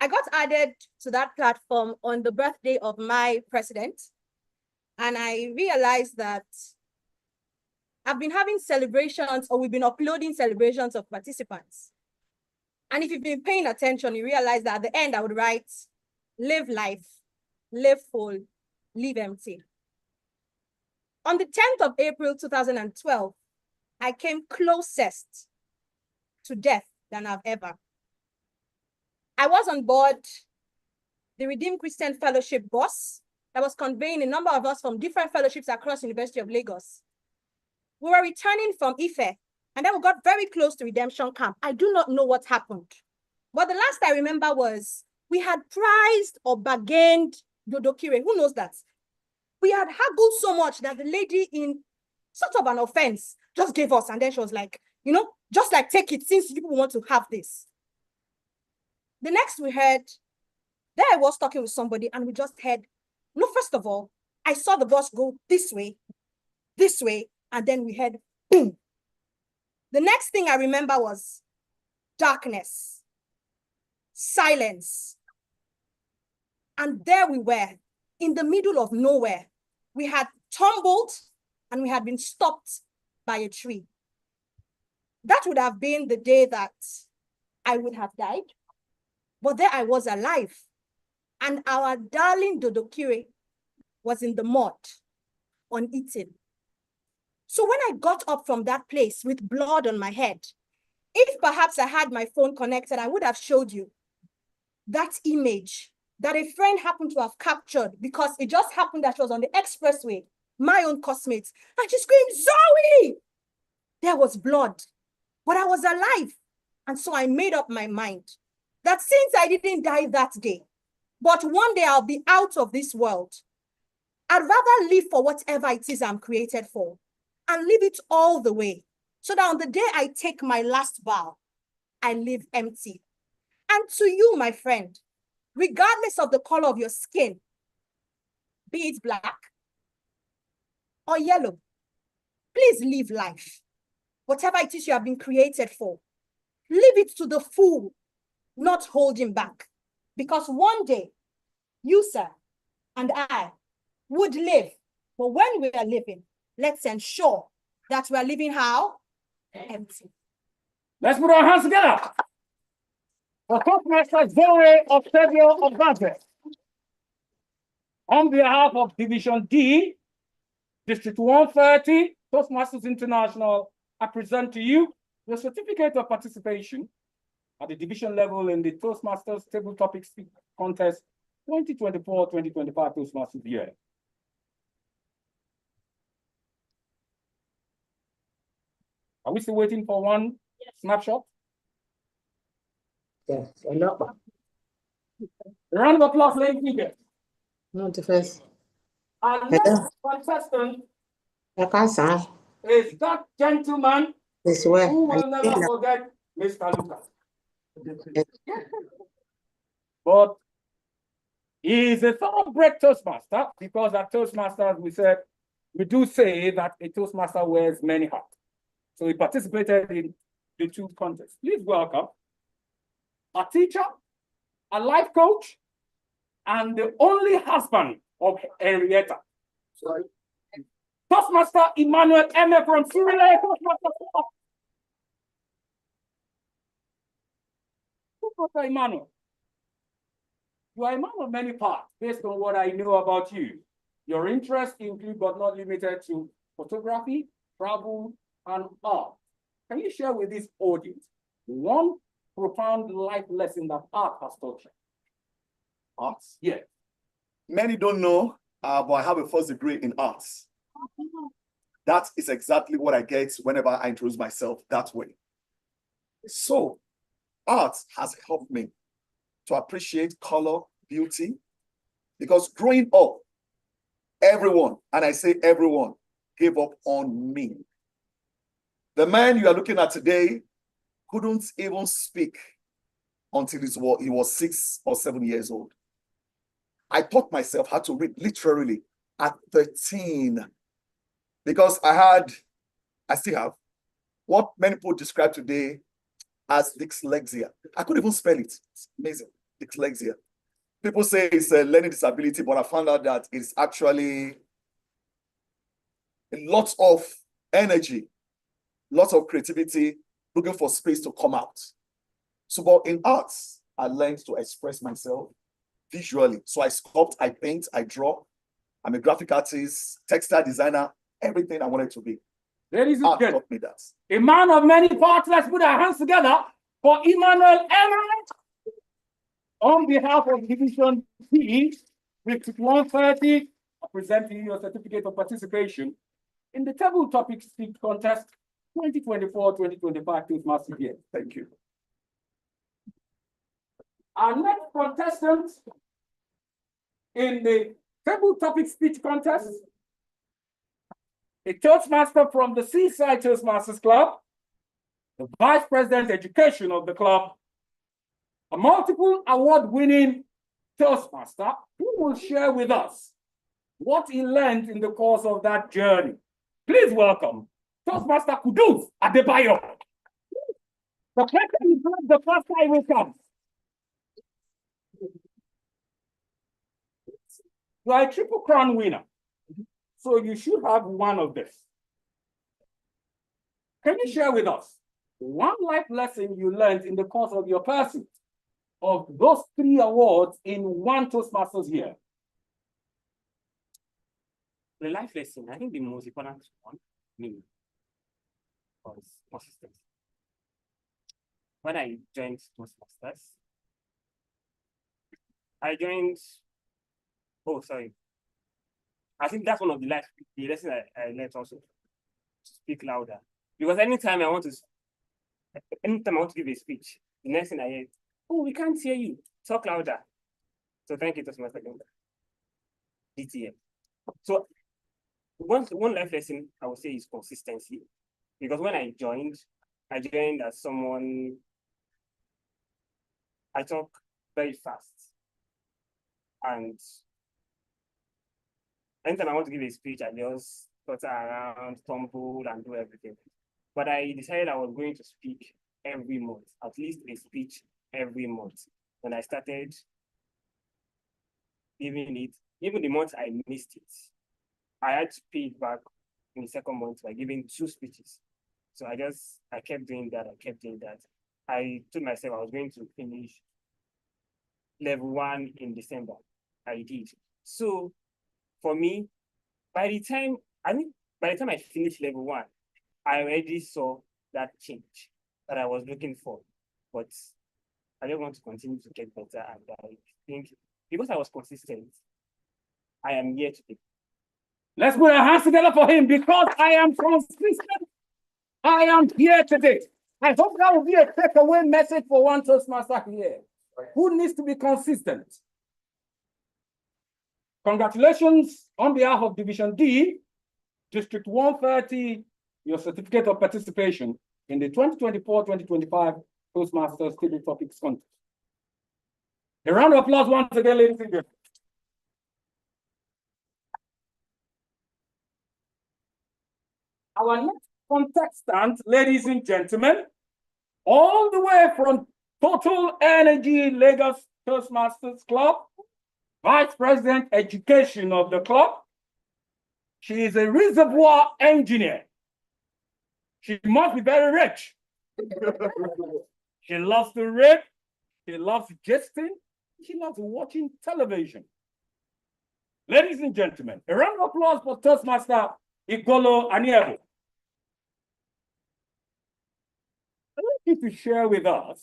I got added to that platform on the birthday of my president, and I realized that I've been having celebrations, or we've been uploading celebrations of participants. And if you've been paying attention, you realize that at the end I would write, live life, live full, leave empty. On the 10th of April, 2012, I came closest to death than I've ever. I was on board the Redeemed Christian Fellowship bus that was conveying a number of us from different fellowships across the University of Lagos. We were returning from Ife, and then we got very close to Redemption Camp. I do not know what happened. But the last I remember was we had priced or bargained Dodokire. Who knows that? We had haggled so much that the lady, in sort of an offense, just gave us. And then she was like, you know, just like, take it since people want to have this. The next we heard, there I was talking with somebody, and we just heard, no, first of all, I saw the bus go this way, and then we heard boom. The next thing I remember was darkness, silence. And there we were in the middle of nowhere. We had tumbled and we had been stopped by a tree. That would have been the day that I would have died. But there I was alive. And our darling Dodokire was in the mud on Intl. So when I got up from that place with blood on my head, if perhaps I had my phone connected, I would have showed you that image that a friend happened to have captured because it just happened that she was on the expressway my own cosmates, and she screamed, Zoe! There was blood, but I was alive. And so I made up my mind that since I didn't die that day, but one day I'll be out of this world, I'd rather live for whatever it is I'm created for and live it all the way, so that on the day I take my last bow, I live empty. And to you, my friend, regardless of the color of your skin, be it black or yellow, please live life. Whatever it is you have been created for, live it to the full, not holding back. Because one day, you, sir, and I would live. But when we are living, let's ensure that we are living how? Empty.
Let's put our hands together for Toastmaster Zoe Octavio Obase. On behalf of Division D, District 130, Toastmasters International, I present to you the certificate of participation at the division level in the Toastmasters Table Topic Speak Contest 2024-2025 Toastmasters year. Are we still waiting for one snapshot?
Yes, a lot.
Round of applause, ladies and gentlemen.
Not the first.
Our next contestant
I can't say.
is that gentleman
This way.
who will never forget Mr. Lucas. But he is a thoroughbred Toastmaster, because at Toastmasters we do say that a Toastmaster wears many hats. So he participated in the two contests. Please welcome a teacher, a life coach, and the only husband of Henrietta. Sorry. Toastmaster Emmanuel M. from Sierra Leone. Toastmaster Emmanuel, you are a man of many parts based on what I know about you. Your interests include, but not limited to, photography, travel, and art. Can you share with this audience one profound life lesson that art has taught you?
Arts?
Yeah.
Many don't know, but I have a first degree in arts. That is exactly what I get whenever I introduce myself that way. So, art has helped me to appreciate color, beauty, because growing up, everyone, and I say everyone, gave up on me. The man you are looking at today couldn't even speak until he was 6 or 7 years old. I taught myself how to read literally at 13, because I still have what many people describe today as dyslexia. I couldn't even spell it. It's amazing. Dyslexia. People say it's a learning disability, but I found out that it's actually lots of energy, lots of creativity, looking for space to come out. So, but in arts, I learned to express myself visually. So I sculpt, I paint, I draw. I'm a graphic artist, textile designer, everything I wanted to be.
Ladies and gentlemen,
taught me that.
A man of many parts. Let's put our hands together for Emmanuel Emerald. On behalf of Division D, District 130, I present to you your certificate of participation in the Table Topic Speak Contest 2024-2025 Toastmasters year.
Thank you.
Our next contestant in the Table Topic Speech Contest, a Toastmaster from the Seaside Toastmasters Club, the Vice President Education of the club, a multiple award-winning Toastmaster who will share with us what he learned in the course of that journey. Please welcome Toastmaster Kudus Adebayo. The person is not the first time will come. You are a Triple Crown winner, so you should have one of this. Can you share with us one life lesson you learned in the course of your pursuit of those 3 awards in one Toastmasters year?
The life lesson, I think the most important one, was consistency. When I joined Toastmasters, I I think that's one of the lessons I learned also, to speak louder. Because anytime I want to give a speech, the next thing I hear, oh, we can't hear you. Talk louder. So thank you, Toastmaster DTM. So one life lesson I would say is consistency. Because when I joined as someone, I talk very fast. And anytime I want to give a speech, I just stutter around, stumble, and do everything. But I decided I was going to speak every month, at least a speech every month. When I started giving it, even the month I missed it, I had to pay it back in the second month by giving 2 speeches. So I kept doing that. I told myself I was going to finish level 1 in December. I did. So for me, by the time I finished level 1, I already saw that change that I was looking for. But I just want to continue to get better. And I think because I was consistent, I am here today.
Let's put our hands together for him. Because I am consistent, I am here today. I hope that will be a takeaway message for one Toastmaster here. Who needs to be consistent? Congratulations on behalf of Division D, District 130, your certificate of participation in the 2024-2025 Toastmasters Table Topics Contest. A round of applause once again, ladies and gentlemen. Our next contestant, ladies and gentlemen, all the way from Total Energy Lagos Toastmasters Club, Vice President Education of the club. She is a reservoir engineer. She must be very rich. She loves to read. She loves gisting. She loves watching television. Ladies and gentlemen, a round of applause for Toastmaster Igolo Aniebo. I'd like you to share with us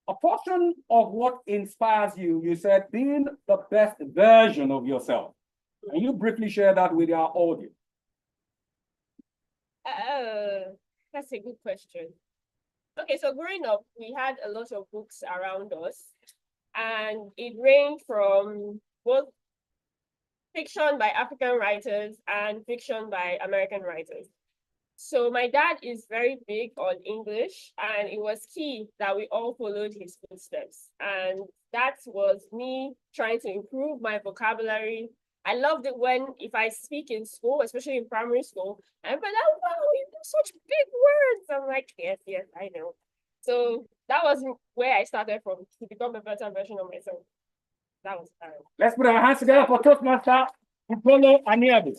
a portion of what inspires you. You said being the best version of yourself. Can you briefly share that with our audience?
That's a good question. Okay, so growing up, we had a lot of books around us, and it ranged from both fiction by African writers and fiction by American writers. So my dad is very big on English, and it was key that we all followed his footsteps. And that was me trying to improve my vocabulary. I loved it if I speak in school, especially in primary school, and I'm like, wow, you do such big words. I'm like, yes, I know. So that was where I started from, to become a better version of myself. That was
Let's put our hands together for Toastmaster Igolo Aniebo.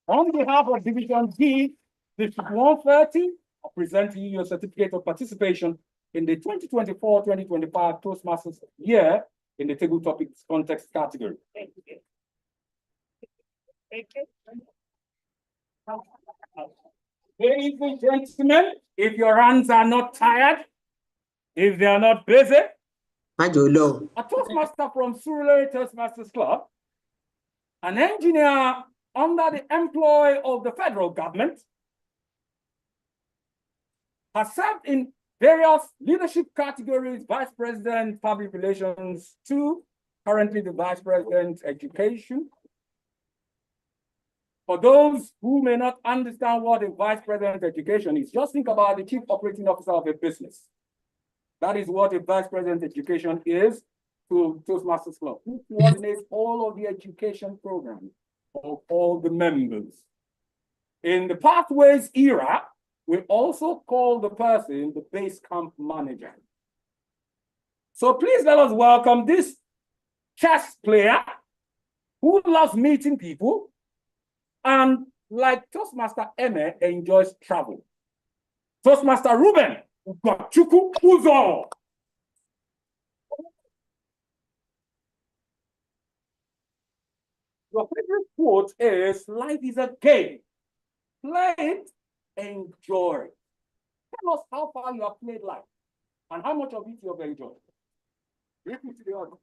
On behalf of Division D, District 130, I present to you your certificate of participation in the 2024-2025 Toastmasters year in the Table Topics Context category.
Thank you. Thank you.
Ladies and gentlemen, if your hands are not tired, if they are not busy, a Toastmaster from Surulere Toastmasters Club, an engineer under the employ of the federal government, has served in various leadership categories, Vice President, Public Relations 2, currently the Vice President, Education. For those who may not understand what a Vice President, Education is, just think about the Chief Operating Officer of a business. That is what a Vice President, Education is to Toastmasters Club, who coordinates all of the education programs of all the members. In the Pathways era, we also call the person the base camp manager. So please let us welcome this chess player who loves meeting people and, like Toastmaster Eme, enjoys travel. Toastmaster Ruben Ugochukwu Uzo. Your favorite quote is, life is a game. Play it, enjoy it. Tell us how far you have played life and how much of it you have enjoyed. Briefly to the audience.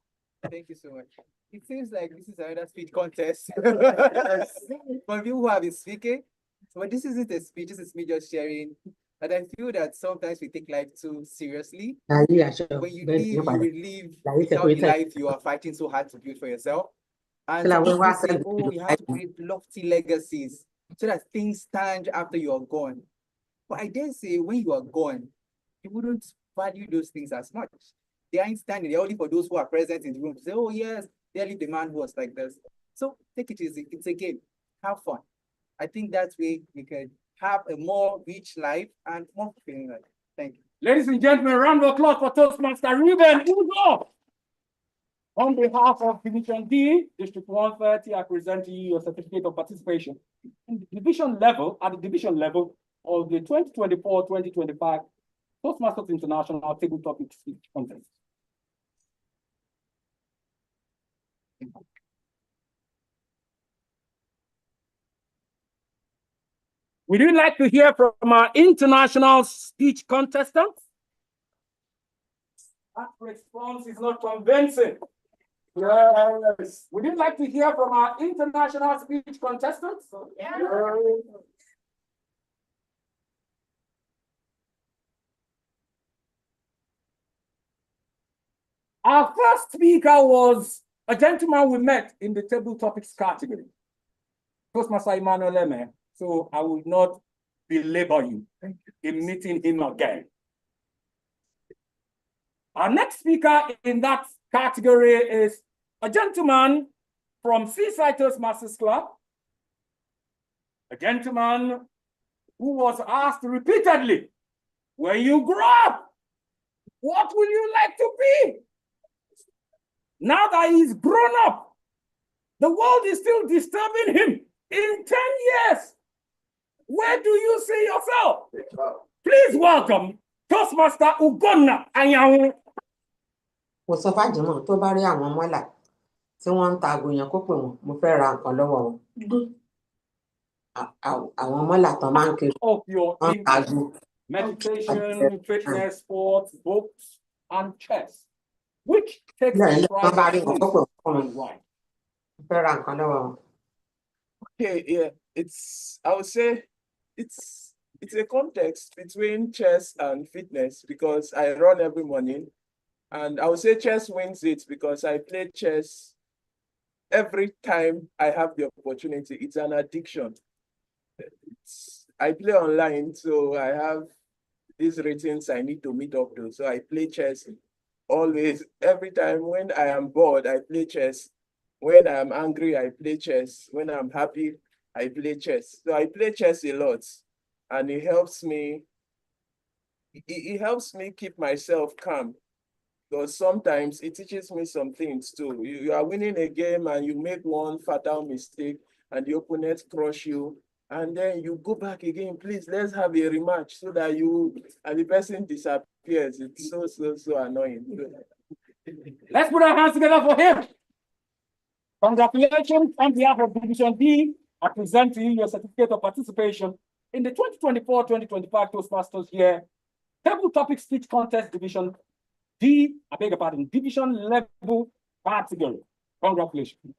Thank you so much. It seems like this is another speech contest for people who have been speaking. But this isn't a speech, this is me just sharing. And I feel that sometimes we take life too seriously. When you live, you will live without the life you are fighting so hard to build for yourself. And some people say, oh, you have to create lofty legacies so that things stand after you are gone. But I dare say, when you are gone, you wouldn't value those things as much. They aren't standing, they're only for those who are present in the room to say, oh, yes, there lived the man who was like this. So take it easy. It's a game. Have fun. I think that way we can have a more rich life and more fulfilling life. Thank you.
Ladies and gentlemen, round of applause for Toastmaster Ruben Ugo. On behalf of Division D, District 130, I present to you your certificate of participation in the division level, at the division level of the 2024-2025 Toastmasters International Table Topic Speech Contest. Would you like to hear from our international speech contestants? That response is not convincing. Yes. Would you like to hear from our international speech contestants? Yeah. Our first speaker was a gentleman we met in the table topics category, Toastmaster Emmanuel Eme. So I will not belabor you in meeting him again. Our next speaker in that category is a gentleman from Seaside Toastmasters Club, a gentleman who was asked repeatedly, when you grow up, what will you like to be? Now that he's grown up, the world is still disturbing him. In 10 years, where do you see yourself? Please welcome Toastmaster Ugonna Anyanwu.
Mo sọ fájìmọ̀ tó bá rí àwọn mọ́là tí wọ́n ń ta aago yẹn kó pè wọ́n, mo fẹ́ ra nǹkan lọ́wọ́ wọn. Àwọn mọ́là tán máa ń kiri.
Of your interest, meditation, fitness, sports, books, and chess. Which takes the prize of right.
Okay, yeah, I would say it's a context between chess and fitness because I run every morning, and I would say chess wins it because I play chess every time I have the opportunity. It's an addiction. I play online, so I have these ratings I need to meet up to. So I play chess always, every time. When I am bored, I play chess. When I'm angry, I play chess. When I'm happy, I play chess. So I play chess a lot, and it helps me. It helps me keep myself calm, because sometimes it teaches me some things too. You are winning a game and you make one fatal mistake, and the opponent crush you, and then you go back again. Please, let's have a rematch so that and the person disappears. It's so annoying.
Let's put our hands together for him. Congratulations on behalf of Division D. I present to you your certificate of participation in the 2024-2025 Toastmasters year Table Topic Speech Contest Division D, I beg your pardon, Division Level category. Congratulations.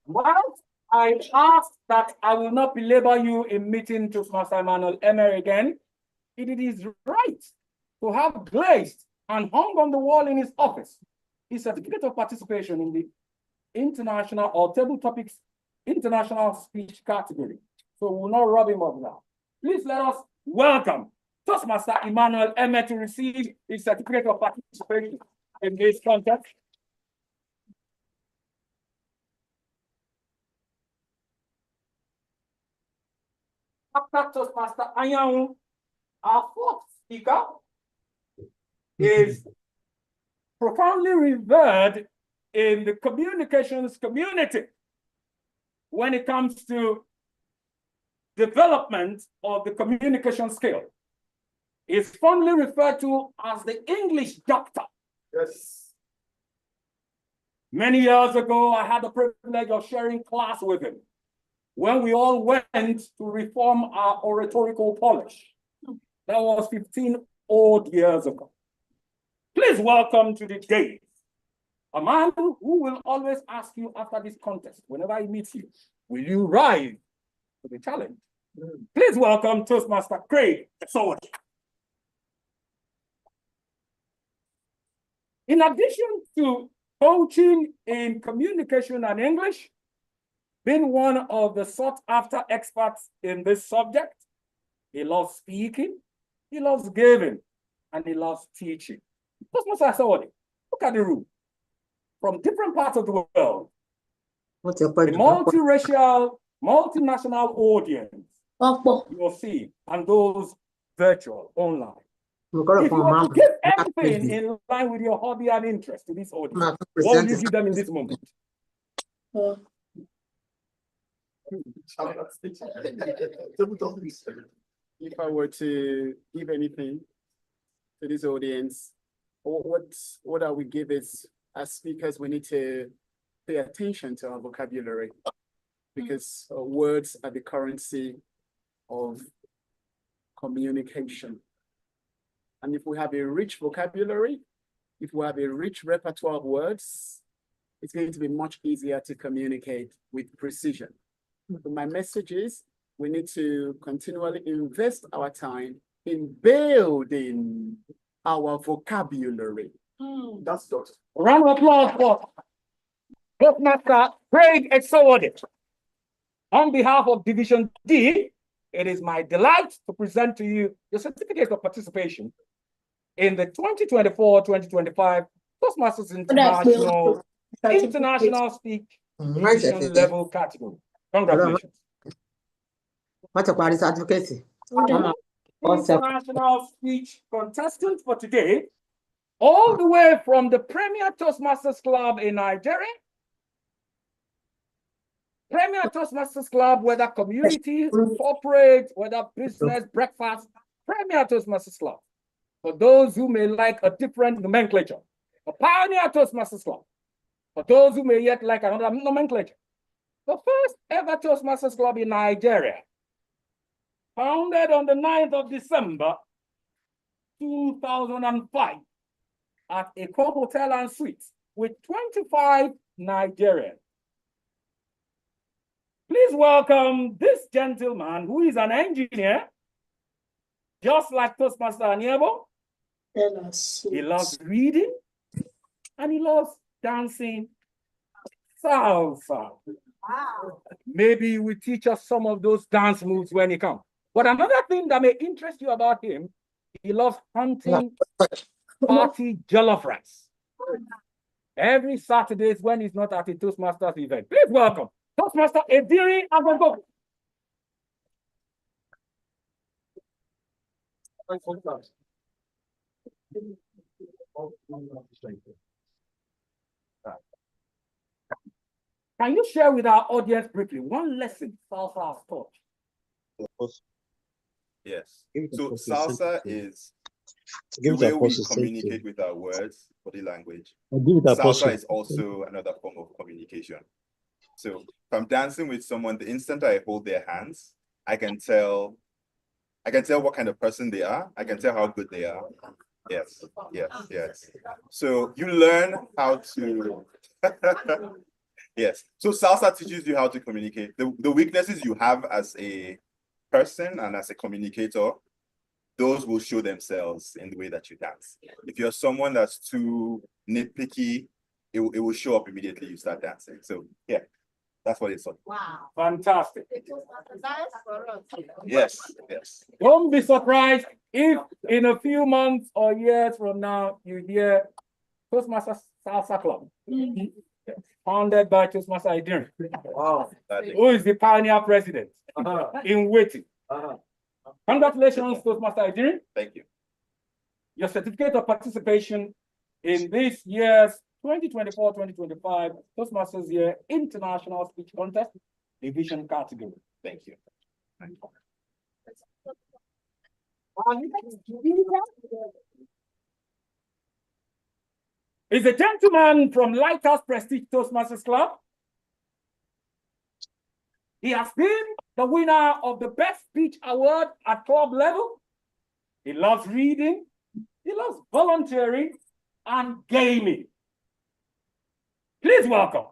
Well, I asked that I will not belabor you in meeting Toastmaster Emmanuel Emery again. It is right to have glazed and hung on the wall in his office his certificate of participation in the international or table topics international speech category. So we will not rub him off now. Please let us welcome Toastmaster Emmanuel Emery to receive his certificate of participation in this contest. After Toastmaster Anyanwu, our fourth speaker is profoundly revered in the communications community when it comes to development of the communication skill. Is fondly referred to as the English doctor. Yes. Many years ago, I had the privilege of sharing class with him when we all went to reform our oratorical polish. That was 15 odd years ago. Please welcome to the day A man who will always ask you after this contest, whenever he meets you, will you rise to the challenge? Please welcome Toastmaster Craig Soward. In addition to coaching in communication and English, being one of the sought-after experts in this subject, he loves speaking, he loves giving, and he loves teaching. Toastmaster Soward, look at the room. From different parts of the world, a multiracial, multinational audience you'll see, and those virtual, online. If you were to give anything in line with your hobby and interest to this audience, what will you give them in this moment?
If I were to give anything to this audience, what I would give is, as speakers, we need to pay attention to our vocabulary, because words are the currency of communication. And if we have a rich vocabulary, if we have a rich repertoire of words, it's going to be much easier to communicate with precision. So my message is, we need to continually invest our time in building our vocabulary. That's just.
Round of applause for Toastmaster Craig Soward. On behalf of Division D, it is my delight to present to you your certificate of participation in the 2024-2025 Toastmasters International Speak Division Level category. Congratulations. International speech contestant for today, all the way from the Premier Toastmasters Club in Nigeria. Premier Toastmasters Club, whether community, corporate, whether business, breakfast, Premier Toastmasters Club. For those who may like a different nomenclature, a Pioneer Toastmasters Club. For those who may yet like another nomenclature, the first ever Toastmasters Club in Nigeria, founded on the 9th of December, 2005, at a hotel and suites with 25 Nigerians. Please welcome this gentleman who is an engineer, just like Toastmaster Aniebo. He loves reading and he loves dancing salsa. Wow. Maybe he will teach us some of those dance moves when he comes. But another thing that may interest you about him, he loves hunting party jollof rice. Every Saturdays when he's not at a Toastmasters event. Please welcome Toastmaster Ediri Agogo. Can you share with our audience briefly one lesson salsa has taught?
Yes. So salsa is the way we communicate with our words, body language. Salsa is also another form of communication. So if I'm dancing with someone, the instant I hold their hands, I can tell what kind of person they are. I can tell how good they are. Yes, yes, yes. So you learn how to, yes. So salsa teaches you how to communicate. The weaknesses you have as a person and as a communicator, those will show themselves in the way that you dance. If you're someone that's too nitpicky, it will show up immediately you start dancing. So yeah, that's what it's all.
Wow. Fantastic.
Yes, yes.
Don't be surprised if in a few months or years from now, you hear Toastmasters Salsa Club. Founded by Toastmaster Idris. Wow. Who is the pioneer president in waiting. Congratulations, Toastmaster Idris.
Thank you.
Your certificate of participation in this year's 2024-2025 Toastmasters Year International Speech Contest Division category.
Thank you. Thank you.
Is a gentleman from Lighthouse Prestige Toastmasters Club. He has been the winner of the Best Speech Award at club level. He loves reading, he loves volunteering, and gaming. Please welcome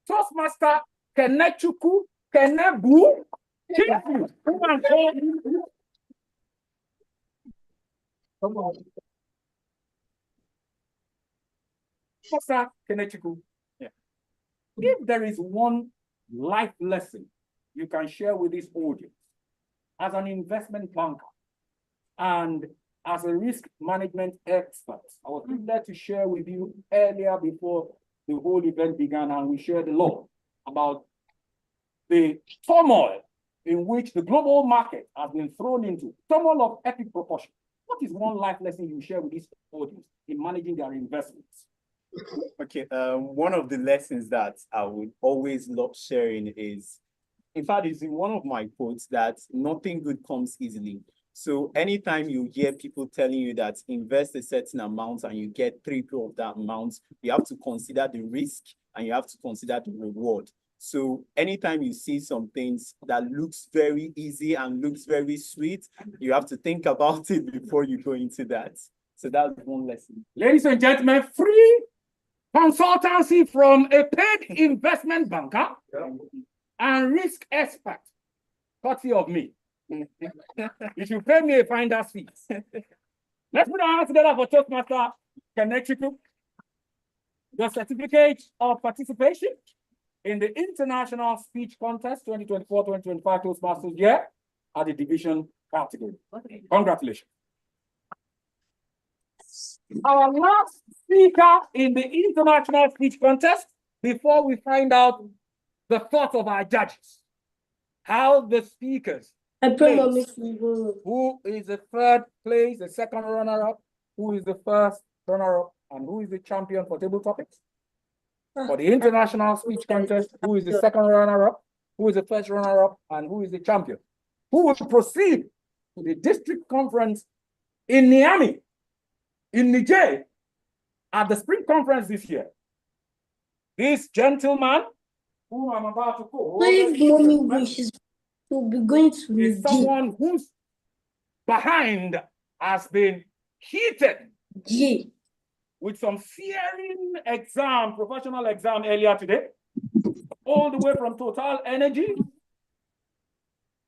Toastmaster Kenechukwu Kenebu. Come on. Toastmaster Kenechukwu. Yeah. If there is one life lesson you can share with this audience as an investment banker and as a risk management expert, I was glad to share with you earlier before the whole event began, and we shared a lot about the turmoil in which the global market has been thrown into, turmoil of epic proportion. What is one life lesson you share with this audience in managing their investments?
Okay, one of the lessons that I would always love sharing is, in fact, it's in one of my quotes that nothing good comes easily. So anytime you hear people telling you that invest a certain amount and you get 3x of that amount, you have to consider the risk and you have to consider the reward. So anytime you see some things that looks very easy and looks very sweet, you have to think about it before you go into that. So that's one lesson.
Ladies and gentlemen, free consultancy from a paid investment banker and risk expert, courtesy of me. You should pay me a finder's fee. Let's put our hands together for Toastmaster Kenechukwu. Your certificate of participation in the International Speech Contest 2024-2025 Toastmasters year at the division category. Congratulations. Our last speaker in the International Speech Contest, before we find out the thoughts of our judges, how the speakers place, who is the third place, the second runner-up, who is the first runner-up, and who is the champion for table topics. For the International Speech Contest, who is the second runner-up, who is the first runner-up, and who is the champion. Who will proceed to the district conference in Niamey, in Niger, at the spring conference this year. This gentleman, who I'm about to call,
will be going to
is someone whose behind has been heated with some searing exam, professional exam earlier today, all the way from Total Energy.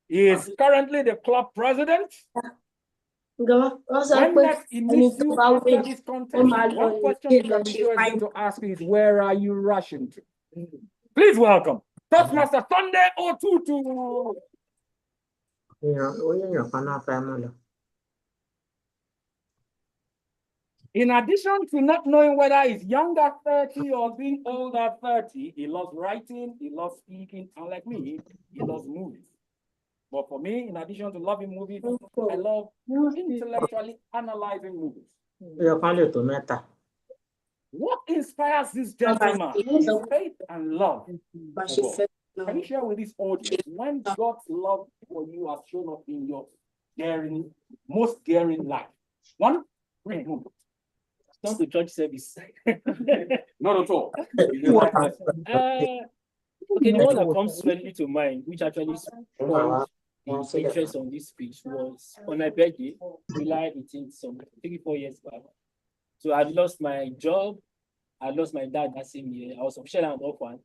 He is currently the club president. When next he meets you after this contest, one question you can be sure is going to ask is, where are you rushing to? Please welcome Toastmaster Sunday Otutu. In addition to not knowing whether he's younger 30 or being older 30, he loves writing, he loves speaking, and like me, he loves movies. But for me, in addition to loving movies, I love intellectually analyzing movies. What inspires this gentleman? His faith and love for God. Can you share with this audience when God's love for you has shown up in your daring, most daring life? One, bring home.
Not the church service.
Not at all.
Okay, the one that comes readily to mind, which actually spawned the interest on this speech, was on my birthday, July 18th, some 3-4 years back. So I lost my job, I lost my dad that same year. I was officially an orphan,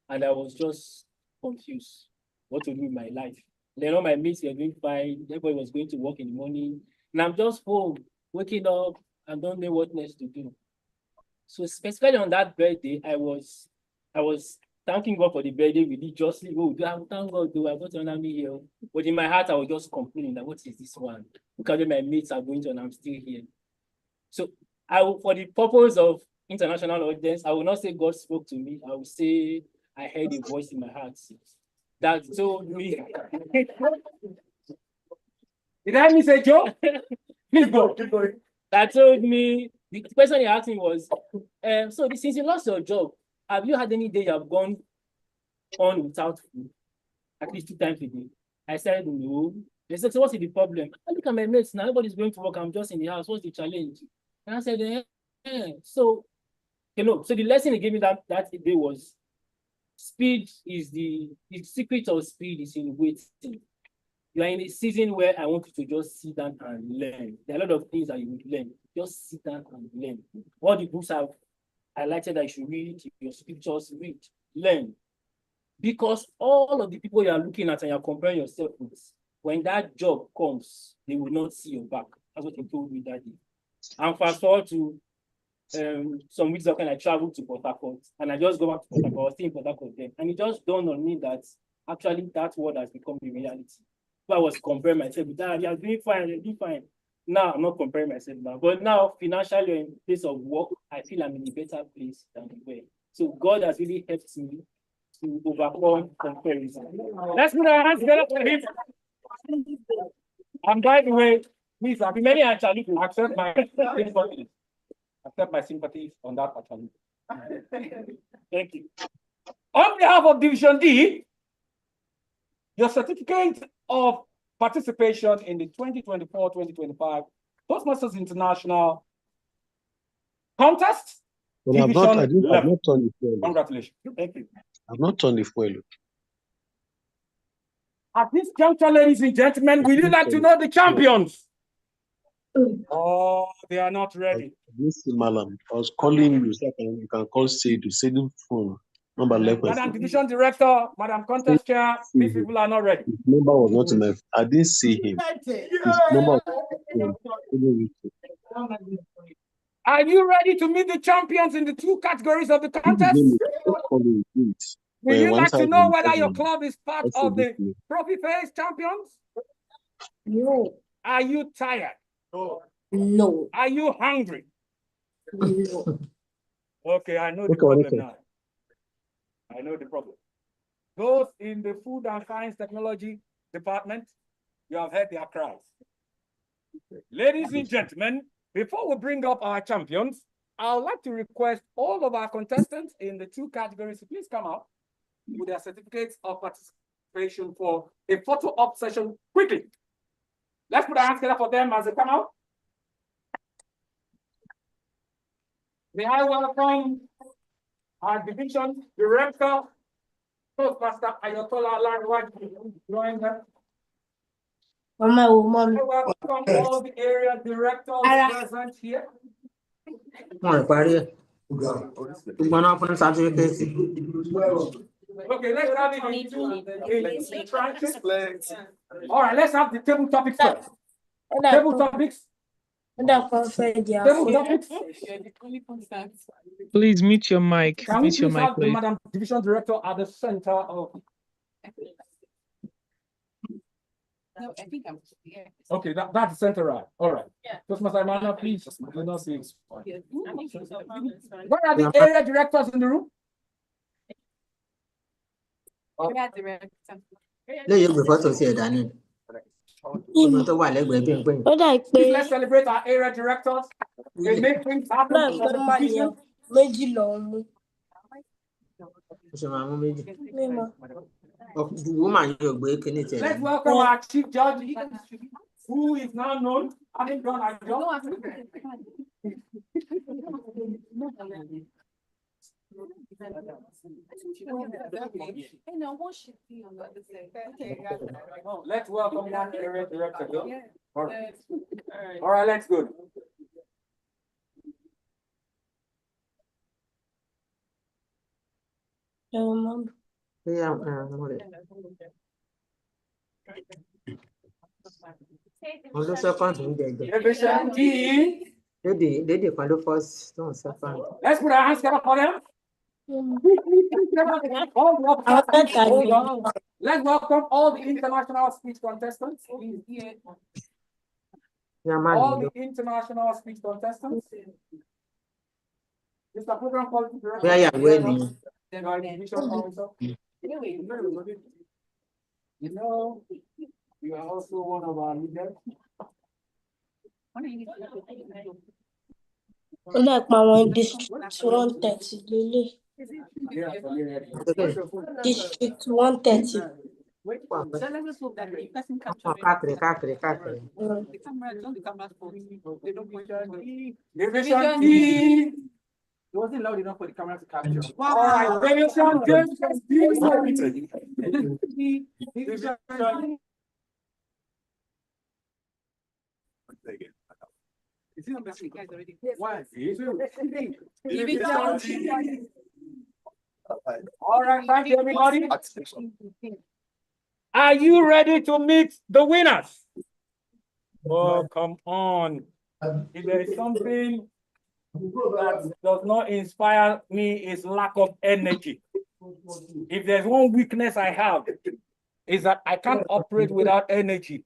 and I was just confused what to do with my life. Then all my mates were doing fine, everybody was going to work in the morning, and I'm just home, waking up, I don't know what next to do. So specifically on that birthday, I was thanking God for the birthday religiously. Oh, thank God, I got to me here. But in my heart, I was just complaining that what is this one? Look at my mates are going to, and I'm still here. So for the purpose of international audience, I will not say God spoke to me. I will say I heard a voice in my heart that told me.
Did I miss a joke? Please go. Keep going.
That told me, the question he asked me was, so since you lost your job, have you had any day you have gone on without food? At least 2 times a day. I said, no. They said, so what's the problem? I look at my mates now, everybody's going to work, I'm just in the house, what's the challenge? And I said, so, so the lesson he gave me that day was, speed is the secret of speed is in waiting. You are in a season where I want you to just sit down and learn. There are a lot of things that you will learn. Just sit down and learn. All the books have highlighted that you should read your scriptures, read, learn. Because all of the people you are looking at and you're comparing yourself with, when that job comes, they will not see your back. That's what they told me that day. And fast forward to some weeks ago, I traveled to Port Harcourt, and I just go back to Port Harcourt. I was still in Port Harcourt then, and it just dawned on me that actually that word has become a reality. So I was comparing myself with that. You're doing fine, you're doing fine. Now I'm not comparing myself now, but now financially in place of work, I feel I'm in a better place than before. So God has really helped me to overcome comparison. Let's put our hands together for him. And by the way, please, many actually accept my sympathies. Accept my sympathies on that actually. Thank you. On behalf of Division D, your certificate of participation in the 2024-2025 Toastmasters International Contest.
Well, I've not turned the fuel.
Congratulations. Thank you.
I've not turned the fuel.
At this juncture, ladies and gentlemen, will you like to know the champions? Oh, they are not ready.
This is Malam. I was calling you so you can call Seidu phone. Number 11.
Madam Division Director, Madam Contest Chair, these people are not ready.
His number was not enough. I didn't see him. His number was
Are you ready to meet the champions in the two categories of the contest? Will you like to know whether your club is part of the Trophy Face champions?
No.
Are you tired?
No.
Are you hungry?
No.
Okay, I know the problem now. I know the problem. Those in the Food and Science Technology department, you have heard their cries. Ladies and gentlemen, before we bring up our champions, I would like to request all of our contestants in the two categories to please come out with their certificates of participation for a photo op session quickly. Let's put our hands together for them as they come out. May I welcome our division director, Toastmaster Ayatola Lanwadi, join them. I welcome all the area directors present here. Okay, let's have it in tranches. All right, let's have the table topics first. Table topics. Table topics.
Please mute your mic.
Can we
Mute your
please
mic,
have the
please.
Madam Division Director at the center of?
No, I think I'm here.
Okay, that's the center, right? All right. Toastmaster Emmanuel, please. Do not see. Where are the area directors in the room?
Area director.
Please, let's celebrate our area directors. They make things happen. Let's welcome our chief judge, who is now known having done our job. Let's welcome that area director. All right. All right, let's go. Division D. Let's put our hands together for them. Hold on. Let's welcome all the international speech contestants. All the international speech contestants. Mr. Program Quality Director. You know, you are also one of our leaders.
District 130. District 130.
Division E. It wasn't loud enough for the camera to capture. All right, Division
All right, thank you, everybody. Are you ready to meet the winners? Oh, come on. If there is something that does not inspire me, is lack of energy. If there's one weakness I have, is that I can't operate without energy.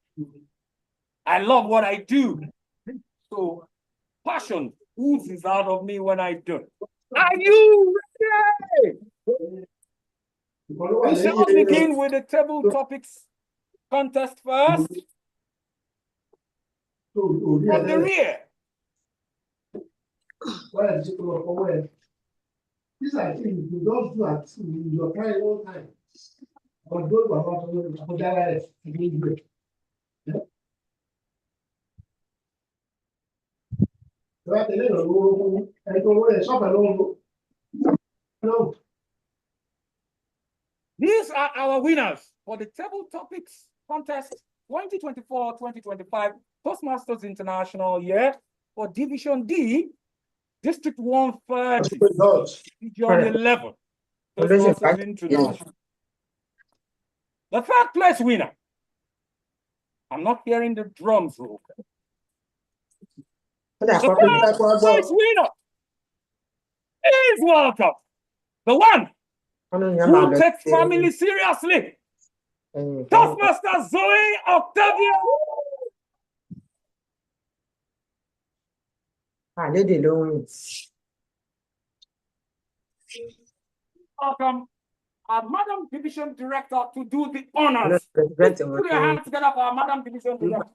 I love what I do. So passion oozes out of me when I do. Are you ready? We shall begin with the table topics contest first. From the rear.
These are things you don't do at your time all time. But those who are not doing it,
These are our winners for the table topics contest 2024-2025 Toastmasters International year for Division D, District 130, Region 11, Toastmasters International. The third place winner. I'm not hearing the drums roll. The third place winner is welcome. The one who takes family seriously. Toastmaster Zoe Octavia. Welcome our Madam Division Director to do the honors. Put your hands together for our Madam Division Director.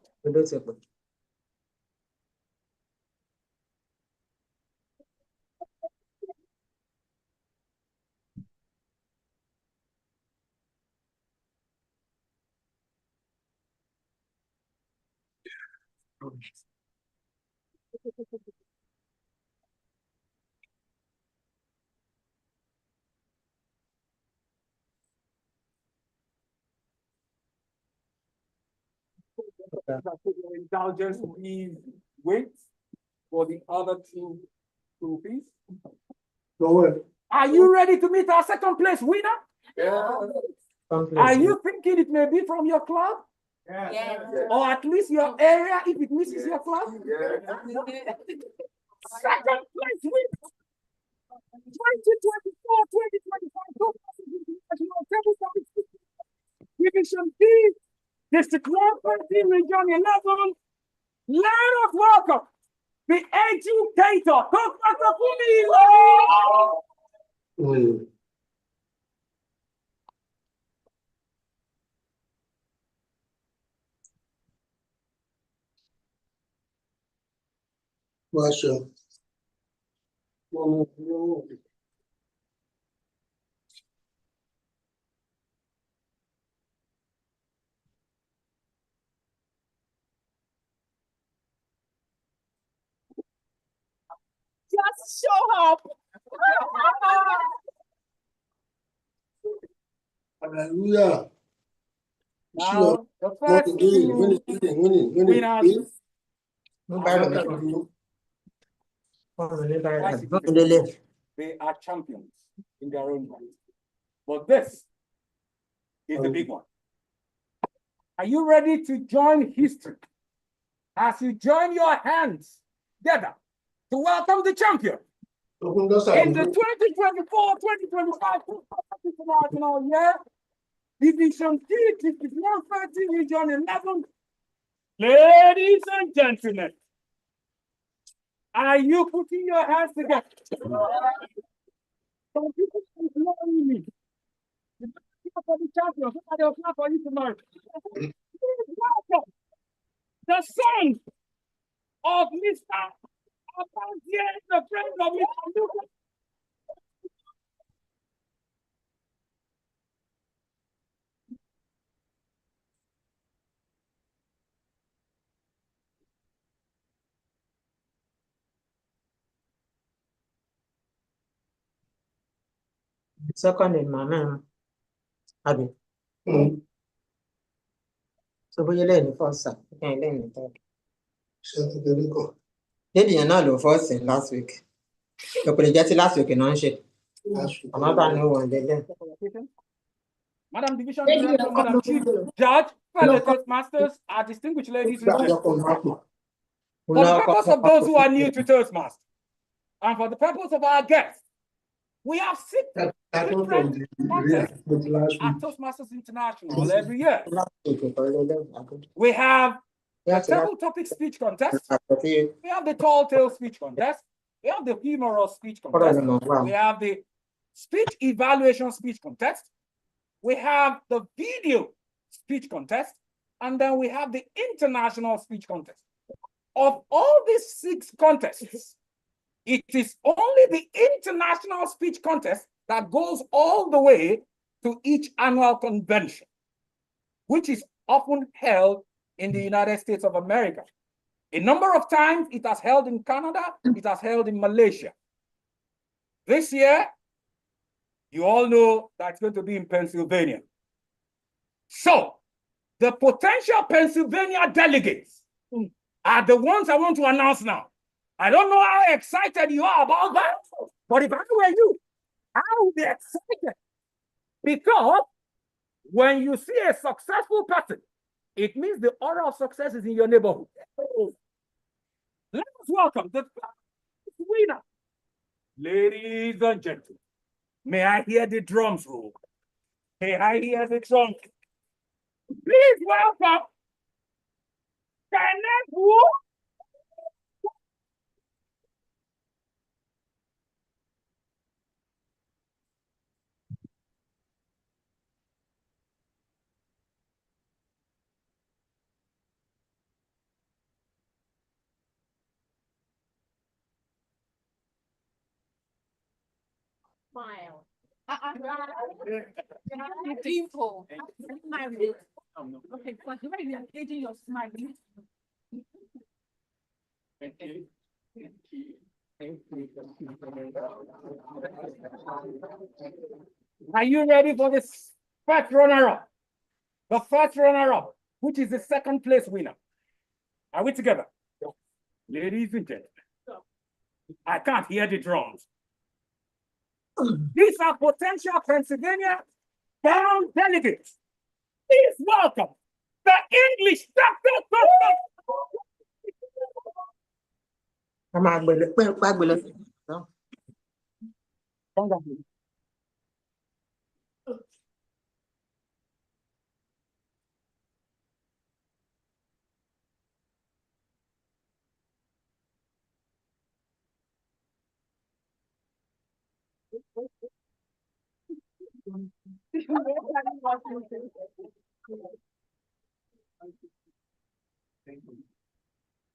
Your indulgence, please wait for the other two trophies. Are you ready to meet our second place winner? Yeah. Are you thinking it may be from your club? Yeah. Or at least your area if it misses your club? Yeah. Second place winner. 2024-2025 Division D, District 130, Region 11. Let us welcome the educator, Dr. Fumi.
Masha.
Just show up.
Hallelujah.
Now, the first winning. They are champions in their own right. But this is the big one. Are you ready to join history as you join your hands together to welcome the champion in the 2024-2025 International year, Division D, District 130, Region 11. Ladies and gentlemen, are you putting your hands together? Some people are ignoring me. For the champion, somebody will clap for you tonight. The son of Mr. Abanzie, the friend of Mr. Lucas.
Second in my man. Abi. So we learn the first, you can learn the third. Lady yẹn náà ló first in last week. Kò lè jẹ́ ti last week náà ń ṣe. Another new one lélẹ̀.
Madam Division Director, Madam Chief Judge, fellow Toastmasters, our distinguished ladies and gentlemen. For the purpose of those who are new to Toastmasters, and for the purpose of our guests, we have 6 different contests at Toastmasters International every year. We have the table topic speech contest. We have the tall tale speech contest. We have the humorous speech contest. We have the speech evaluation speech contest. We have the video speech contest. And then we have the international speech contest. Of all these 6 contests, it is only the international speech contest that goes all the way to each annual convention, which is often held in the United States of America. A number of times it has held in Canada, it has held in Malaysia. This year, you all know that it's going to be in Pennsylvania. So, the potential Pennsylvania delegates are the ones I want to announce now. I don't know how excited you are about that, but if I were you, I would be excited. Because when you see a successful person, it means the aura of success is in your neighborhood. Let us welcome the winner. Ladies and gentlemen, may I hear the drums roll? May I hear the drums? Please welcome Kenneth Wu.
Smile. Dimple. Okay, because when you're engaging your smile.
Thank you. Are you ready for this first runner-up? The first runner-up, which is the second place winner. Are we together? Ladies and gentlemen, I can't hear the drums. These are potential Pennsylvania bound delegates. Please welcome the English Doctor.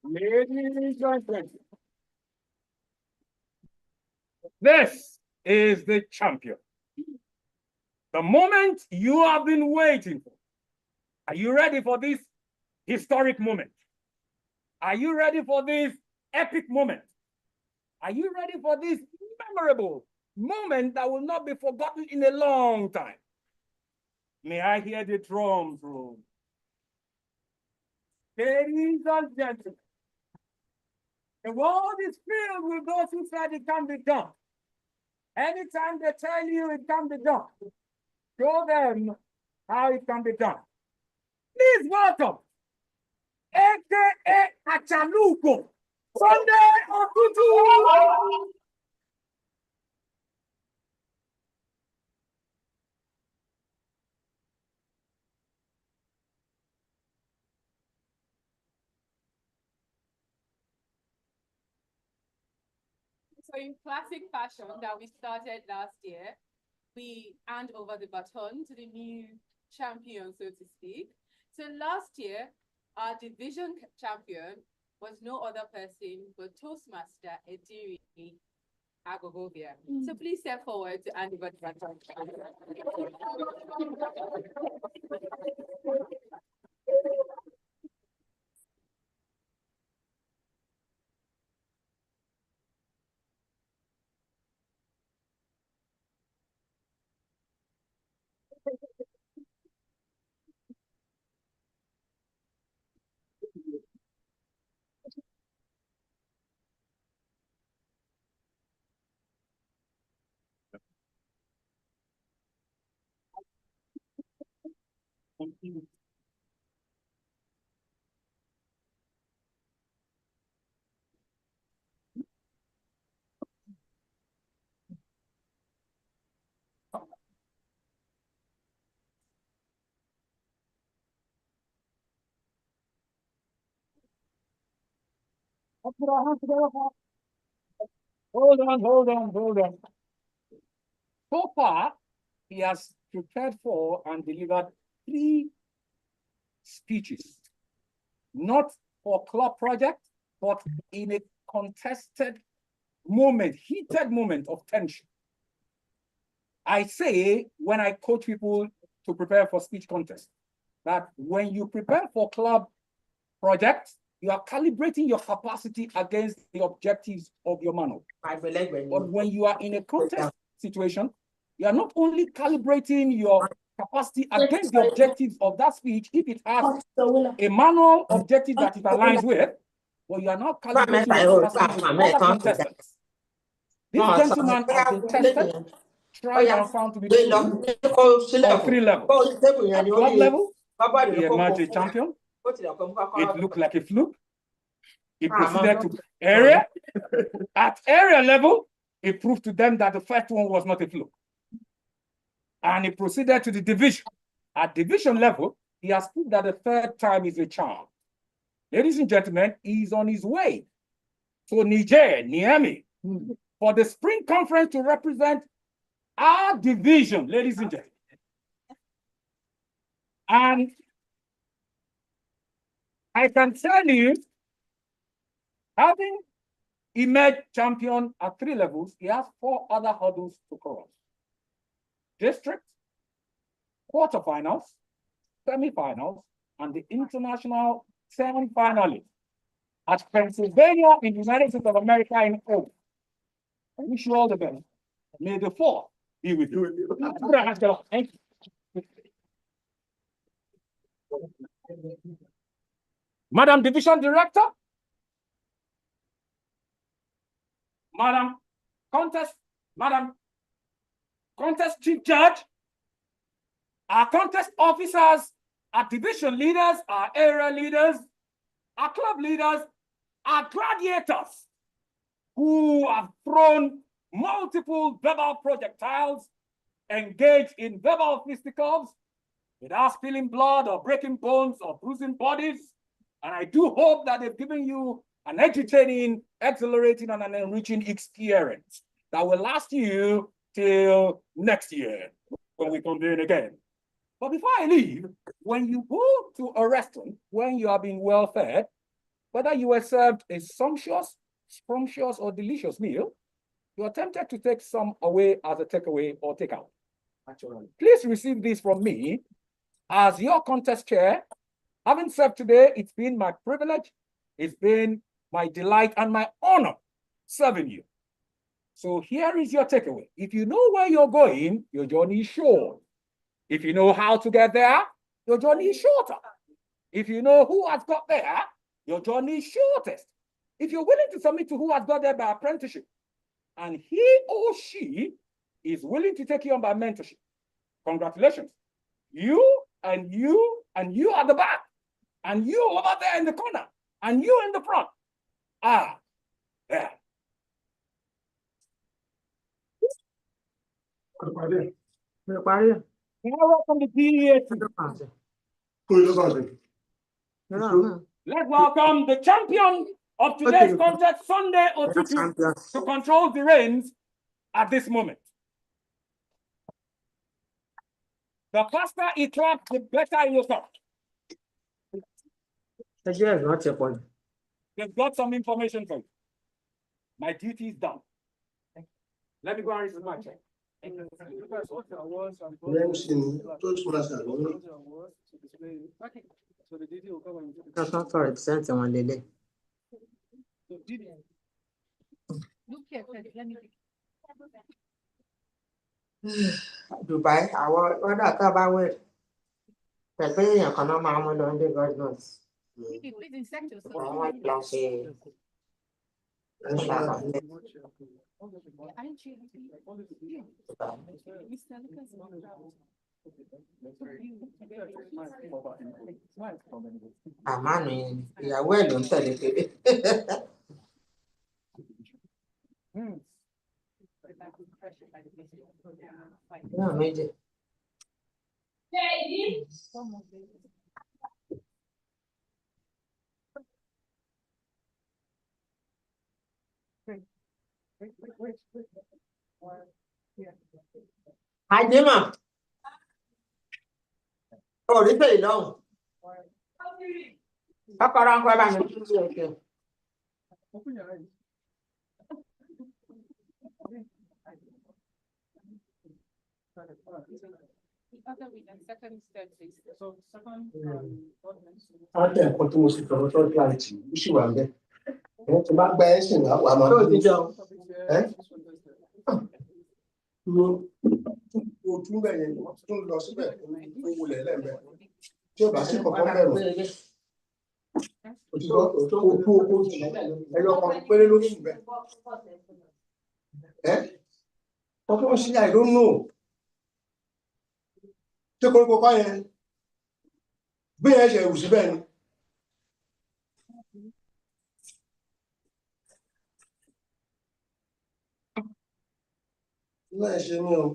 Ladies and gentlemen, this is the champion. The moment you have been waiting for. Are you ready for this historic moment? Are you ready for this epic moment? Are you ready for this memorable moment that will not be forgotten in a long time? May I hear the drums roll? Ladies and gentlemen, the world is filled with those who said it can be done. Anytime they tell you it can be done, show them how it can be done. Please welcome, AKA Achaluko, Sunday Okutu.
So in classic fashion that we started last year, we hand over the baton to the new champion, so to speak. So last year, our division champion was no other person but Toastmaster Ediri Agogovia. So please step forward to hand over the baton.
Hold on. So far, he has prepared for and delivered 3 speeches, not for club project, but in a contested moment, heated moment of tension. I say when I coach people to prepare for speech contest, that when you prepare for club project, you are calibrating your capacity against the objectives of your manual. But when you are in a contest situation, you are not only calibrating your capacity against the objectives of that speech, if it has a manual objective that it aligns with, but you are not calibrating your capacity with other contestants. This gentleman has been tested, tried and found to be true on 3 levels. At club level, he emerged a champion. It looked like a fluke. He proceeded to area. At area level, he proved to them that the first one was not a fluke. And he proceeded to the division. At division level, he has proved that the 3rd time is a charm. Ladies and gentlemen, he's on his way to Niger, Niamey, for the spring conference to represent our division, ladies and gentlemen. And I can tell you, having emerged champion at 3 levels, he has 4 other hurdles to cross. District, quarterfinals, semifinals, and the international semi-finalists at Pennsylvania in the United States of America in August. I wish you all the best. May the 4th be with you. Thank you. Madam Division Director, Madam Contest Chief Judge, our contest officers, our division leaders, our area leaders, our club leaders, our gladiators who have thrown multiple verbal projectiles, engaged in verbal fisticuffs without spilling blood or breaking bones or bruising bodies. And I do hope that they've given you an entertaining, exhilarating, and an enriching experience that will last you till next year when we convene again. But before I leave, when you go to a restaurant, when you are being well fed, whether you were served a sumptuous, scrumptious, or delicious meal, you are tempted to take some away as a takeaway or takeout. Please receive this from me as your contest chair. Having served today, it's been my privilege, it's been my delight and my honor serving you. So here is your takeaway. If you know where you're going, your journey is short. If you know how to get there, your journey is shorter. If you know who has got there, your journey is shortest. If you're willing to submit to who has got there by apprenticeship, and he or she is willing to take you on by mentorship, congratulations. You and you and you at the back, and you over there in the corner, and you in the front. Ah, there. Welcome to PEA. Let's welcome the champion of today's contest, Sunday Otutu, to control the reins at this moment. The faster he claps, the better he will start. They've got some information for you. My duty is done. Let me go and receive my check.
Dubai, àwọn ọ̀dà tó bá wẹ̀ pẹ̀pẹ́ èèyàn kan náà máa mú lọ ní government. Àwọn lọ ṣe Àmánu yẹn ni, ìyàwó ẹ̀ ló ń tẹ̀lé kéré. Náà méjì. Àjẹmọ̀. Orí bẹ́ẹ̀ lọ́hùn. Kọ́kọ́rọ́ ń kọ́ bá mi tún sí òkè.
Àtẹ nǹkan tí mo sì tọrọ tó clarity ó sì wà ń bẹ. Ẹ ti bá gba ẹsìn wà máa tó ti jẹun. Ẹ o tún bẹ̀ yẹn tún lọ síbẹ̀ tó wulẹ̀ lẹ́ẹ̀mẹ́. Tí o bá sí kankan bẹ̀rù. Òtítọ́ òkú ẹyọ kan péré ló sùn bẹ́ẹ̀. Ẹ ọkọ̀ sí I don't know. Ṣé koríko kọ́ yẹn? Bí ẹ ṣe rù síbẹ̀ ni. Náà ṣe mí o.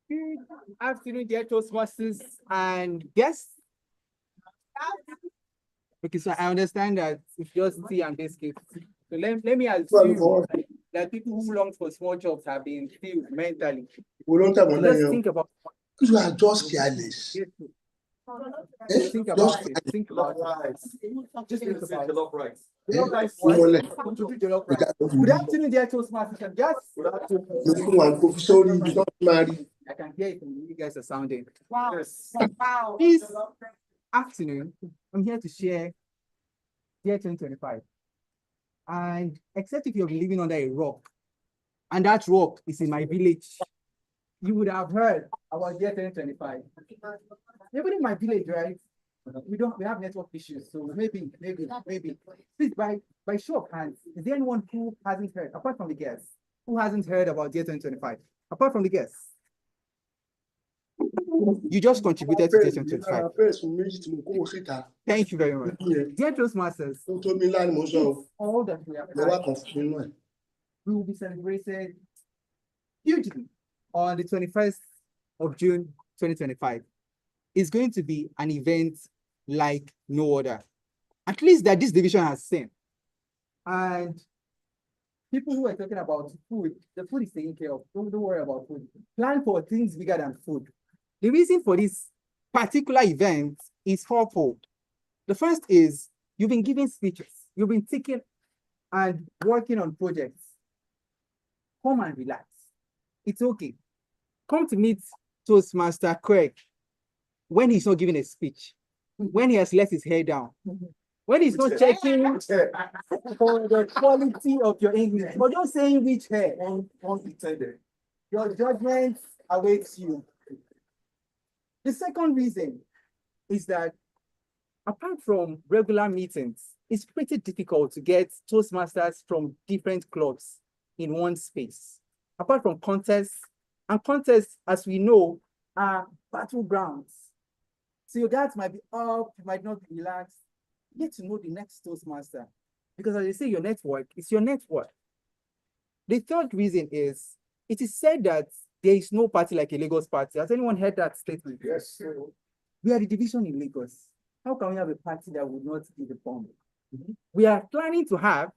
Good afternoon, dear Toastmasters and guests. Okay, so I understand that it's just tea and biscuits. So let me assume that people who long for small jobs have been filled mentally. Just think about
You are just careless.
Think about it. Think about it. Just think about it. Jollof rice. Good afternoon, dear Toastmasters and guests. I can hear it from you guys are sounding. Wow. Yes. Wow. This afternoon, I'm here to share year 2025. And except if you're living under a rock, and that rock is in my village, you would have heard about year 2025. Even in my village, right? We have network issues, so maybe. Please, by show of hands, is there anyone who hasn't heard, apart from the guests, who hasn't heard about year 2025? Apart from the guests. You just contributed to year 2025. Thank you very much. Dear Toastmasters, all that we have had, we will be celebrated hugely on the 21st of June, 2025. It's going to be an event like no other, at least that this division has seen. And people who are talking about food, the food is taken care of. Don't worry about food. Plan for things bigger than food. The reason for this particular event is fourfold. The first is you've been giving speeches, you've been taking and working on projects. Come and relax. It's okay. Come to meet Toastmaster Craig when he's not giving a speech, when he has let his hair down, when he's not checking for the quality of your English, but don't say which hair. Your judgment awaits you. The second reason is that apart from regular meetings, it's pretty difficult to get Toastmasters from different clubs in one space. Apart from contests, and contests, as we know, are battlegrounds. So your guards might be up, you might not be relaxed. Get to know the next Toastmaster. Because as they say, your network is your network. The third reason is, it is said that there is no party like a Lagos party. Has anyone heard that statement?
Yes.
We are the division in Lagos. How can we have a party that would not be the bomb? We are planning to have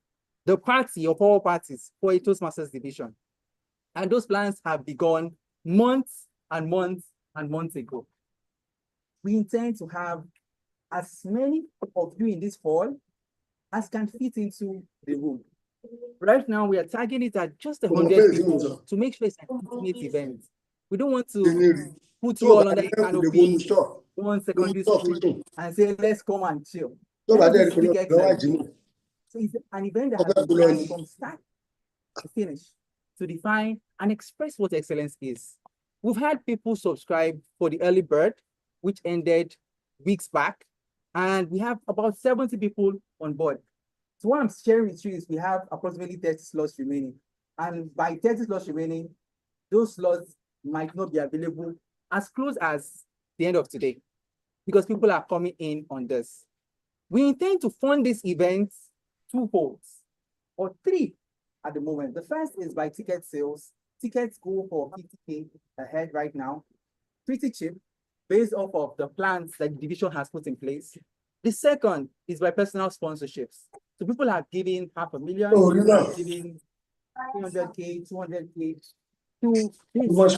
the party of all parties for a Toastmasters division. And those plans have begun months and months and months ago. We intend to have as many of you in this hall as can fit into the room. Right now, we are targeting it at just 100 people to make sure it's an intimate event. We don't want to put you all under a canopy, one secondary school, and say, let's come and chill.
That
is
is
civic excellence. So it's an event that has been planned from start to finish to define and express what excellence is. We've had people subscribe for the early bird, which ended weeks back, and we have about 70 people on board. So what I'm sharing with you is we have approximately 30 slots remaining. And by 30 slots remaining, those slots might not be available as close as the end of today because people are coming in on this. We intend to fund this event twofold or three at the moment. The first is by ticket sales. Tickets go for 50K ahead right now, pretty cheap, based off of the plans that the division has put in place. The second is by personal sponsorships. So people are giving $500,000, people are giving 300K, 200K to this.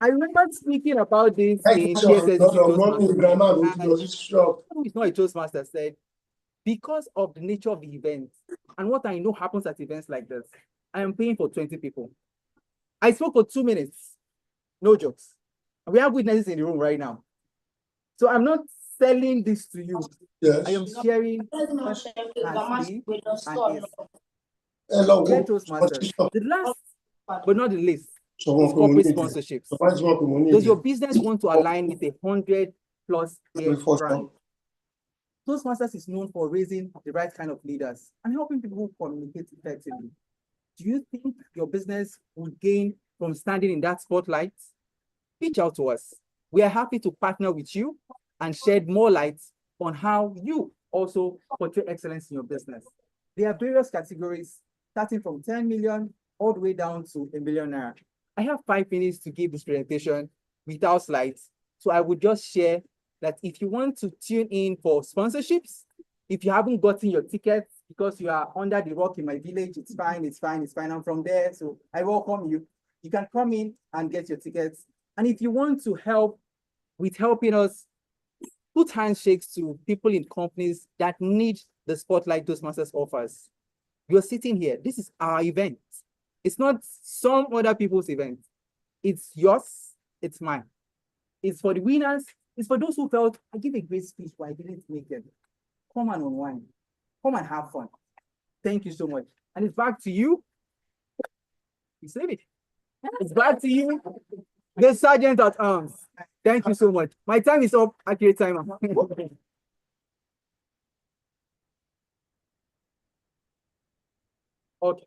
I remember speaking about this in TSSG Toastmasters. It's not a Toastmaster said, because of the nature of the event and what I know happens at events like this, I am paying for 20 people. I spoke for 2 minutes, no jokes. We have witnesses in the room right now. So I'm not selling this to you. Yes. I am sharing what has been and is. Dear Toastmasters, the last but not the least is corporate sponsorships. Does your business want to align with a 100+ year brand? Toastmasters is known for raising the right kind of leaders and helping people communicate effectively. Do you think your business will gain from standing in that spotlight? Reach out to us. We are happy to partner with you and shed more light on how you also portray excellence in your business. There are various categories starting from 10 million all the way down to $1 million. I have 5 minutes to give this presentation without slides. So I would just share that if you want to tune in for sponsorships, if you haven't gotten your tickets because you are under the rock in my village, it's fine, it's fine, it's fine. I'm from there, so I welcome you. You can come in and get your tickets. And if you want to help with helping us put handshakes to people in companies that need the spotlight Toastmasters offers, you're sitting here. This is our event. It's not some other people's event. It's yours, it's mine. It's for the winners. It's for those who felt, I give a great speech, but I didn't make it. Come and unwind. Come and have fun. Thank you so much. And it's back to you. You save it. It's back to you, the Sergeant at Arms. Thank you so much. My time is up. Accurate timer. Okay.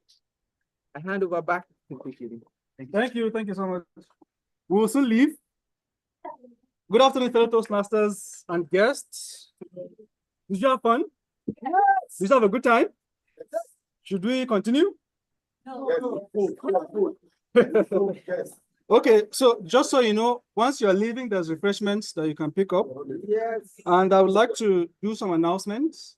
I hand over back to Kushiri.
Thank you so much. We will soon leave. Good afternoon, fellow Toastmasters and guests. Did you have fun? Yes. Did you have a good time? Yes. Should we continue? No. Yes. Okay, so just so you know, once you're leaving, there's refreshments that you can pick up. Yes. And I would like to do some announcements.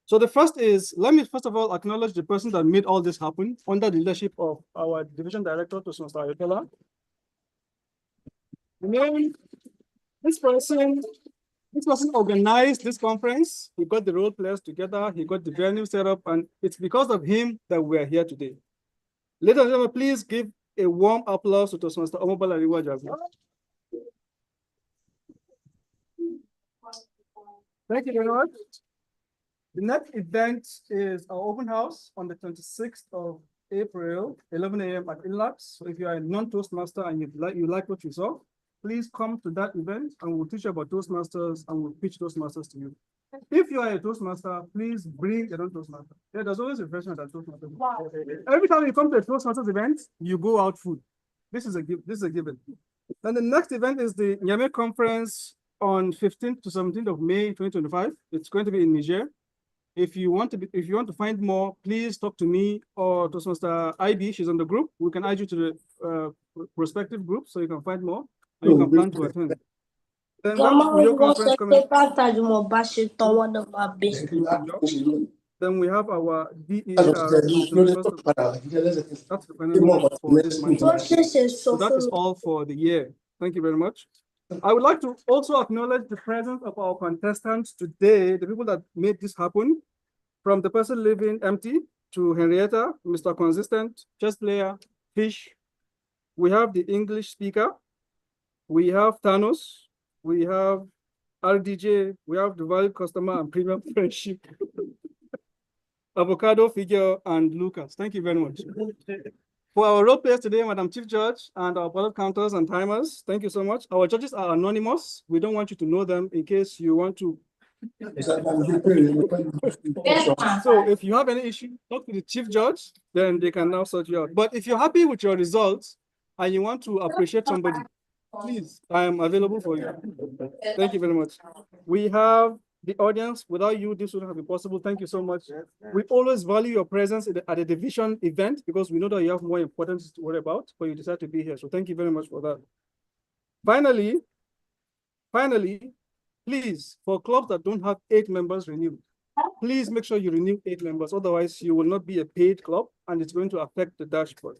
So the first is, let me first of all acknowledge the person that made all this happen under the leadership of our division director, Toastmaster Ayatola. This person organized this conference. He got the role players together. He got the venue set up, and it's because of him that we are here today. Ladies and gentlemen, please give a warm applause to Toastmaster Omobala Riwajabu. Thank you very much. The next event is our open house on the 26th of April, 11 a.m. at Intl. So if you are a non-Toastmaster and you like what you saw, please come to that event and we'll teach you about Toastmasters and we'll pitch Toastmasters to you. If you are a Toastmaster, please bring a non-Toastmaster. Yeah, there's always refreshment at Toastmasters. Wow. Every time you come to a Toastmasters event, you go out food. This is a given. Then the next event is the Niamey conference on 15th to 17th of May 2025. It's going to be in Niger. If you want to find more, please talk to me or Toastmaster IB. She's on the group. We can add you to the prospective group so you can find more and you can plan to attend. Then then we have our DER. That's the final number for this month. So that is all for the year. Thank you very much. I would like to also acknowledge the presence of our contestants today, the people that made this happen, from the person living empty to Henrietta, Mr. Consistent, chess player, Fish. We have the English speaker. We have Thanos. We have RDJ, we have the valued customer and premium friendship. Avocado, Figure, and Lucas. Thank you very much. For our role players today, Madam Chief Judge and our ballot counters and timers, thank you so much. Our judges are anonymous. We don't want you to know them in case you want to. So if you have any issue, talk to the Chief Judge, then they can now sort you out. But if you're happy with your results and you want to appreciate somebody, please, I am available for you. Thank you very much. We have the audience. Without you, this wouldn't have been possible. Thank you so much. We always value your presence at the division event because we know that you have more important to worry about, but you decide to be here. So thank you very much for that. Finally, please, for clubs that don't have 8 members renewed, please make sure you renew 8 members. Otherwise, you will not be a paid club and it's going to affect the dashboard.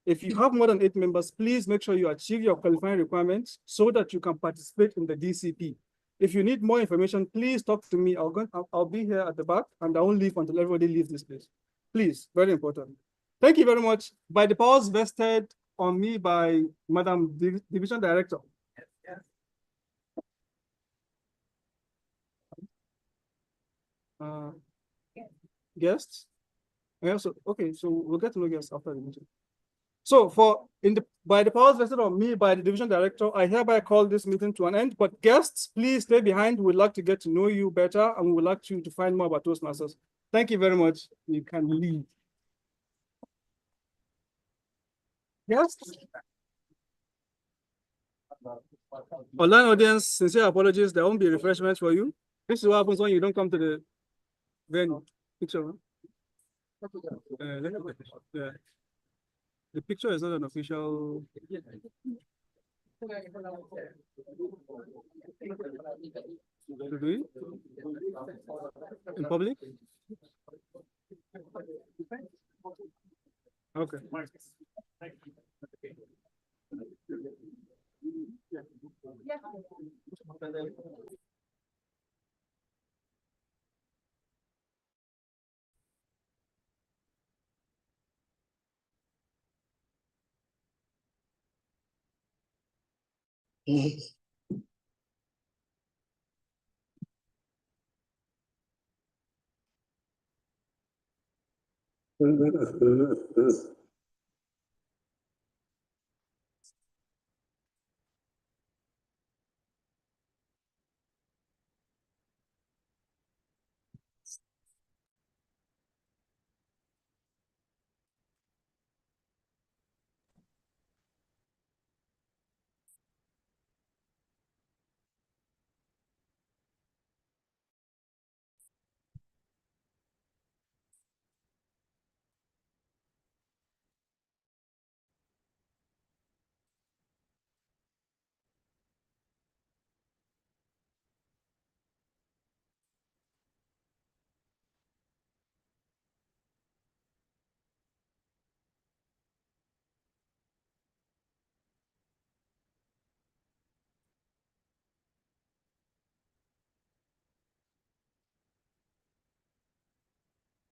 If you have more than 8 members, please make sure you achieve your qualifying requirements so that you can participate in the DCP. If you need more information, please talk to me. I'll be here at the back and I won't leave until everybody leaves this place. Please, very important. Thank you very much. By the powers vested on me by Madam Division Director. Guests? Okay, so we'll get to know guests after the meeting. So by the powers vested on me by the division director, I hereby call this meeting to an end. But guests, please stay behind. We'd like to get to know you better and we would like you to find more about Toastmasters. Thank you very much. You can leave. Guests? Online audience, sincere apologies. There won't be refreshments for you. This is what happens when you don't come to the venue. Picture. Yeah. The picture is not an official. In public? Okay.